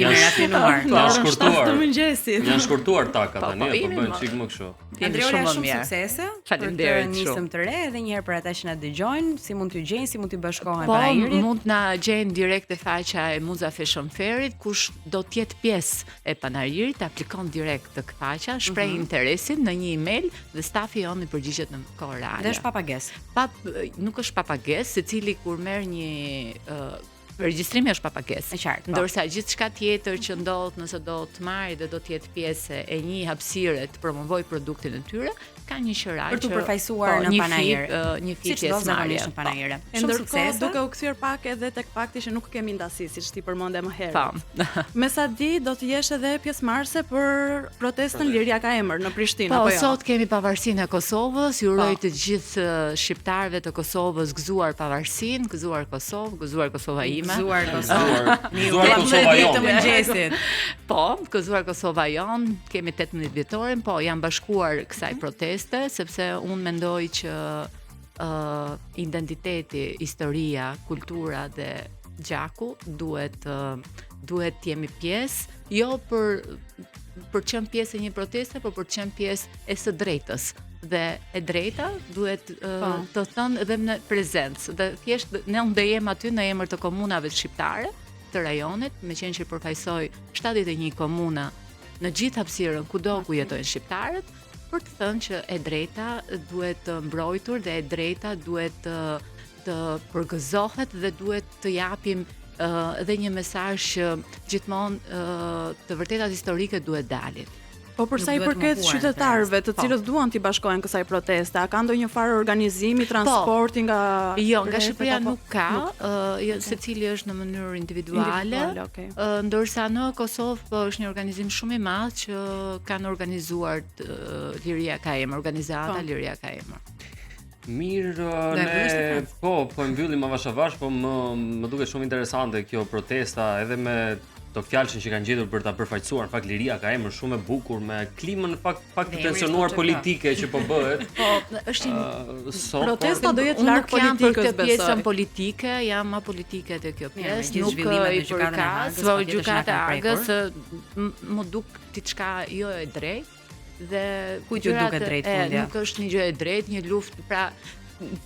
Jemi rafinuar. Janë shkurtuar takat tani, po bëjnë çik më kështu. Andrea, shumë suksese. Faleminderit shumë. Nisëm të re edhe një herë për ata që na dëgjojnë, si mund t'ju gjejnë, si mund t'i bashkohen para Irit? Po, mund na gjejnë direkt te faqja e Muza Fashion Fairit, kush do të jetë pjesë e panairit, aplikon direkt të faqja, shpreh interesin në një email dhe stafi jon i përgjigjet në kohë reale. Dhe është papagesë. Nuk është papagesë, secili kur merr një regjistrimi është papagesë. Ndërsa gjithçka tjetër që ndodh nëse do të marrë dhe do të jetë pjesë e një hapësire të promovoj produktin e tyre, ka një qëraj për të përfaqësuar në panajër. Një fitjes marrje në panajër. Ndërkohë duke u kthyer pak edhe tek fakti që nuk kemi ndasi, siç ti përmendë më herët. Me sa di do të jesh edhe pjesëmarrëse për protestën Liria ka emër në Prishtinë apo jo? Po, sot kemi pavarësinë e Kosovës, ju uroj të gjithë shqiptarëve të Kosovës gëzuar pavarësinë, gëzuar Kosovë, gëzuar Kosova ime. Gëzuar Kosova. Gëzuar Kosova jon. Po, gëzuar Kosova jon, kemi 18 vjetorin, po janë bashkuar kësaj proteste, sepse unë mendoj që identiteti, historia, kultura dhe gjaku duhet të jemi pjesë, jo për qenë pjesë e një proteste, por për qenë pjesë e së drejtës. Dhe e drejta duhet të thënë edhe në prezencë. Dhe thjesht ne ndejmë aty në emër të komunave shqiptare të rajonit, meqenëse që përfaqësoj 71 komuna në gjithë hapësirën kudo ku jetojnë shqiptarët, për të thënë që e drejta duhet të mbrojtur dhe e drejta duhet të përgëzohet dhe duhet të japim edhe një mesazh që gjithmonë të vërtetat historike duhet dalin. Po për sa i përket qytetarëve të cilët duan t'i bashkohen kësaj proteste, a ka ndonjë farë organizimi, transporti nga Jo, nga Shqipëria nuk ka, secili është në mënyrë individuale, ndërsa në Kosovë është një organizim shumë i madh që kanë organizuar Liria ka emër, organizata Liria ka emër. Mirë, ne po mbyllim avash, po më duket shumë interesante kjo protesta edhe me to fjalëshin që kanë gjetur për ta përfaqësuar, në fakt Liria ka emër shumë e bukur me klimën pak të tensionuar politike që po bëhet. Po, është protesta do jetë larg politikës, besoj. Pjesën politike, jam apolitike te kjo pjesë, nuk i përkas, gjykata e Hagës, më duk diçka jo e drejtë dhe ku ju duket drejt fundja. Nuk është një gjë e drejtë, një luftë, pra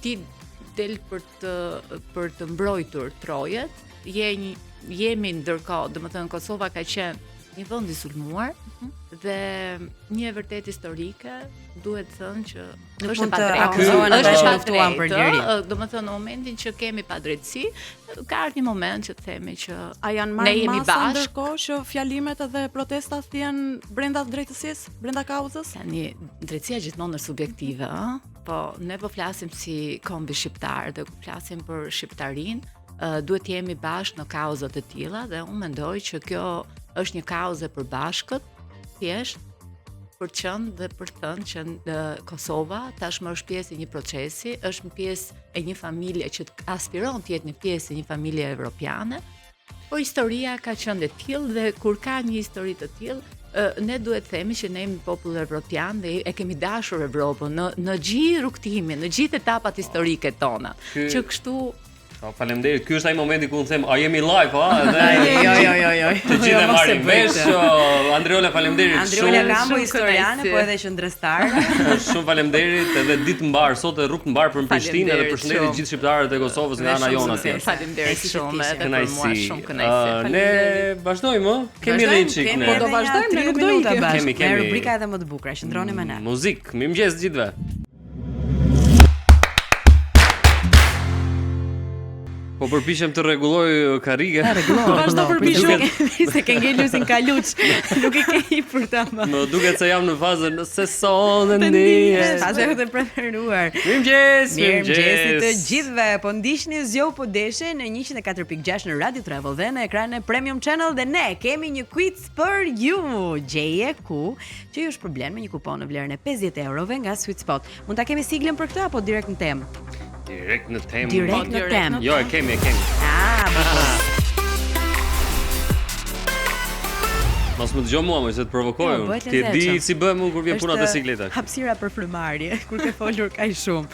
ti del për të mbrojtur trojet, jemi ndërkohë, domethënë Kosova ka qenë një vend i sulmuar dhe një e vërtet historike, duhet thënë që është pa drejtë. Domethënë në momentin që kemi pa drejtësi, ka ardhur një moment që të themi që a janë marrë masa ndërkohë që fjalimet edhe protestat janë brenda drejtësisë, brenda kauzës? Tani drejtësia gjithmonë është subjektive, po ne po flasim si kombi shqiptar dhe flasim për shqiptarinë. Duhet të jemi bashkë në kauzat të tilla dhe unë mendoj që kjo është një kauzë e përbashkët, thjesht për qenë dhe për thënë që Kosova tashmë është pjesë e një procesi, është pjesë e një familje që aspiron të jetë një pjesë e një familje evropiane, por historia ka qenë e tillë dhe kur ka një histori të tillë, ne duhet të themi që ne jemi popull evropian dhe e kemi dashur Evropën në gjithë rrugtimin, në gjithë etapat historike tona. Që kështu faleminderit. Ky është ai momenti ku unë them, a jemi live, a? Jo. Të gjithë e marrin vesh. Andreola, faleminderit Andreola shumë. Gambo, shumë historiane, kënaqësi. po edhe qendrestare. Shumë faleminderit edhe ditë mbar sot e rrugë mbar për Prishtinë edhe përshëndetje shumë. gjithë shqiptarët e Kosovës nga ana jona atje. Faleminderit shumë edhe për mua Kënaqësi. shumë kënaqësi. Ne vazhdojmë, kemi edhe një çik ne. Po do vazhdojmë, ne nuk do ikim. Kemi. Me rubrika edhe më të bukura, qëndroni me ne. Muzik, mirëmëngjes gjithëve. Po përpiqem të rregulloj karrige. Vazhdo përpiqu. Se ke ngelusin kaluç, nuk e ke hipur tamam. Më duket se jam në fazën nëse sonë ndihesh. Fazë e preferuar. Mirëmëngjes, Mirëmëngjesit të gjithëve. Po ndiqni Zgjo po deshe në 104.6 në Radio Travel dhe në ekranin e Premium Channel dhe ne kemi një quiz për ju. Gjeje ku që ju shpërblen me një kupon në vlerën e 50 eurove nga Sweet Spot. Mund ta kemi siglën për këtë apo direkt në temë? Direkt në temë. Direkt në temë. Jo, e kemi. Ah, bukur. Mos më dëgjoj mua, më se të provokoj Jo, unë. bëhet Ti e di lezetshëm. si bëhem unë kur vjen puna te Është sikleta. hapësira për frymarrje, kur ke folur kaq shumë.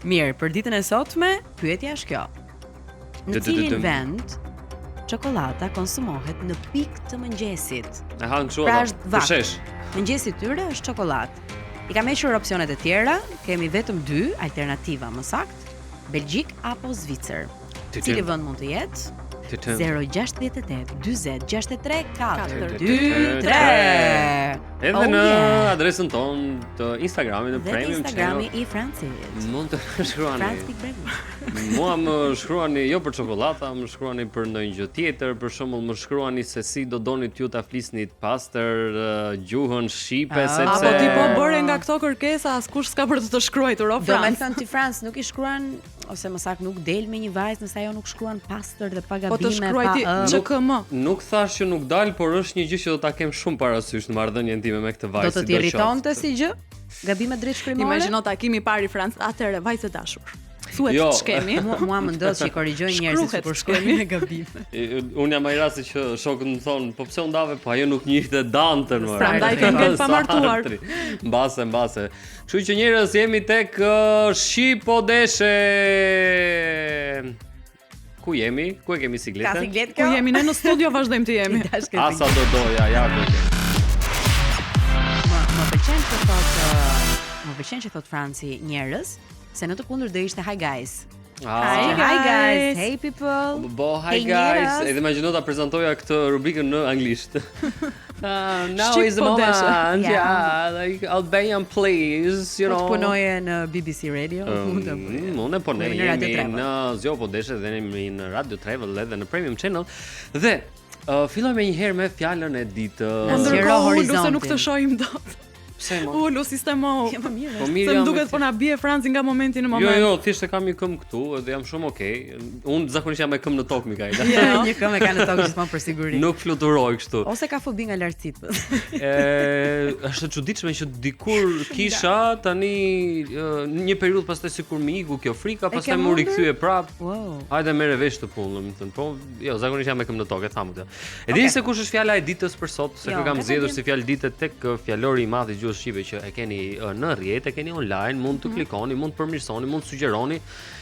Mirë, për ditën e sotme, pyetja është kjo. Në cilin vend çokolata konsumohet në pikë të mëngjesit? E han kështu Pra ata. është vakt. Shesh. Mëngjesi tyre është çokoladë. I kam hequr opsionet e tjera, kemi vetëm 2 alternativa më saktë, Belgjik apo Zvicër. Cili vend mund të jetë? 068 40 63 4 2 3. Edhe në adresën tonë të Instagramit në dhe Premium Instagrami Channel. i Francit. Mund të shkruani. Franc.Bregli. Mua më shkruani jo për çokolata, më shkruani për ndonjë gjë tjetër, për shembull më shkruani se si do donit ju ta flisnit pastër gjuhën shqipe sepse Apo ti po bëre nga këto kërkesa, askush s'ka për të shkruar, o Do me Frans. thënë ti Franc nuk i shkruan ose më saktë nuk del me një vajzë nëse ajo nuk shkruan pastër dhe pa Po të gabime shkruaj pa ti ÇKM. Nuk thash që nuk dal, por është një gjë që do ta kem shumë parasysh në marrëdhënien time me këtë do vajzë. të t'irritonte si gjë? Gabime drejt shkrimore? Imagjino takimi i parë i Frans, atëre vajzë e dashur. Thuhet Jo. ç'kemi. Mua më ndodh që i korrigjoj njerëzit Shkruhet kur shkojnë me gabime. Unë jam ai rasti që shokët më thon, po pse u ndave, po ajo nuk njihte dantën më. Prandaj ke ngel pa martuar. Mbase. Kështu që njerëz jemi tek Shqipo deshe. Ku jemi? Ku e kemi Ka sikletën? siglet Ku kjo? jemi ne në studio, vazhdojmë të jemi. Asa do doja, ja ku e kemi. Më pëlqen që thot Franci njerëz, se në të kundër do ishte hi guys. Ah, Hi guys, hey people. Bo, hi Hey, guys. njerëz. Edhe imagjino ta prezantoja këtë rubrikën në anglisht. Now Shqip is the po deshe. moment. Yeah. Yeah, like Albanian please, you Po know. të punoje në BBC Radio, mund të bëj. Unë po ne Në Radio jemi Travel. në Zgjo po deshe dhe jemi në Radio Travel edhe në Premium Channel dhe filloj me një herë me fjalën e ditës. Në zgjero Ndërkohë ulu se horizontin. nuk të shohim dot. Pse mo? Ulu sistemo. Jo, më mirë. Po Se mirë më jam. duket po na bie Franci nga momenti në moment. Jo, thjesht e kam një këmbë këtu edhe jam shumë okay. Unë zakonisht jam me këmbë në tokë, Mikaela. Jo. Një këmbë e ka në tokë gjithmonë për siguri. Nuk fluturoj kështu. Ose ka fobi nga lartësitë. Është e çuditshme që dikur kisha tani një periudhë pastaj sikur më iku kjo frika, pastaj më rikthye prap. Wow. Hajde merre vesh të punë, domethënë. Po, jo, zakonisht jam me këmbë në tokë, e thamë këtë. E dini se kush është fjala e ditës për sot, se Jo, kë kam e zgjedhur di. si fjalë ditë tek fjalori i madh i gjuhës shqipe që e keni në rrjet, e keni online, mund të klikoni, mund të përmirësoni, mund të sugjeroni.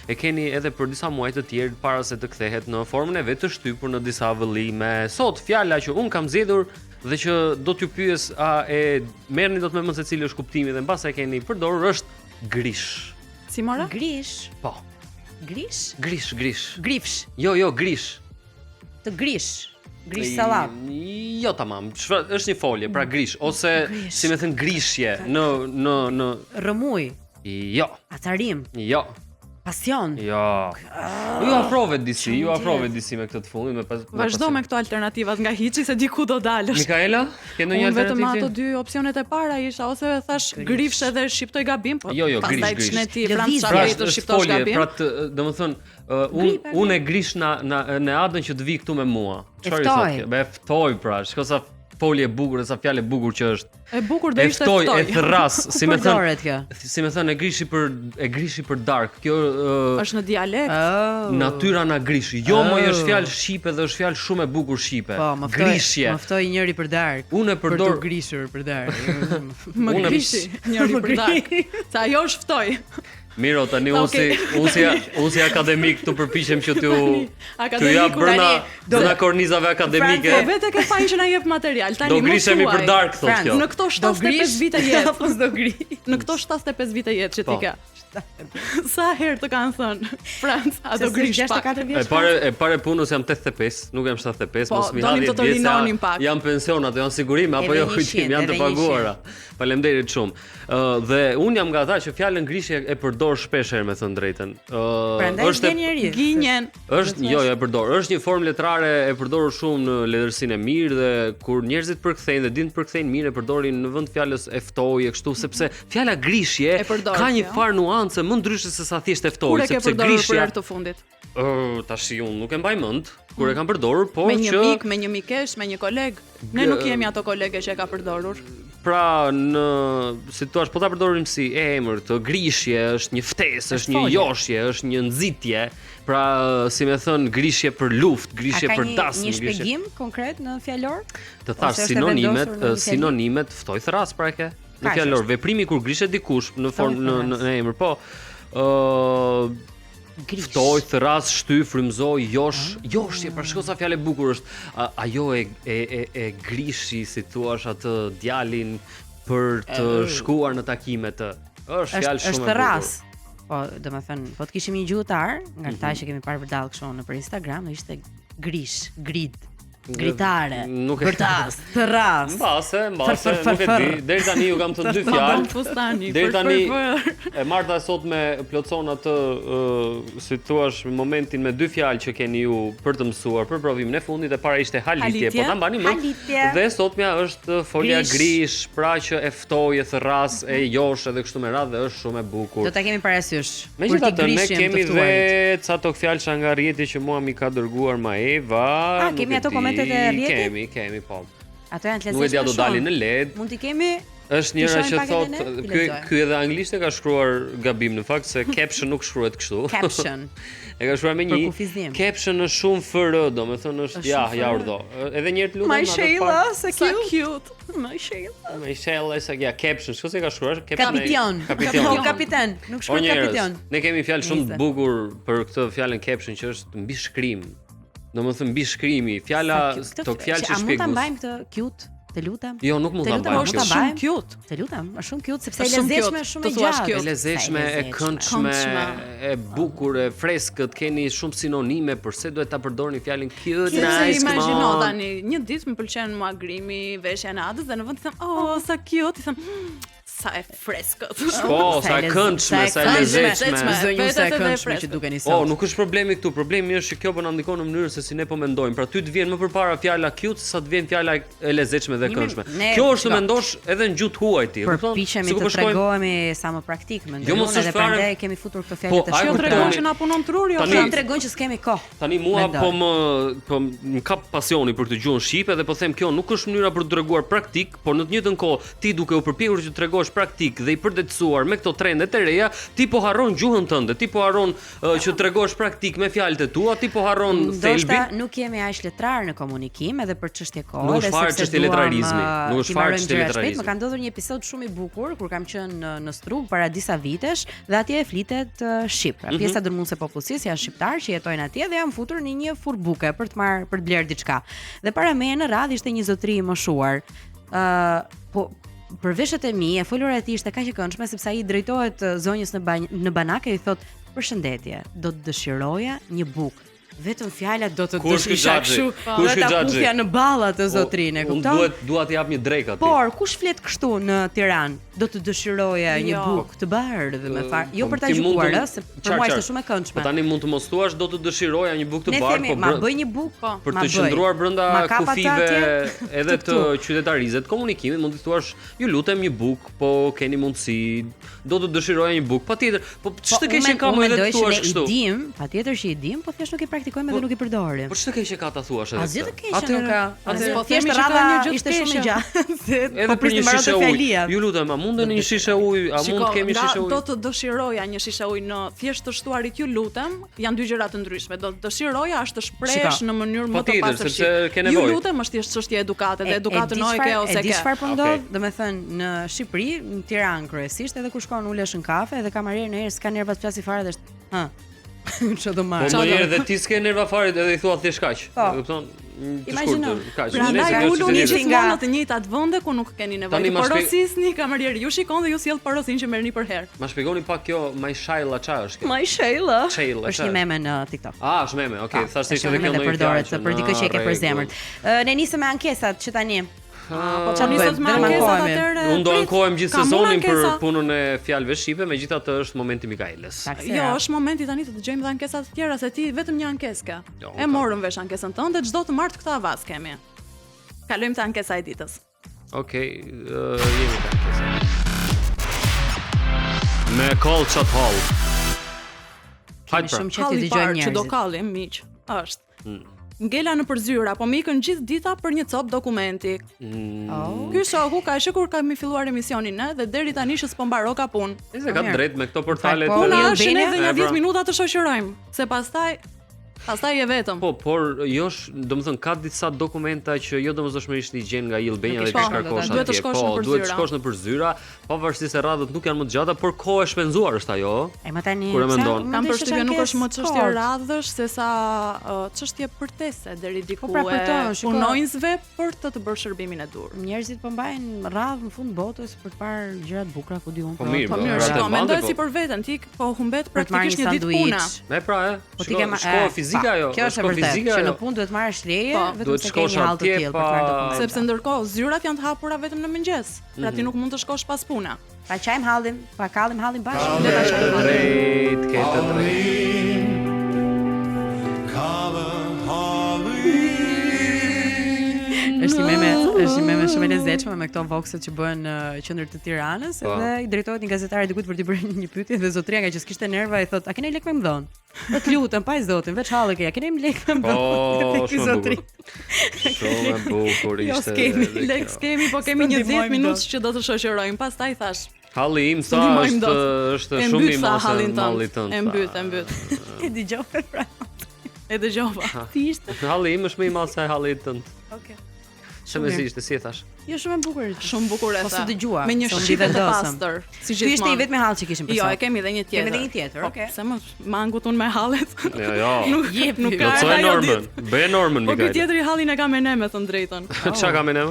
E keni edhe për disa muaj të tjerë para se të kthehet në formën e vet të shtypur në disa vëllime. Sot fjala që un kam zgjedhur dhe që do t'ju pyes a e merrni dot me mend se cili është kuptimi dhe mbas e keni përdorur është grish. Si mora? Grish. Po, Grish? grish. Grifsh. Jo, grish. Të grish. Grish sallat. Jo tamam, është një folje, pra grish ose Grish. si më thën grishje në Rëmuj. jo, Atarim. jo. Pasion. Jo. Ju afrove disi, me këtë të fundit me pas. Vazhdo me këto alternativat nga hiçi se diku do dalësh. Mikaela, ke ndonjë Unë vetëm alternativë? ato dy opsionet e para isha ose thash grifsh edhe shqiptoj gabim, po Jo, pastaj grish. ç'ne ti Lëvizje. Franca Pra do të është shqiptosh folje, gabim. pra domethënë unë e grish në adën që të vi këtu me mua. Çfarë i Eftoj. thotë? Be ftoj pra, shko sa folje e bukur, sa fjalë e bukur që është. E bukur do E ishte ftoj, ftoj. e thras, si më thën. Përdoret kjo. Si më thën e grishi për dark. Kjo Është në dialekt. Oh. natyra na grishi. Jo, moj është fjalë shqipe dhe është fjalë shumë e bukur shqipe. Po, më Grishje. ftoi njëri për dark. Unë e Për përdor të grishur për dark. Më unë- grishi njëri për dark. Se ajo është ftoj. Miro, tani unë si akademik të përpiqem që t'ju jap brenda kornizave akademike. Po vetë ke fajin që na jep material. Tani do grishemi për dark thotë kjo. Në këto 75 vite jetë, apo do gri. Në këto 75 vite jetë që ti ka. Sa herë të kanë thënë Franc, a do grish pak? E pare punës jam 85, nuk jam 75, mos mi donim të të rinonim pak. Jam pensionat, janë sigurime apo jo kujtim, janë të paguara. Faleminderit shumë. Dhe unë jam nga ata që fjalën grishje e përdor shpesh herë me thënë drejtën. Është ginjen. Jo, e përdor. Është një formë letrare e përdorur shumë në letërsinë e mirë dhe kur njerëzit përkthejnë dhe dinë të përkthejnë mirë e përdorin në vend fjalës eftoi e kështu sepse fjala grishje ka një farë nuance më ndryshe se sa thjesht eftoi, sepse grishja për të fundit. Tash unë nuk e mbaj mend kur e kam përdorur, por me një mik, me një mikesh, me një koleg. Ne nuk jemi ato kolege që e ka përdorur. Pra në situash po ta përdorim si emër të grishje, është një ftesë, është një joshje, është një nxitje. Pra si më thon grishje për luftë, grishje për dasmë, një shpjegim konkret në fjalor? Të thash sinonimet ftoj thras pra e ke. Në fjalor, veprimi kur grishet dikush në formë në emër, po. Ftoj, thras, shty, frymzoj, joshje, pra shko sa fjalë e bukur është. Ajo e grishi, si thuash, atë djalin për të shkuar në takime të. Është fjalë shumë e bukur. Është thras. Po, domethënë, po të kishim një gjuhëtar, nga këta që kemi parë vërdall kështu nëpër Instagram, ishte grish, grid. Gritare, bërtas, thras. Mbase, nuk e di. Deri tani ju kam thënë dy fjalë. Deri tani e Marta sot me plotson atë si thua momentin me dy fjalë që keni ju për të mësuar për provimin e fundit, e para ishte halitje, po ta mbani mend. Dhe sotmja është folja grish, pra që e ftoi, e thras, e josh edhe kështu me radhë, është shumë e bukur. Do ta kemi parasysh. Megjithatë ne kemi vetë ca tok fjalë që nga rrjeti që mua mi ka dërguar Maeva. Kemi ato komente të rrjetit? Kemi, po. Ato janë të lezetshme. Nuk e dia do dalin në LED. Mund t'i kemi. Është njëra që thotë ky edhe anglisht e ka shkruar gabim në fakt se caption nuk shkruhet kështu. Caption. E ka shkruar me një caption është shumë fr, domethënë është ja urdhë. Edhe një herë të lutem. My Sheila, so cute. My Sheila, sa ja caption, çka se ka shkruar? Kapitan. Nuk shkruhet kapitan. Ne kemi fjalë shumë të bukur për këtë fjalën caption që është mbi shkrim. Domethënë mbi shkrimi, fjala tok fjalë që shpjegon. A mund ta mbajmë këtë cute? Të lutem. Jo, nuk mund ta mbajmë. Është shumë cute. Të lutem, është shumë cute sepse e lezetshme, shumë e gjatë. E lezetshme, e këndshme, e bukur, e freskët, keni shumë sinonime, përse duhet ta përdorni fjalën cute, nice. Imagjino tani, një ditë më pëlqen mua grimi, veshja e natës dhe në vend të them, "Oh, sa cute", i them, sa e freskët. Po, sa e këndshme, sa e lezetshme. Zonjëse e këndshme që dukeni sot. Nuk është problemi këtu. Problemi është që kjo po na ndikon në mënyrën se si ne po mendojmë. Pra ty të vjen më përpara fjala cute sa të vjen fjala e lezetshme dhe këndshme. Kjo është të mendosh edhe në gjuhë huaj ti. Përpiqemi të tregohemi sa më praktik, mendojmë edhe prandaj kemi futur këto fjalë të shkurt. Tregon që na punon truri ose tregon që s'kemi kohë. Tani mua po më kap pasioni për këtë gjuhën shqipe dhe po them kjo nuk është mënyra për të treguar praktik, por në të njëjtën kohë ti duke u përpjekur që të tregosh praktik dhe i përditësuar me këto trendet e reja, ti po harron gjuhën tënde, ti po harron që tregosh praktik me fjalët e tua, ti po harron thelbin. Ndoshta nuk jemi aq letrar në komunikim edhe për çështje kohe, nuk është fare çështje letrarizmi, nuk është fare çështje letrarizmi. Më ka ndodhur një episod shumë i bukur kur kam qenë në Strug para disa vitesh dhe atje flitet shqip. Pjesa dërmuese e popullsisë janë shqiptar që jetojnë atje dhe janë futur në një furbuke për të bler diçka. Dhe para meje në radhë ishte një zotëri i moshuar. Po për veshët e mi, e folura e tij ishte kaq e këndshme sepse ai drejtohet zonjës në banake i thot: "Përshëndetje, do të dëshiroja një bukë." Vetëm fjala do të dëshisha kështu. Kush ka kufja në balla të zotrinë, e kupton? Dua të jap një drejk atij. Por kush flet kështu në Tiranë? Do të dëshiroja një bukë të bardhë me far. Jo për ta gjykuar, se për mua ishte shumë e këndshme. Po tani mund të mos thuash do të dëshiroja një bukë të bardhë, po ma bëj një bukë për të qëndruar brenda kufive edhe të qytetarizet komunikimit, mund të thuash ju lutem një bukë, po keni mundësi, do të dëshiroja një bukë. Patjetër, po ç'të kesh kam edhe të thuash kështu. Patjetër që i dim, po thjesht nuk e praktikojmë dhe nuk i përdorim. Po ç'të keq e ka ta thuash edhe? Asgjë të keqe nuk ka. po Thjesht themi që ka radha një gjë të ishte shumë e keqe. gjatë. Edhe për një shishe ujë. Ju lutem, a mundeni një shishe ujë? A mund të kemi shishe ujë? Do të dëshiroja një shishe ujë në thjesht të shtuarit, ju lutem, janë dy gjëra të ndryshme. Do të dëshiroja është të shpresh në mënyrë më të pastërshme. Ju lutem, është thjesht çështje edukate dhe edukatën o e ke ose ke. E di çfarë po ndodh, domethënë në Shqipëri, në Tiranë kryesisht, edhe kur shkon ulesh në kafe dhe kamarieri në herë s'ka nerva të flasi fare dhe është, çfarë do marr. Po më herë dhe ti s'ke nerva fare edhe i thua thjesht kaq. E kupton? Imagjino. Prandaj uluni gjithmonë në të njëjtat vende ku nuk keni nevojë të porosisni, kamarieri ju shikon dhe ju sjell porosin që merrni për herë. Ma shpjegoni pak kjo My Shaila çfarë është kjo? My Shaila. Është një meme në TikTok. Ah, është meme. Okej, thashë se edhe kjo do përdoret për dikë që e ke për zemër. Ne nisëm me ankesat që tani. Po çfarë nisët me ankesat atëherë? Unë do ankohem gjithë sezonin për punën e fjalëve shqipe, megjithatë është momenti Mikaelës. Jo, është momenti tani të dëgjojmë dhe ankesat të tjera se ti vetëm një ankesë ke. E morëm vesh ankesën tënde, çdo të martë këtë avaz kemi. Kalojmë te ankesa e ditës. Okej, jemi te ankesa. Me Kolçat Hall. Hajde shumë që ti dëgjojmë njerëzit. Që do kallim miq, është. Ngela në përzyra, po më ikën gjithë dita për një cop dokumenti. Ky shoku ka qenë kur kemi filluar emisionin ne dhe deri tani s'po mbaro ka punë. Se ka drejt me këto portale të është edhe një 10 minuta të shoqërojmë, se pastaj e vetëm. Po, por jo, domethënë ka disa dokumenta që jo domosdoshmërisht i gjen nga Ilbenja dhe Pishkarkosh atje. Duhet të shkosh në përzyra. Duhet të shkosh në përzyra, pavarësisht se radhët nuk janë më të gjata, por kohë e shpenzuar është ajo. E më tani. Kur e mendon? Kam përshtypjen nuk është më çështje radhësh sesa çështje përtese deri diku e punonjësve për të bërë shërbimin e dur. Njerëzit po mbajnë radhë në fund botës për të parë gjëra të bukura ku diun. Po mirë, shiko, mendoj si për veten, ti po humbet praktikisht një ditë puna. Me pra, shko fizika ajo. Kjo është e vërtetë, që në punë duhet marrësh leje, vetëm se ke një hall të tillë për të marrë dokumenta. Sepse ndërkohë zyrat janë të hapura vetëm në mëngjes. Pra ti nuk mund të shkosh pas puna. Pa çajm hallin, pa kallim hallin bashkë. Le ta çajm hallin. Këtë drejt. Është një meme shumë e lezetshme me këto vokset që bëhen në qendër të Tiranës, edhe i drejtohet një gazetar dikujt për t'i bërë një pyetje dhe zotria nga që s'kishte nerva i thot: "A keni lek me më dhon?" "Po t'lutem, pa zotin, veç hallë ke. A keni lek me më dhon?" Po, shumë e bukur ishte. Jo skemi, lek skemi, po kemi një 10 minutë që do të shoqërojmë. Pastaj thash: "Halli im sa është shumë i mos halli tënd." E mbyt. E dëgjova pra. E dëgjova. Ti ishte. Halli im është më i madh se halli tënd. Okej. Shumë e ishte, si e thash? Jo, shumë e bukur. Shumë bukur e tha. Po së dëgjua. Me një shqipe të pastër, si gjithmonë. Ky ishte i vetmi hall që kishim për sot. Jo, e kemi edhe një tjetër. Kemi edhe një tjetër, okay. Se më mangut unë me hallet. Jo. Nuk ka ajo ditë. Bëj normën Mikael. Po ky Mikael. tjetri hallin e ka me ne, me thënë drejtën. Çka ka me ne?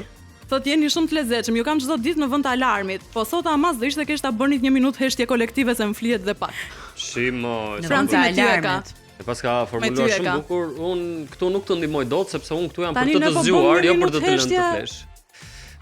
Thot jeni shumë të lezetshëm. Ju kam çdo ditë në vend të alarmit. Po sot amas do ishte kesh ta bënit një minutë heshtje kolektive se më flihet dhe pak. Shimo. Franci me ty e ka. E pas ka formuluar shumë bukur. Un këtu nuk të ndihmoj dot sepse un këtu jam për të zgjuar, jo për të lënë të flesh.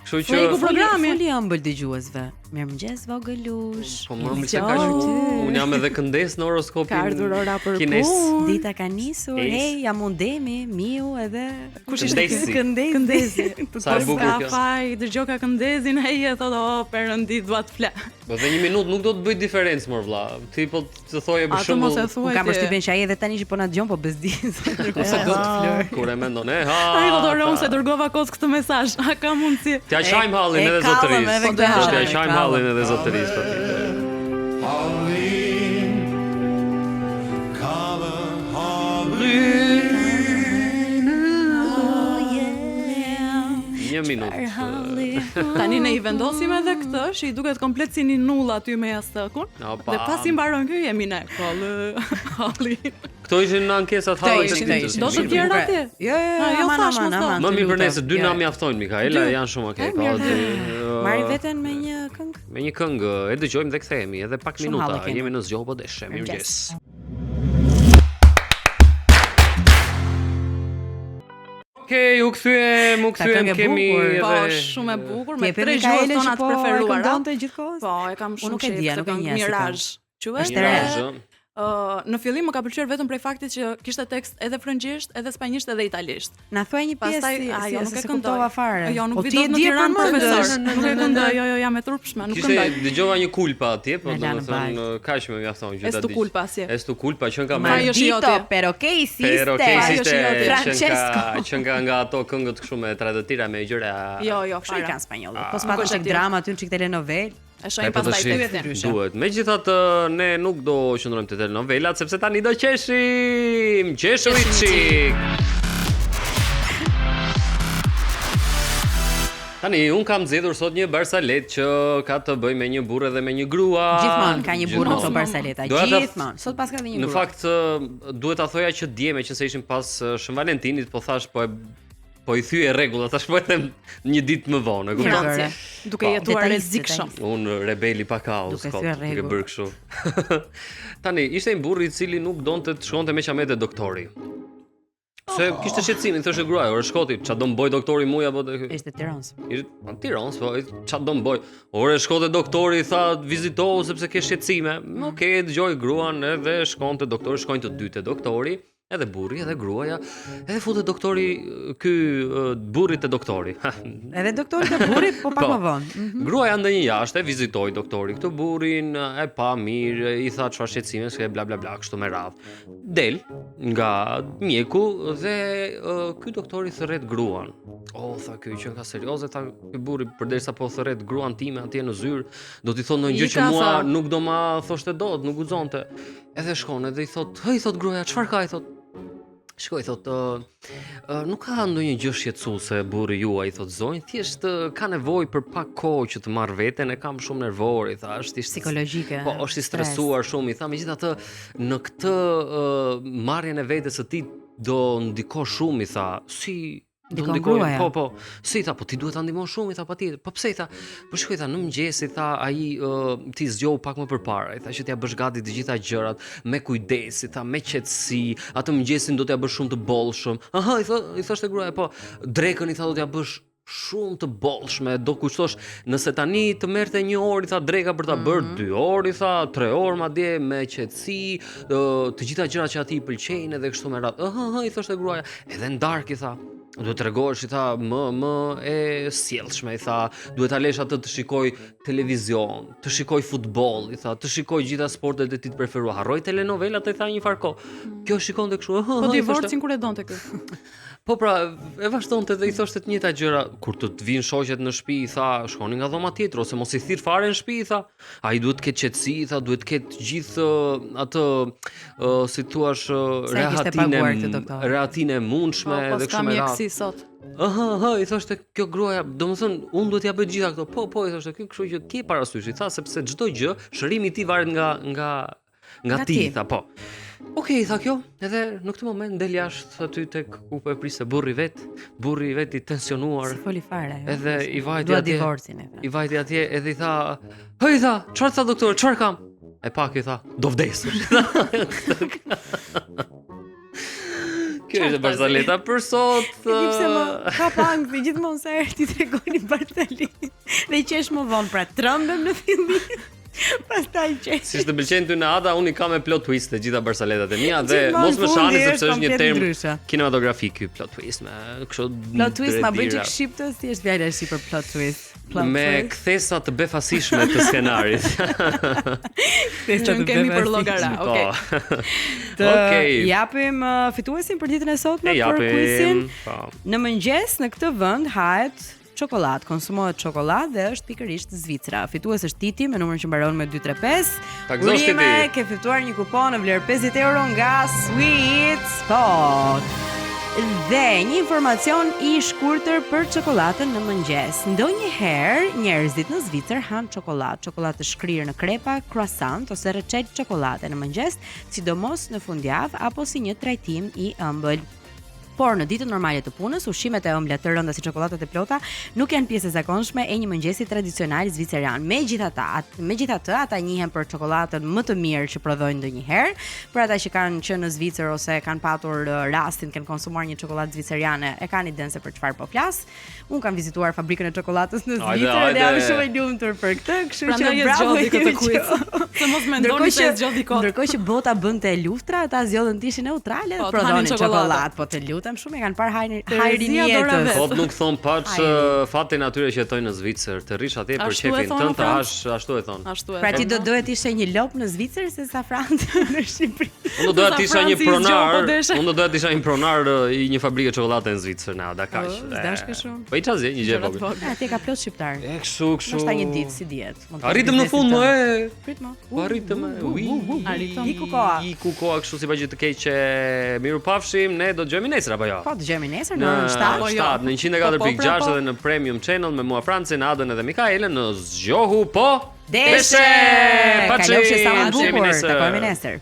Kështu që ku programi foli ëmbël dëgjuesve. Mirëmëngjes vogëlush. Po më se ka un jam edhe këndes në horoskopin. Ka ardhur ora për kines. Dita ka nisur. Hey, jam undemi, miu edhe kush është këndezi. Sa e bukur kjo. Faj, dëgjoj ka këndezin, hey e thot, "O, perëndi dua të flas." Po dhe një minutë nuk do të bëj diferencë mor vlla. Ti po të thoje për shembull. Unë kam përshtypjen që ai edhe tani që po na dëgjon po bezdis. Kurse do të floj. Kur e mendon, ai do të rron se dërgova kot këtë mesazh. A ka mundsi? T'ja shajm hallin edhe zotërisë. T'ja shajm hallin edhe zotërisë po ti. Një minutë. Tani ne I vendosim edhe këtë, që I duket komplet si një null aty me jastëkun. Dhe pasi mbaron ky jemi ne. Halli. Këto ishin në ankesat hallit të ditës. Do të tjerë atje? Jo, thash më thon. Më mirë për nesër, dy na mjaftojnë Mikaela, janë shumë okay. Marri veten me një këngë. Me një këngë, e dëgjojmë dhe kthehemi edhe pak minuta. Jemi në zgjohë po deshe. Mirëmëngjes. Okej, u kthyem kemi edhe po shumë e bukur me tre gjuhë tona të preferuara. Këndonte gjithkohës? Po, e kam shumë nuk e di, nuk e njeh. Mirazh. Mirazh. Në fillim më ka pëlqyer vetëm prej faktit që kishte tekst edhe frëngjisht, edhe spanjisht, edhe italisht. Na thuaj një pjesë Pastaj nuk e se këndova kuptova fare. Jo, nuk Po vi ti e dot në di Tiranë për profesor. më Nuk e këndoj, jo, jam e turpshme, nuk Kishte këndoj. dëgjova një kulpa atje, po Me lanë domethënë kaq më mjafton që ta Estu kulpa asje. Estu culpa që nga Ma, jo, Maldito, shijoti. pero che hiciste? Pero che hiciste Francesco. që nga ato këngët kështu me tradëtira me gjëra. Jo, Kush i fare. kanë spanjollët? Ah. Po s'patë Nuk është çik e tillë. drama aty në çik telenovel. E shohim pastaj tek. Duhet. Megjithatë ne nuk do qëndrojmë te telenovelat sepse tani do qeshim. Qeshuriçik. Tani un kam zgjedhur sot një barsalet që ka të bëjë me një burrë dhe me një grua. Gjithmonë ka një burrë Gjithmonë. këto barsaleta. Doja ta- Gjithmonë. Sot pas ka dhe një Në grua. fakt duhet ta thoja që dje me që se ishim pas Shën Valentinit, po thash po i thye rregulla, tash po e them një ditë më vonë, e kupton? Francë. Duke Po. jetuar Detajist, rrezikshëm. Unë rebeli pa kaos, Duke kot, thyer duke rregull. bërë kështu. Tani, ishte një burr I cili nuk donte të shkonte me qamet e doktori. Se kishte shqetësimin, thoshte gruaja, ore shkoti, ç'a do mboj doktori mua apo Ishte Tiranës. Ishte në Tiranë, po ç'a do mboj. Ore shkote doktori, tha vizitohu sepse ke shqetësime. Okej, dëgjoi gruan edhe shkonte doktori, shkojnë të dy te doktori. Edhe burri, edhe gruaja, edhe futet doktori, ky burri te doktori. Edhe doktori te burri, po pak më vonë. Gruaja ndonjë jashtë, e vizitoi doktori këtë burrin, e pa mirë, I tha çfarë shqetësime, se bla bla bla, kështu me radhë. Del nga mjeku dhe ky doktori thërret gruan. Tha ky që ka serioze, tha ky burri përderisa po thërret gruan time atje në zyrë, do t'i thonë ndonjë gjë që Ika, mua tha. nuk do ma thoshte dot, nuk guxonte. Edhe shkon edhe I thot gruaja, çfarë ka? I thot Shkoj, thot, nuk ka ndonjë gjë shqetësuese burri juaj, thot zonjë, thjesht ka nevojë për pak kohë që të marr veten, e kam shumë nervor, I tha, është Psikologjike. Po, është I stresuar shumë, I tha, megjithatë në këtë marrjen e vetes së tij do ndiko shumë, I tha, si do Ndikon ndikoj, gruaja. po, si tha, po ti duhet ta ndihmosh shumë, I tha patjetër. Po pse I tha? Po shkoj tha, në mëngjes I tha, ai ti zgjohu pak më përpara, I tha që t'ja bësh gati të gjitha gjërat me kujdes, I tha me qetësi, atë mëngjesin do t'ja bësh shumë të bollshëm. Aha, I thoshte gruaja, po drekën I tha do t'ja bësh shumë të bollshme, do kushtosh nëse tani të merrte 1 orë I tha dreka për ta bërë 2 orë I tha 3 orë madje me qetësi, të gjitha gjërat që atij I pëlqejnë edhe kështu me radhë. I thoshte gruaja, edhe ndark I tha. Duhet t'rregohesh I tha më e sjellshme I tha, duhet ta lesh atë të shikoj televizion, të shikoj futboll I tha, të shikoj gjitha sportet e tij të preferuara. Harroj telenovelat I tha një farko. Kjo shikonte kështu. Po divorcin kur e donte ky. Po pra, e vazhdonte dhe I thoshte të njëjta gjëra kur të vinë shoqet në shtëpi I tha, shkoni nga dhoma tjetër ose mos I thirr fare në shtëpi I tha. Ai duhet të ketë qetësi I tha, duhet të ketë gjithë atë si thua rehatin e mundshme dhe kështu me radhë. Si sot. I thoshte kjo gruaja, domethënë unë duhet t'ja bëj gjitha këto. Po I thoshte ky, kështu që ke parasysh I tha sepse çdo gjë, shërimi I tij varet nga ti I tha, po. Okej, tha kjo, edhe në këtë moment del jashtë aty tek ku po e priste burri vet I tensionuar. Si foli fare. Edhe I vajti Dua atje. divorcin e tha. I vajti atje edhe I tha, "Hej tha, çfarë tha doktori? Çfarë kam?" E pak I tha, "Do vdesësh." Kjo është barzaleta për sot. Pse më ka pang gjithmonë sa herë ti tregoni barzaletin. Dhe I qesh më vonë, pra trembem në fillim. Pastaj qesh. Si të pëlqejnë ty në Ada, unë I kam me plot twist të gjitha barsaletat e mia dhe Gjithmonë mos më fundi shani sepse është është një komplet term ndryshe. kinematografik ky plot twist me kështu. Plot twist ma bëj dredira. çik shqiptës, thjesht fjala është për plot twist. Plot Me twist. kthesa të befasishme të skenarit. Që kemi për llogara, Po. okay. Okej. Japim fituesin për ditën e sotme E për quizin. japim. Po. Në mëngjes në këtë vend hahet çokoladë, konsumohet çokoladë dhe është pikërisht Zvicra. Fitues është Titi me numrin që mbaron me 235. Ta gëzosh, Titi. Ke fituar një kupon në vlerë 50 euro nga Sweet Spot. Dhe një informacion I shkurtër për çokoladën në mëngjes. Ndonjëherë njerëzit në Zvicër han çokoladë të shkrirë në krepa, croissant ose recet çokolade në mëngjes, sidomos në fundjavë apo si një trajtim I ëmbël. Por në ditën normale të punës, ushqimet e ëmbla të rënda si çokoladat e plota nuk janë pjesë e zakonshme e një mëngjesi tradicional zvicerian. Megjithatë, ata njihen për çokoladën më të mirë që prodhojnë ndonjëherë. Për ata që kanë qenë në Zvicër ose kanë patur rastin kanë konsumuar një çokoladë zviceriane, e kanë idenë se për çfarë po flas. Un kam vizituar fabrikën e çokoladës në Zvicër dhe jam shumë e lumtur për këtë, kështu që bravo këtë quiz. Se mos mendoni se zgjodhi kot. Ndërkohë që bota bënte luftra, ata zgjodhen të ishin neutrale dhe prodhonin çokoladë, po të lutem shumë e kanë parë hajrin e jetës. Po nuk thon paç fatin atyre që jetojnë në Zvicër, të rish atje për çefin tënd, ashtu e thon. Pra ti do dohet ishe një lop në Zvicër se sa Francë në Shqipëri. Unë do doja të isha një pronar, i një fabrike çokolade në Zvicër, da kaq. Dashkë shumë. Po i çazi një gjë vogël. Atje ka plot shqiptar. Kështu. Është një ditë si diet. Arritëm në fund më. Prit më. Arritëm. Iku koha kështu si pa gjë të keqe. Miru pafshim, ne do dëgjojmë nesër apo jo? Po dëgjojmë nesër në orën 7. Në 104.6 edhe në Premium Channel me mua Francën, Adën edhe Mikaelën në Zgjohu po Deshe! Kalofshi sa më bukur, takojmë nesër.